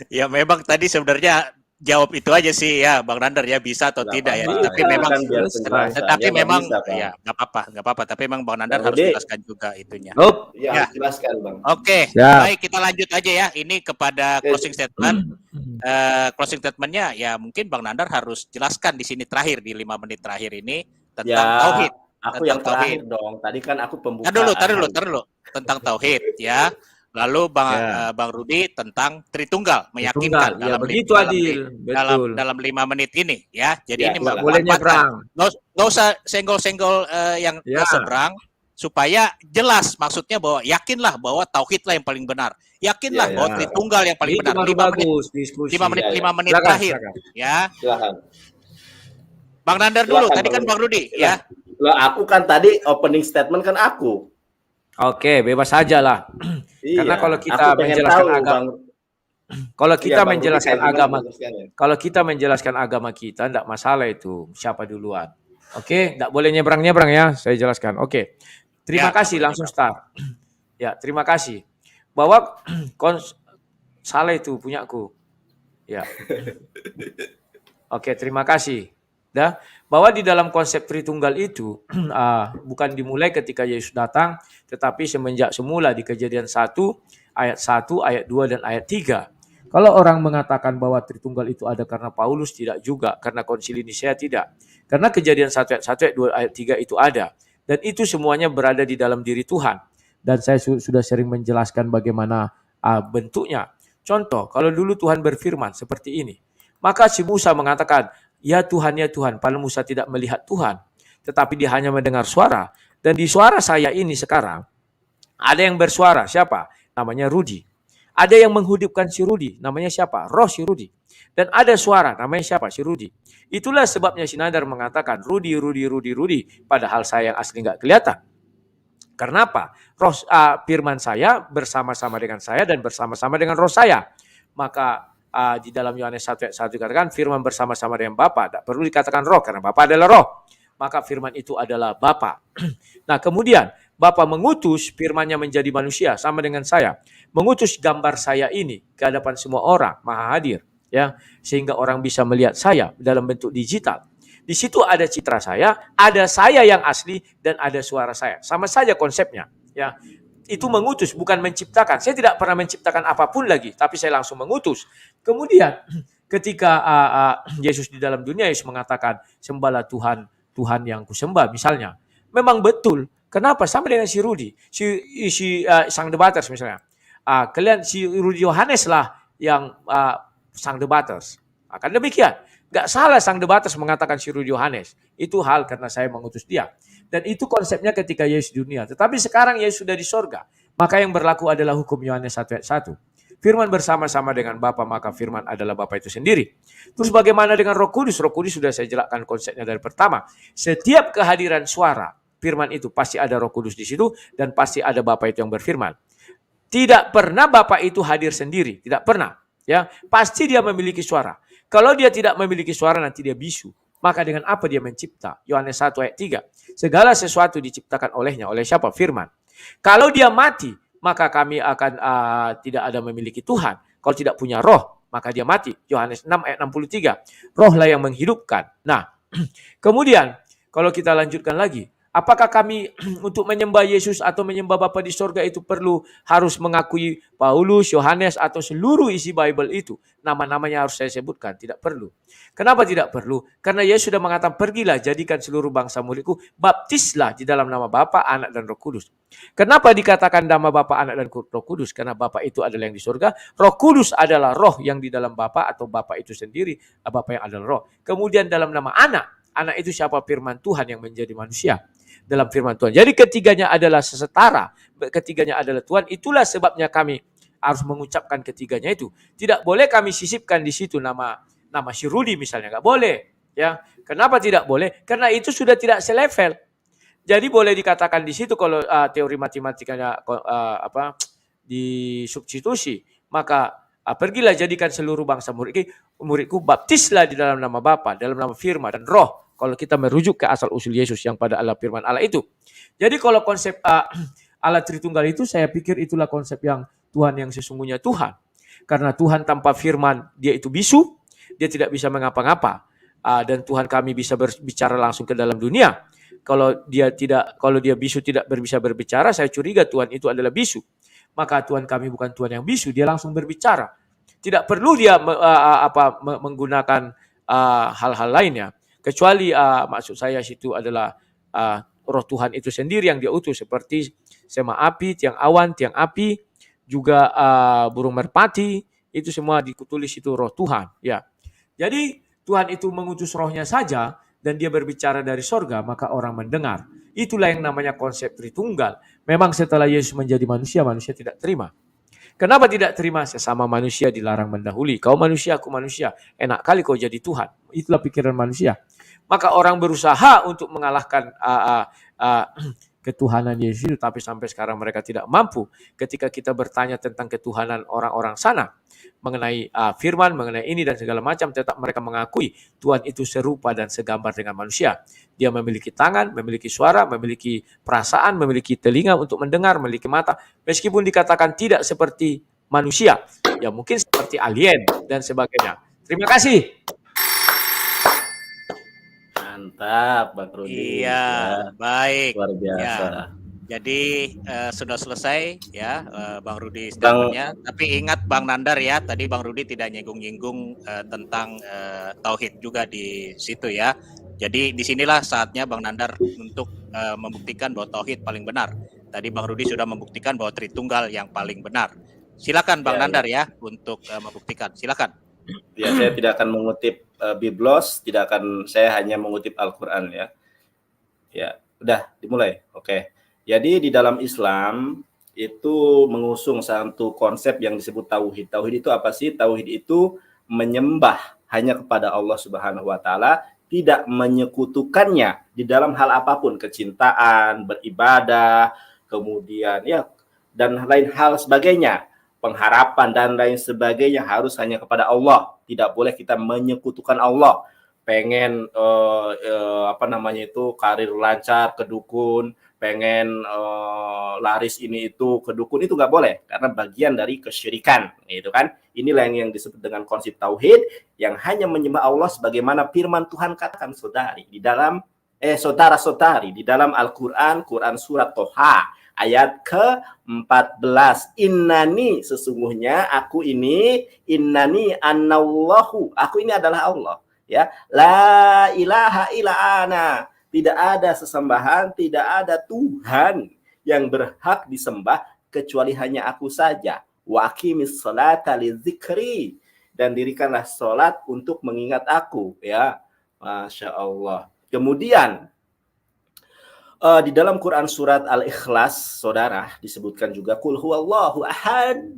Ya memang tadi sebenarnya jawab itu aja sih ya, Bang Nandar ya, bisa atau tidak ya. apa-apa. Tapi memang Kan biar penjelasannya tetapi nggak memang bisa, Bang. ya nggak apa-apa. Tapi memang Bang Nandar Bang harus Rudi. jelaskan juga itunya. Nope. Ya, Ya. jelaskan, Bang. Oke, Siap. baik, kita lanjut aja ya. Ini kepada closing statement. Closing statementnya ya mungkin Bang Nandar harus jelaskan di sini terakhir, di 5 menit terakhir ini tentang Ya, tauhid. aku Tentang yang terakhir dong. Tadi kan aku pembukaan. Tar dulu. Tentang tauhid ya. Lalu Bang Rudi tentang Tritunggal, meyakinkan Ya, dalam begitu Adil. Betul. dalam 5 menit ini ya. Jadi Ya, ini boleh Boleh memanfaatkan. nyebrang. Nggak usah senggol-senggol yang Ya. seberang, supaya jelas maksudnya bahwa yakinlah bahwa tauhidlah yang paling benar. Yakinlah Ya, bahwa ya. Tritunggal yang paling Itu benar. baru 5 menit, bagus diskusi. 5 menit, Ya, ya. 5 menit Silakan, terakhir silakan. ya. Silahkan. Bang Nandar dulu, Silakan, tadi kan Bang Bang Rudi ya. Lah, aku kan tadi opening statement kan aku. Oke, bebas saja lah. Iya. Karena kalau kita Aku pengen menjelaskan tahu, agama, Bang. kalau Iya, kita Bang Rudi, menjelaskan kayak gimana agama, jelaskannya? kalau kita menjelaskan agama kita, tidak masalah itu siapa duluan. Oke, tidak boleh nyebrang-nyebrang ya. Saya jelaskan. Oke, terima Ya, kasih. nggak boleh Langsung start. Ya, terima kasih. Bahwa salah itu punyaku. Ya. Oke, terima kasih. Dah, bahwa di dalam konsep Tritunggal itu bukan dimulai ketika Yesus datang, tetapi semenjak semula di Kejadian 1, ayat 1, ayat 2, dan ayat 3. Kalau orang mengatakan bahwa Tritunggal itu ada karena Paulus, tidak juga. Karena Konsili Nisea, tidak. Karena Kejadian 1 ayat 1 ayat 2 ayat 3 itu ada. Dan itu semuanya berada di dalam diri Tuhan. Dan saya sudah sering menjelaskan bagaimana bentuknya. Contoh, kalau dulu Tuhan berfirman seperti ini. Maka si Musa mengatakan, ya Tuhan, padahal Musa tidak melihat Tuhan. Tetapi dia hanya mendengar suara. Dan di suara saya ini sekarang, ada yang bersuara, siapa? Namanya Rudi. Ada yang menghidupkan si Rudi, namanya siapa? Roh si Rudi. Dan ada suara, namanya siapa? Si Rudi. Itulah sebabnya Sinandar mengatakan, Rudi, padahal saya yang asli nggak kelihatan. Karena apa? Roh firman saya bersama-sama dengan saya dan bersama-sama dengan roh saya. Maka di dalam Yohanes 1 ayat 1 dikatakan, firman bersama-sama dengan Bapa. Tidak perlu dikatakan roh, karena Bapa adalah roh. Maka firman itu adalah Bapa. Nah, kemudian Bapa mengutus firman-Nya menjadi manusia sama dengan saya. Mengutus gambar saya ini ke hadapan semua orang, maha hadir, ya, sehingga orang bisa melihat saya dalam bentuk digital. Di situ ada citra saya, ada saya yang asli dan ada suara saya. Sama saja konsepnya, ya. Itu mengutus, bukan menciptakan. Saya tidak pernah menciptakan apapun lagi, tapi saya langsung mengutus. Kemudian ketika Yesus di dalam dunia, Yesus mengatakan, sembahlah Tuhan yang kusembah, misalnya. Memang betul. Kenapa? Sama dengan si Rudi, sang debaters misalnya. Kalian si Rudi Yohanes lah yang sang debaters. Akan demikian. Gak salah sang debaters mengatakan si Rudi Yohanes. Itu hal karena saya mengutus dia. Dan itu konsepnya ketika Yesus di dunia. Tetapi sekarang Yesus sudah di sorga. Maka yang berlaku adalah hukum Yohanes 1 ayat 1. Firman bersama-sama dengan Bapa, maka firman adalah Bapa itu sendiri. Terus bagaimana dengan Roh Kudus? Roh Kudus sudah saya jelaskan konsepnya dari pertama. Setiap kehadiran suara, firman itu pasti ada Roh Kudus di situ dan pasti ada Bapa itu yang berfirman. Tidak pernah Bapa itu hadir sendiri, tidak pernah, ya. Pasti dia memiliki suara. Kalau dia tidak memiliki suara, nanti dia bisu. Maka dengan apa dia mencipta? Yohanes 1 ayat 3. Segala sesuatu diciptakan olehnya. Oleh siapa? Firman. Kalau dia mati, maka kami akan tidak ada memiliki Tuhan. Kalau tidak punya roh, maka dia mati. Yohanes 6 ayat 63. Rohlah yang menghidupkan. Nah, kemudian kalau kita lanjutkan lagi, apakah kami untuk menyembah Yesus atau menyembah Bapa di sorga itu harus mengakui Paulus, Yohanes atau seluruh isi Bible itu? Nama-namanya harus saya sebutkan, tidak perlu. Kenapa tidak perlu? Karena Yesus sudah mengatakan, pergilah jadikan seluruh bangsa muridku, baptislah di dalam nama Bapa, Anak dan Roh Kudus. Kenapa dikatakan nama Bapa, Anak dan Roh Kudus? Karena Bapa itu adalah yang di sorga, Roh Kudus adalah roh yang di dalam Bapa atau Bapa itu sendiri, Bapa yang adalah roh. Kemudian dalam nama Anak itu siapa? Firman Tuhan yang menjadi manusia. Dalam firman Tuhan. Jadi ketiganya adalah sesetara, ketiganya adalah Tuhan. Itulah sebabnya kami harus mengucapkan ketiganya itu. Tidak boleh kami sisipkan di situ nama si Rudi misalnya, nggak boleh. Ya, kenapa tidak boleh? Karena itu sudah tidak selevel. Jadi boleh dikatakan di situ kalau teori matematikanya di substitusi, maka pergilah jadikan seluruh bangsa muridku, baptislah di dalam nama Bapa, dalam nama Firman dan Roh. Kalau kita merujuk ke asal usul Yesus yang pada Allah firman Allah itu. Jadi kalau konsep Allah Tritunggal itu, saya pikir itulah konsep yang Tuhan yang sesungguhnya Tuhan. Karena Tuhan tanpa firman, dia itu bisu, dia tidak bisa mengapa-ngapa. Dan Tuhan kami bisa berbicara langsung ke dalam dunia. Kalau dia bisu tidak bisa berbicara, saya curiga Tuhan itu adalah bisu. Maka Tuhan kami bukan Tuhan yang bisu, dia langsung berbicara. Tidak perlu dia menggunakan hal-hal lainnya. Kecuali maksud saya situ adalah roh Tuhan itu sendiri yang dia utus. Seperti sema api, tiang awan, tiang api, juga burung merpati, itu semua ditulis itu roh Tuhan. Ya. Jadi Tuhan itu mengutus rohnya saja dan dia berbicara dari sorga, maka orang mendengar. Itulah yang namanya konsep Tritunggal. Memang setelah Yesus menjadi manusia, manusia tidak terima. Kenapa tidak terima? Sesama manusia dilarang mendahului. Kau manusia, aku manusia. Enak kali kau jadi Tuhan. Itulah pikiran manusia. Maka orang berusaha untuk mengalahkan ketuhanan Yesus itu, tapi sampai sekarang mereka tidak mampu. Ketika kita bertanya tentang ketuhanan orang-orang sana, mengenai firman, mengenai ini dan segala macam, tetap mereka mengakui Tuhan itu serupa dan segambar dengan manusia. Dia memiliki tangan, memiliki suara, memiliki perasaan, memiliki telinga untuk mendengar, memiliki mata. Meskipun dikatakan tidak seperti manusia, ya mungkin seperti alien dan sebagainya. Terima kasih. Mantap, Bang Rudi. Iya, baik. Luar biasa. Ya. Jadi sudah selesai ya Bang Rudi Bang, statementnya. Tapi ingat Bang Nandar ya, tadi Bang Rudi tidak nyinggung-nyinggung tentang tauhid juga di situ ya. Jadi disinilah saatnya Bang Nandar untuk membuktikan bahwa tauhid paling benar. Tadi Bang Rudi sudah membuktikan bahwa Tritunggal yang paling benar. Silakan Bang ya, Nandar ya untuk membuktikan. Silakan. ya, saya tidak akan mengutip Biblos, saya hanya mengutip Al-Quran ya. Ya, udah dimulai. Oke. Jadi di dalam Islam itu mengusung satu konsep yang disebut tauhid. Tauhid itu apa sih? Tauhid itu menyembah hanya kepada Allah Subhanahu wa taala, tidak menyekutukannya di dalam hal apapun, kecintaan, beribadah, kemudian ya dan lain hal sebagainya, pengharapan dan lain sebagainya harus hanya kepada Allah. Tidak boleh kita menyekutukan Allah. Pengen karir lancar ke dukun, pengen laris ini itu ke dukun, itu nggak boleh karena bagian dari kesyirikan, gitu kan. Inilah yang disebut dengan konsep tauhid, yang hanya menyembah Allah sebagaimana firman Tuhan katakan saudara-saudari di dalam Al-Quran, Quran surat Toha ayat ke-14. Innani, sesungguhnya aku ini, innani anallahu, aku ini adalah Allah. Ya, la ilaha illa ana, tidak ada sesembahan, tidak ada Tuhan yang berhak disembah kecuali hanya aku saja. Wa aqimis sholata lizikri, dan dirikanlah salat untuk mengingat aku, ya. Masya Allah. Kemudian di dalam Quran surat Al-Ikhlas, saudara, disebutkan juga kul huwallahu ahad,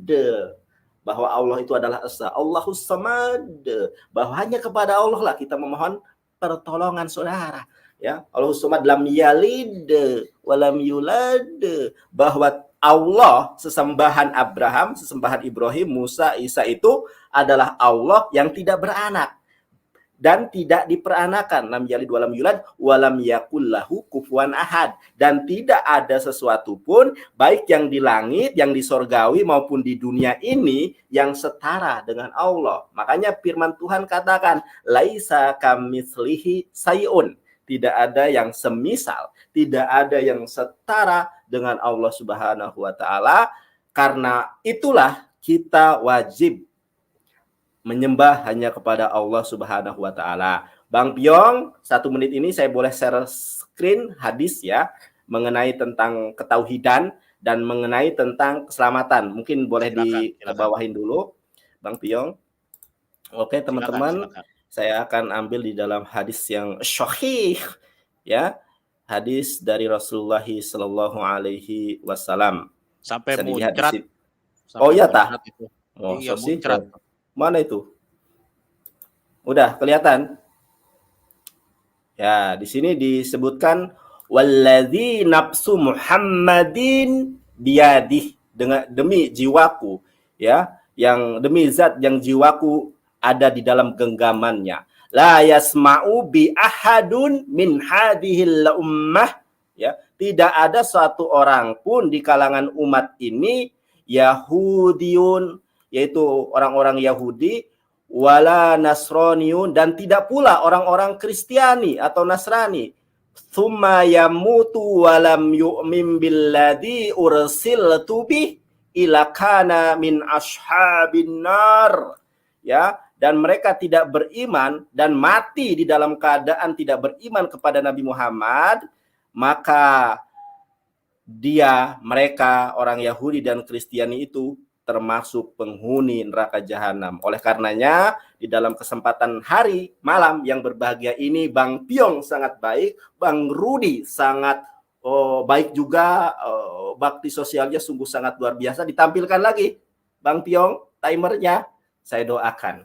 bahwa Allah itu adalah Esa, Allahus Samad, bahwa hanya kepada Allah lah kita memohon pertolongan, saudara. Ya, Allahus Samad lam yalid walam yulad, bahwa Allah, sesembahan Abraham, sesembahan Ibrahim, Musa, Isa itu adalah Allah yang tidak beranak dan tidak diperanakan, lam yalid walam yulad walam yakul lahu kufuwan ahad, dan tidak ada sesuatu pun baik yang di langit, yang di sorgawi maupun di dunia ini yang setara dengan Allah. Makanya firman Tuhan katakan laisa kamitslihi sayun, tidak ada yang semisal, tidak ada yang setara dengan Allah Subhanahu wa taala. Karena itulah kita wajib menyembah hanya kepada Allah Subhanahu wa taala. Bang Piong, 1 menit ini saya boleh share screen hadis ya, mengenai tentang ketauhidan dan mengenai tentang keselamatan. Mungkin boleh dibawahin dulu, Bang Piong. Oke, teman-teman, saya akan ambil di dalam hadis yang sahih ya, hadis dari Rasulullah sallallahu alaihi wasallam. Sampai muncrat. Oh iya tah. Oh, iya, muncrat. Mana itu? Udah kelihatan? Ya, di sini disebutkan walladzi nafsu Muhammadin biyadih, dengan demi jiwaku, ya, yang demi zat yang jiwaku ada di dalam genggamannya. La yasma'u bi ahadun min hadhil ummah, ya, tidak ada suatu orang pun di kalangan umat ini, Yahudiyun, yaitu orang-orang Yahudi, wala Nasraniun, dan tidak pula orang-orang Kristiani atau Nasrani, tsumma yamutu walam yu'min billadzi ursiltu bih ila kana min ashabin nar, ya, dan mereka tidak beriman dan mati di dalam keadaan tidak beriman kepada Nabi Muhammad, maka mereka orang Yahudi dan Kristiani itu termasuk penghuni neraka jahanam. Oleh karenanya, di dalam kesempatan hari malam yang berbahagia ini, Bang Piong sangat baik, Bang Rudi sangat baik juga, bakti sosialnya sungguh sangat luar biasa. Ditampilkan lagi, Bang Piong, timernya, saya doakan.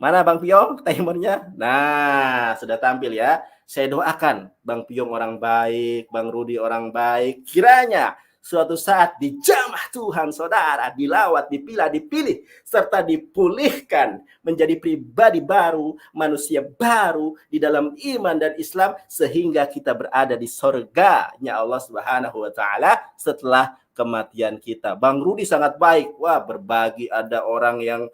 Mana Bang Piong, timernya? Nah, sudah tampil ya. Saya doakan Bang Piong orang baik, Bang Rudi orang baik. Kiranya suatu saat dijamah Tuhan, saudara, dilawat, dipilih, serta dipulihkan menjadi pribadi baru, manusia baru di dalam iman dan Islam, sehingga kita berada di surganya Allah Subhanahu wa taala setelah kematian kita. Bang Rudi sangat baik, wah, berbagi, ada orang yang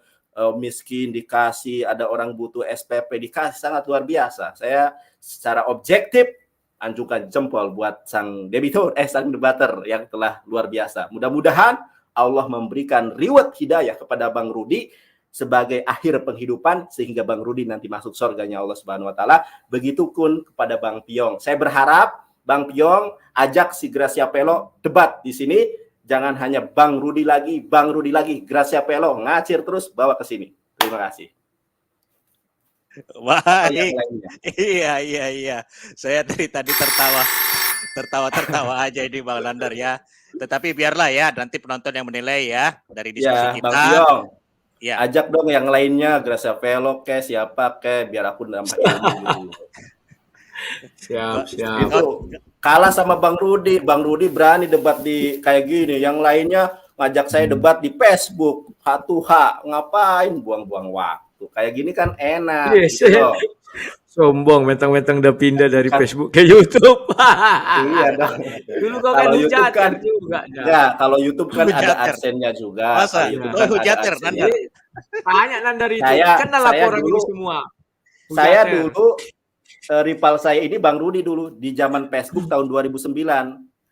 miskin dikasih, ada orang butuh SPP dikasih, sangat luar biasa. Saya secara objektif anjungkan jempol buat sang sang debater yang telah luar biasa. Mudah-mudahan Allah memberikan reward hidayah kepada Bang Rudi sebagai akhir penghidupan sehingga Bang Rudi nanti masuk surganya Allah Subhanahu wa taala. Begitupun kepada Bang Piong. Saya berharap Bang Piong ajak si Gracia Pelo debat di sini. Jangan hanya Bang Rudi lagi, Gracia Pelo ngacir terus bawa ke sini. Terima kasih. Baik. Iya. Saya dari tadi tertawa aja ini Bang Nandar ya. Tetapi biarlah ya, nanti penonton yang menilai ya dari diskusi kita. Bang Piong, ya. Ajak dong yang lainnya, Gracia Pelo siapa biar aku nambah ilmu dulu. Siap. Itu kalah sama Bang Rudi. Bang Rudi berani debat di kayak gini. Yang lainnya ngajak saya debat di Facebook. H2H. Ngapain buang-buang waktu? Kayak gini kan enak. Yes. Gitu. Sombong, mentang-mentang udah pindah dari Facebook ke YouTube. Iya dong. Dulu kau kan hujater juga. Ya, kalau YouTube kan ada AdSense-nya juga. Masa? Hujater, Nandar. Banyak Nandar itu. Kenal aku orang ini semua. Saya dulu rival saya ini Bang Rudi dulu di zaman Facebook tahun 2009.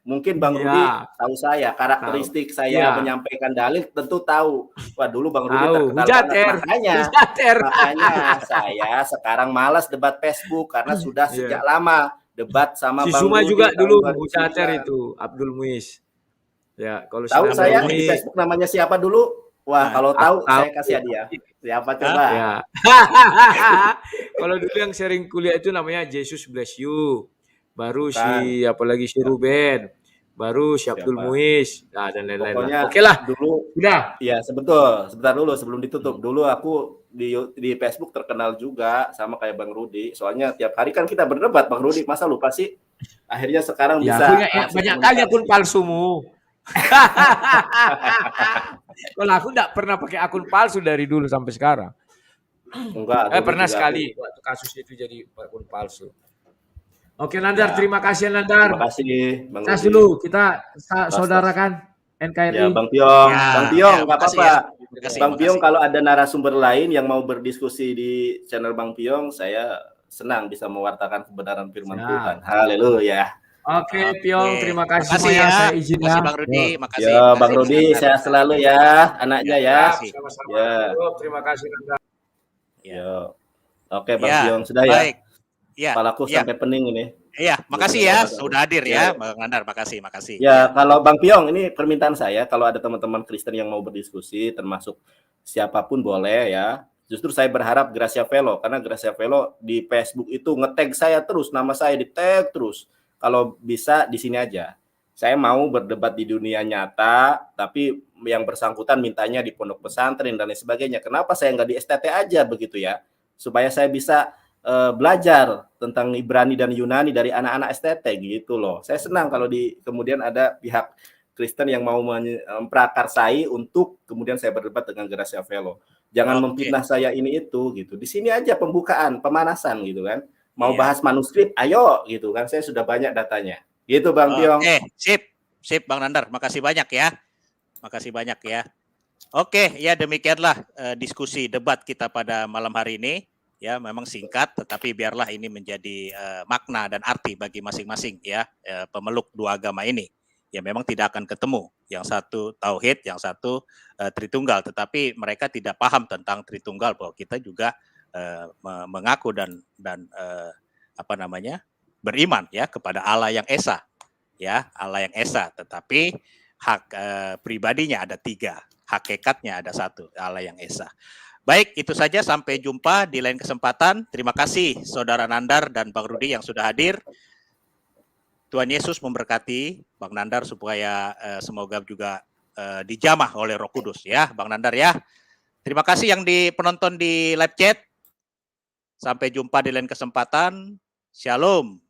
Mungkin Bang Rudi tahu saya, karakteristik saya menyampaikan dalil tentu tahu. Wah, dulu Bang Rudi terkenal banget. Makanya saya sekarang malas debat Facebook karena sudah sejak lama debat sama si Bang Suma Rudi. juga dulu hujater itu, Abdul Muiz. Ya, kalau tahu saya di Facebook namanya siapa dulu? Wah, kalau tahu saya kasih hadiah. Siapa coba? Ya. Kalau dulu yang sering kuliah itu namanya Jesus Bless You. Baru si apalagi si Ruben. Baru si Abdul Muiz. Nah, dan lain-lain. Oke lah. Dulu udah. Iya, sebentar dulu sebelum ditutup. Dulu aku di Facebook terkenal juga sama kayak Bang Rudi. Soalnya tiap hari kan kita berdebat Bang Rudi. Masa lupa sih? Akhirnya sekarang bisa banyak kali akun palsumu. Kalau aku enggak pernah pakai akun palsu dari dulu sampai sekarang. Enggak. Pernah sekali waktu kasus itu jadi akun palsu. Oke Nandar, terima kasih Nandar. Terima kasih Bang. Kasih dulu kita saudara kan NKRI. Ya Bang Piong, Bang Piong enggak apa-apa. Bang Piong kalau ada narasumber lain yang mau berdiskusi di channel Bang Piong, saya senang bisa mewartakan kebenaran firman Tuhan. Haleluya. Oke, Piong, terima kasih ya. Saya izin ya. Bang Rudi, makasih. Ya, Bang Rudi, sehat selalu ya, anaknya ya. Sama-sama. Ya. Terima kasih Nandar. Ya. Oke, Bang Piong sudah ya. Baik. Ya. Kepalaku sampai pening ini. Iya, makasih ya sudah hadir ya, Bang Nandar. Makasih. Ya, kalau Bang Piong ini permintaan saya, kalau ada teman-teman Kristen yang mau berdiskusi, termasuk siapapun boleh ya. Justru saya berharap Gracia Pelo, karena Gracia Pelo di Facebook itu nge-tag saya terus, nama saya di-tag terus. Kalau bisa di sini aja. Saya mau berdebat di dunia nyata, tapi yang bersangkutan mintanya di pondok pesantren dan lain sebagainya. Kenapa saya nggak di STT aja begitu ya? Supaya saya bisa belajar tentang Ibrani dan Yunani dari anak-anak STT gitu loh. Saya senang kalau kemudian ada pihak Kristen yang mau memprakarsai untuk kemudian saya berdebat dengan Gracia Pelo. Jangan memfitnah saya ini itu gitu. Di sini aja pembukaan, pemanasan gitu kan. Mau bahas manuskrip, ayo gitu kan. Saya sudah banyak datanya. Gitu Bang Piong. Sip Bang Nandar. Makasih banyak ya. Oke, ya demikianlah diskusi debat kita pada malam hari ini. Ya, memang singkat, tetapi biarlah ini menjadi makna dan arti bagi masing-masing ya pemeluk dua agama ini. Ya memang tidak akan ketemu. Yang satu tauhid, yang satu Tritunggal. Tetapi mereka tidak paham tentang Tritunggal, bahwa kita juga mengaku dan beriman ya kepada Allah yang esa, ya Allah yang esa. Tetapi hak pribadinya ada 3, hakikatnya ada 1, Allah yang esa. Baik, itu saja. Sampai jumpa di lain kesempatan. Terima kasih Saudara Nandar dan Bang Rudi yang sudah hadir. Tuhan Yesus memberkati Bang Nandar supaya semoga juga dijamah oleh Roh Kudus ya, Bang Nandar ya. Terima kasih yang penonton di live chat. Sampai jumpa di lain kesempatan. Shalom.